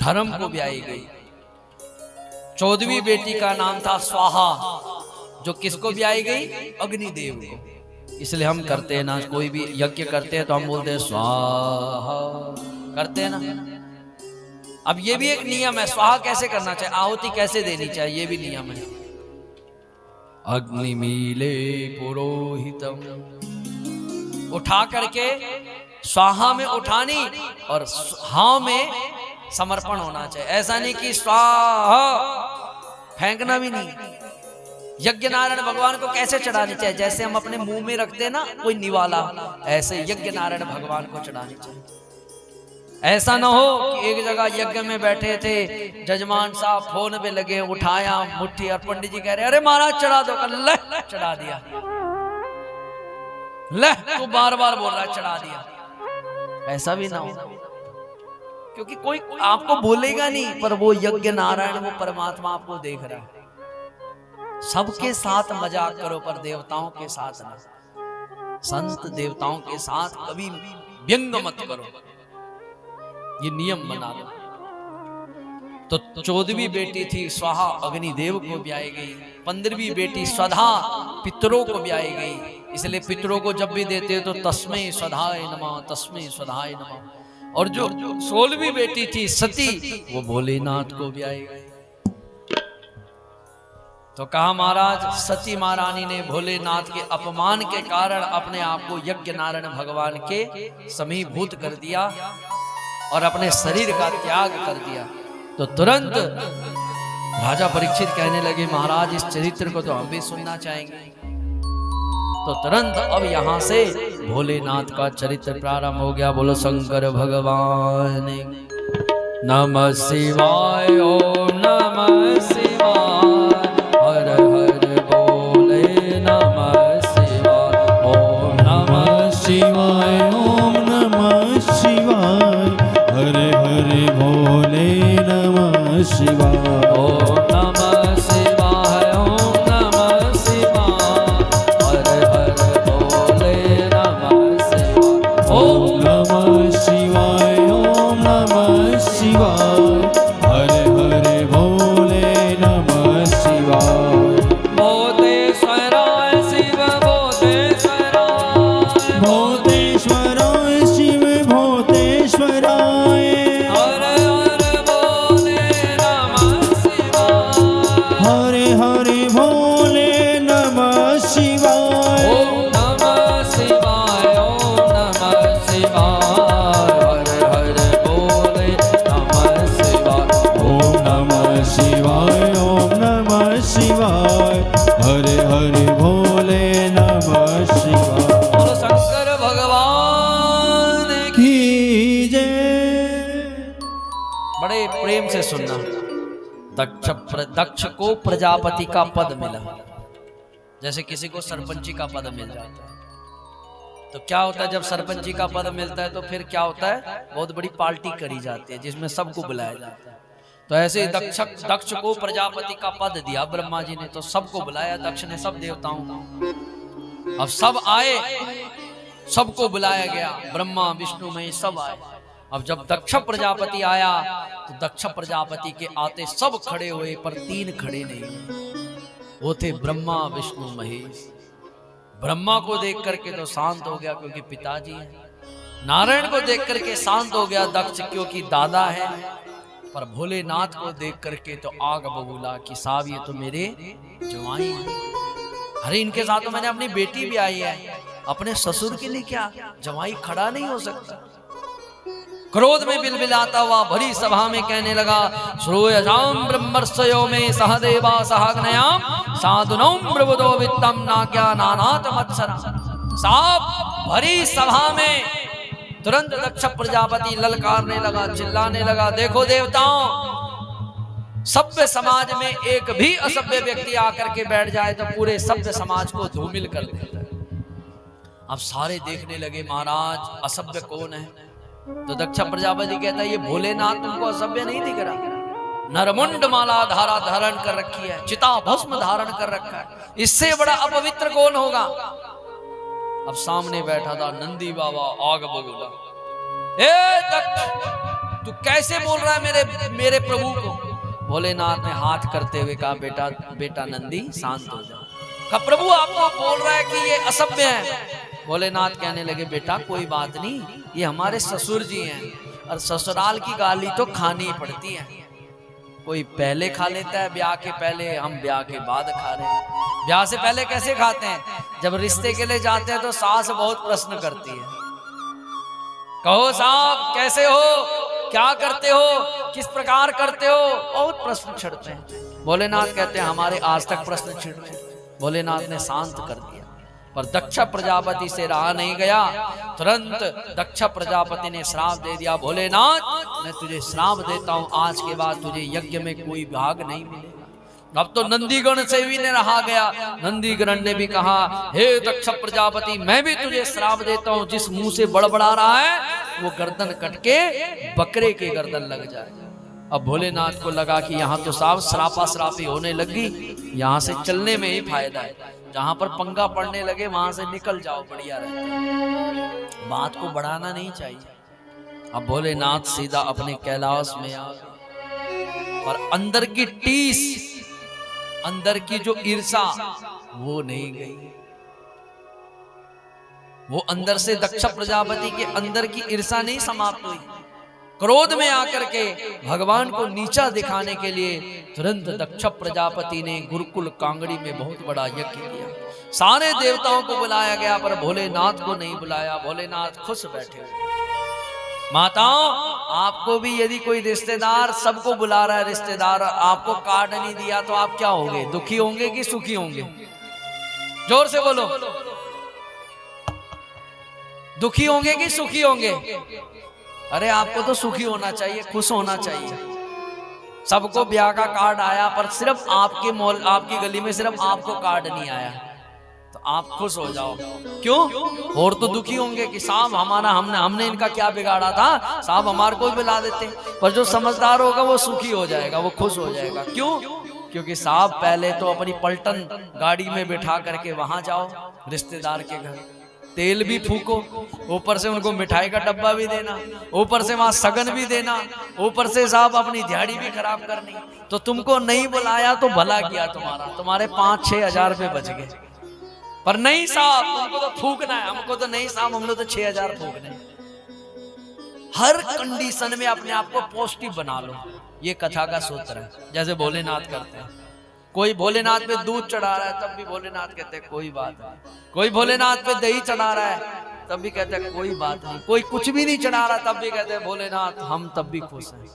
धर्म को ब्याई गई। 14वीं बेटी का नाम था स्वाहा, जो किसको ब्याई गई? अग्निदेव को। इसलिए हम करते हैं ना, कोई भी यज्ञ करते हैं तो हम बोलते हैं स्वाहा, करते हैं ना। अब ये भी एक नियम है, स्वाहा कैसे करना चाहिए, आहुति कैसे देनी चाहिए, ये भी नियम है। अग्निमीले पुरोहितम, उठा करके स्वाहा में उठानी और हा में समर्पण होना चाहिए। ऐसा नहीं कि स्वाहा फेंकना भी नहीं। यज्ञ नारायण भगवान को कैसे चढ़ानी चाहिए? जैसे हम अपने मुंह में रखते हैं ना कोई निवाला, ऐसे यज्ञ नारायण भगवान को चढ़ानी चाहिए। ऐसा ना हो कि एक जगह यज्ञ में बैठे थे, जजमान साहब फोन पे लगे, उठाया मुट्ठी और पंडित जी कह रहे अरे महाराज चढ़ा दो, ले चढ़ा दिया, ले तू बार बार बोल रहा है चढ़ा दिया। ऐसा भी ना हो, क्योंकि कोई आपको बोलेगा नहीं, पर वो यज्ञ नारायण, वो परमात्मा आपको देख रहा है। सबके साथ मजाक करो पर देवताओं के साथ ना। संत देवताओं के साथ कभी व्यंग मत करो, ये नियम बना लो। तो 14वीं बेटी थी स्वाहा, अग्निदेव को ब्याई गई। 15वीं बेटी स्वधा, पितरों को ब्याई गई। इसलिए पितरों को जब भी देते तो तस्मै स्वधाय नमः, तस्मै स्वधाय नमः। और जो 16वीं बेटी थी सती, वो भोलेनाथ को ब्याई गई। तो कहा महाराज सती महारानी ने भोलेनाथ के अपमान के कारण अपने आप को यज्ञ नारायण भगवान के समीभूत कर दिया और अपने शरीर का त्याग कर दिया। तो तुरंत राजा परीक्षित कहने लगे महाराज इस चरित्र को तो हम भी सुनना चाहेंगे। तो तुरंत अब यहाँ से भोलेनाथ का चरित्र प्रारंभ हो गया। बोलो शंकर भगवान नमः शिवाय ओम नमः शिवाय हर हर बोले नमः शिवाय ओम नमः शिवाय ओम नमः शिवाय हरे हरे भोले नमः शिवाय ओम नमः शिवाय ओम नमः शिवाय हर हर बोले नमः शिवाय ओम नमः शिवाय ओम नमः शिवाय हरे हरे भोले नमः शिवाय भूतेश्वराय शिव भूतेश्वराय भूतेश्वराय शिव भूतेश्वराय हर हर बोले नमः शिवाय हरे हरे भोले नमः शिवाय ओम नमः शिवाय ओम नमः शिवाय हर हर बोले नमः शिवाय ओम नमः शिवाय ओम नमः शिवाय हरे हरे भोले नमः शिवाय बोलो शंकर भगवान की जय। बड़े प्रेम से सुनना। दक्ष को प्रजापति का पद मिला। जैसे किसी को सरपंची का पद मिल जाता है तो क्या होता है, जब सरपंची का पद मिलता है तो फिर क्या होता है, बहुत बड़ी पार्टी करी जाती है जिसमें सबको बुलाया जाता है। तो ऐसे ही दक्ष को प्रजापति का पद दिया ब्रह्मा जी ने, तो सबको बुलाया दक्ष ने, सब देवताओं को। अब सब आए, सबको बुलाया गया, ब्रह्मा विष्णु महेश सब आए। अब जब दक्ष प्रजापति आया तो दक्ष प्रजापति के आते सब खड़े हुए, पर तीन खड़े नहीं हुए। वो थे ब्रह्मा विष्णु महेश। ब्रह्मा को देख करके तो शांत हो गया क्योंकि पिताजी है। नारायण को देख करके शांत हो गया दक्ष क्योंकि दादा है। पर भोलेनाथ को देख करके तो आग बबूला कि साहब ये तो मेरे जवाई हैं। अरे इनके साथ तो मैंने अपनी बेटी भी आई है, अपने ससुर के लिए क्या जवाई खड़ा नहीं हो सकता। क्रोध में बिलबिलाता हुआ भरी सभा में कहने लगा, श्रूयजाम ब्रह्मर्षयो में सहदेवा सहाग्नयाम साधुनोम प्रबुदो वित्तम नाज्ञानानाथ मत्सरा। साहब भरी सभा में तुरंत दक्ष प्रजापति ललकारने लगा, चिल्लाने लगा, देखो देवताओं, सभ्य समाज में एक भी असभ्य व्यक्ति आकर के बैठ जाए तो पूरे सभ्य समाज को धूमिल कर देता है। अब सारे देखने लगे महाराज असभ्य कौन है। तो दक्ष प्रजापति कहता है ये भोलेनाथ तुमको असभ्य नहीं दिख रहा। नरमुंड माला धारा धारण कर रखी है, चिता भस्म धारण कर रखा है, इससे बड़ा अपवित्र कौन होगा। अब सामने बैठा था नंदी बाबा, आग बबूला, ए दक्ष तू कैसे बोल रहा है मेरे प्रभु को। भोलेनाथ ने हाथ करते हुए कहा, बेटा बेटा नंदी शांत हो जाओ। कहा प्रभु आपको बोल रहा है कि ये असभ्य है। भोलेनाथ कहने लगे, बेटा कोई बात नहीं, ये हमारे ससुर जी हैं और ससुराल की गाली तो खानी ही पड़ती है। कोई पहले खा लेता है ब्याह के पहले, हम ब्याह के बाद खा रहे हैं। ब्याह से पहले कैसे खाते हैं, जब रिश्ते के लिए जाते हैं तो सास बहुत प्रश्न करती है, कहो साहब कैसे हो, क्या करते हो, किस प्रकार करते हो, बहुत प्रश्न छिड़ते हैं। भोलेनाथ कहते हैं हमारे आज तक प्रश्न छिड़ते। भोलेनाथ ने शांत कर दिया, पर दक्ष प्रजापति से रहा नहीं गया। तुरंत दक्ष प्रजापति ने श्राप दे दिया, भोलेनाथ मैं तुझे श्राप देता हूं, आज के बाद तुझे यज्ञ में कोई भाग नहीं मिलेगा। अब तो नंदीगण से भी ने रहा गया। नंदीगण ने भी कहा, हे दक्ष प्रजापति मैं भी तुझे श्राप देता हूं, जिस मुंह से बड़बड़ा रहा है वो गर्दन कट के बकरे के गर्दन लग जाए। अब भोलेनाथ को लगा कि यहाँ तो साफ श्रापा श्रापी होने लगी, यहाँ से चलने में ही फायदा है, जहां पर पंगा पड़ने लगे वहां से निकल जाओ, बढ़िया रहता। बात को बढ़ाना नहीं चाहिए। अब भोलेनाथ सीधा अपने कैलाश में आ गए, और अंदर की टीस, अंदर की जो ईर्षा वो नहीं गई। वो अंदर से दक्ष प्रजापति के अंदर की ईर्षा नहीं समाप्त हुई। क्रोध में आकर के भगवान को नीचा दिखाने के लिए तुरंत दक्ष प्रजापति ने गुरुकुल कांगड़ी में बहुत बड़ा यज्ञ किया। सारे देवताओं को बुलाया गया पर भोलेनाथ को नहीं बुलाया। भोलेनाथ खुश बैठे हुए। माताओं आपको भी यदि कोई रिश्तेदार सबको बुला रहा है, रिश्तेदार आपको कार्ड नहीं दिया तो आप क्या होंगे? दुखी होंगे कि सुखी होंगे? जोर से बोलो, दुखी होंगे कि सुखी होंगे? अरे आपको तो सुखी होना चाहिए, खुश होना चाहिए। सबको ब्याह का कार्ड आया पर सिर्फ आपकी गली में सिर्फ आपको कार्ड नहीं आया, तो आप खुश हो जाओ। क्यों? और तो दुखी होंगे कि साहब हमने इनका क्या बिगाड़ा था, साहब हमारे को भी बुला देते। पर जो समझदार होगा वो सुखी हो जाएगा, वो खुश हो जाएगा। क्यों? क्योंकि साहब पहले तो अपनी पलटन गाड़ी में बिठा करके वहां जाओ रिश्तेदार के घर, तेल भी फूको, ऊपर से उनको मिठाई का डब्बा भी देना, ऊपर से वहां सगन भी देना, ऊपर से साहब अपनी दिहाड़ी भी खराब करनी। तो तुमको नहीं बुलाया तो भला किया तुम्हारे 5-6 हजार रुपये बच गए। पर नहीं साहब, तुमको तो फूकना है, हमको तो नहीं साहब, हम लोग तो 6 हजार फूकने। हर कंडीशन में अपने आप को पॉजिटिव बना लो, ये कथा का सूत्र है। जैसे भोलेनाथ करते हैं, कोई भोलेनाथ पे दूध चढ़ा रहा है तब भी भोलेनाथ कहते हैं कोई बात नहीं, कोई भोलेनाथ पे दही चढ़ा रहा है तब भी कहते हैं कोई बात नहीं, कोई कुछ भी नहीं चढ़ा रहा तब भी कहते हैं भोलेनाथ हम तब भी खुश हैं।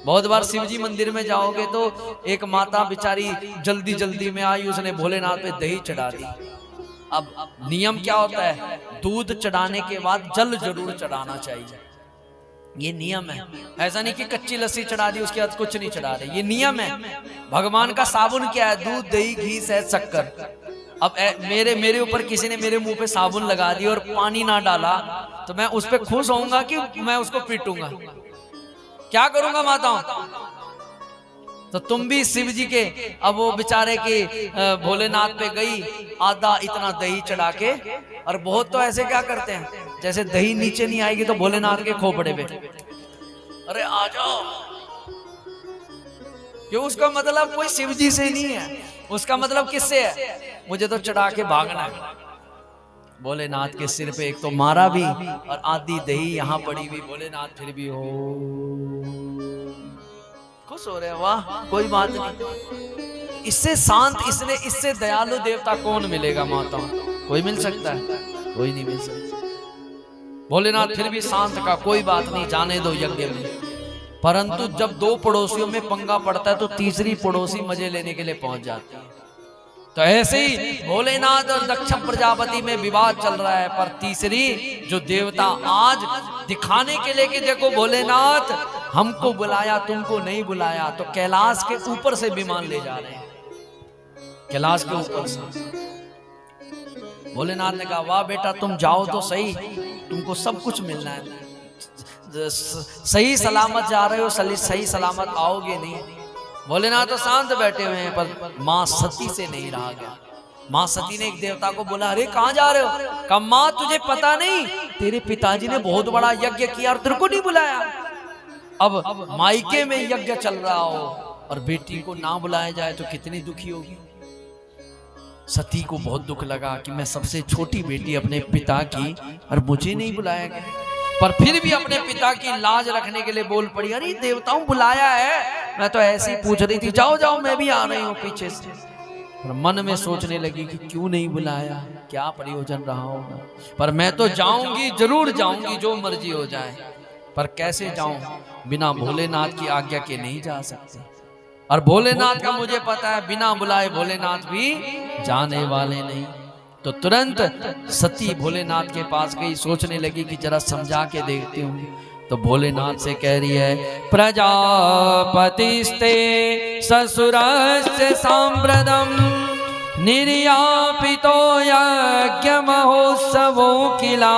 बहुत बार शिव जी मंदिर में जाओगे तो एक माता बेचारी जल्दी जल्दी में आई, उसने भोलेनाथ पे दही चढ़ा दी। अब नियम क्या होता है? दूध चढ़ाने के बाद जल जरूर चढ़ाना चाहिए, ये नियम है। ऐसा नहीं कि कच्ची लस्सी चढ़ा दी उसके बाद कुछ नहीं चढ़ा रहे, ये नियम है। भगवान का साबुन क्या है? दूध, दही, घी, शहद, शक्कर। अब मेरे ऊपर किसी ने मेरे मुंह पे साबुन लगा दी और पानी ना डाला तो मैं उस पर खुश होऊंगा कि मैं उसको पीटूंगा? क्या करूंगा माताओं? तो तुम भी शिव जी के, अब वो बेचारे के भोलेनाथ पे गई, आधा इतना दही चढ़ा के, और बहुत तो ऐसे क्या करते हैं, जैसे दही नीचे नहीं आएगी तो भोलेनाथ के खोपड़े पे, अरे आ जाओ। क्यों? उसका मतलब कोई शिव जी से नहीं है, उसका मतलब किससे है? मुझे तो चढ़ा के भागना है। भोलेनाथ के सिर पे एक तो मारा भी और आधी दही यहाँ पड़ी हुई, भोलेनाथ फिर भी हो खुश हो रहे, वाह कोई बात नहीं। इससे शांत, इससे दयालु देवता कौन मिलेगा माता? कोई मिल सकता है? कोई नहीं मिल सकता। भोलेनाथ फिर भी शांत का कोई बात नहीं, जाने दो यज्ञ में। परंतु जब 2 पड़ोसियों में पंगा पड़ता है तो तीसरी पड़ोसी मजे लेने के लिए पहुंच जाती है। तो ऐसे ही भोलेनाथ और दक्ष प्रजापति में विवाद चल रहा है, पर तीसरी जो देवता आज दिखाने के लिए कि देखो भोलेनाथ हमको बुलाया तुमको नहीं बुलाया, तो कैलाश के ऊपर से विमान ले जा रहे हैं, कैलाश के ऊपर से। भोलेनाथ ने कहा वाह बेटा तुम जाओ तो सही, तुमको सब कुछ मिलना है, सही सलामत जा रहे हो, सही सलामत आओगे नहीं। भोलेनाथ तो शांत बैठे हुए हैं, पर माँ सती से नहीं रहा गया। माँ सती ने एक देवता को बोला अरे कहाँ जा रहे हो? कहा माँ तुझे पता नहीं, तेरे पिताजी ने बहुत बड़ा यज्ञ किया और तेरे को नहीं बुलाया। अब मायके में यज्ञ चल रहा हो और बेटी को ना बुलाया जाए तो कितनी दुखी होगी। सती को बहुत दुख लगा कि मैं सबसे छोटी बेटी अपने पिता की और मुझे नहीं बुलाया गया, पर फिर भी अपने पिता की लाज रखने के लिए बोल पड़ी अरे देवताओं बुलाया है, मैं तो ऐसे ही पूछ रही थी, जाओ जाओ मैं भी आ रही हूँ पीछे से। और मन में सोचने लगी कि क्यों नहीं बुलाया, क्या प्रयोजन रहा होगा, पर मैं तो जाऊंगी, जरूर जाऊंगी, जो मर्जी हो जाए। पर कैसे जाऊं? बिना भोलेनाथ की आज्ञा के नहीं जा सकते, और भोलेनाथ का मुझे पता है बिना बुलाए भोलेनाथ भी जाने वाले नहीं। तो तुरंत सती भोलेनाथ के पास गई, सोचने लगी कि जरा समझा के देखती हूँ। तो भोलेनाथ से कह रही है प्रजापतिस्ते ससुरस्य सांप्रदम निर्यापितो यज्ञ महोत्सवो किला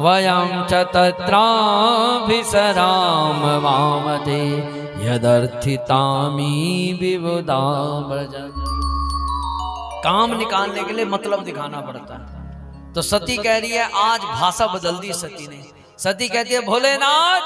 वयं च तत्राभिसराम वामते यदर्थितामी विबुधा व्रजन्। काम निकालने के लिए मतलब दिखाना पड़ता है। तो सती कह रही है, आज भाषा बदल दी सती ने। सती कहती है भोलेनाथ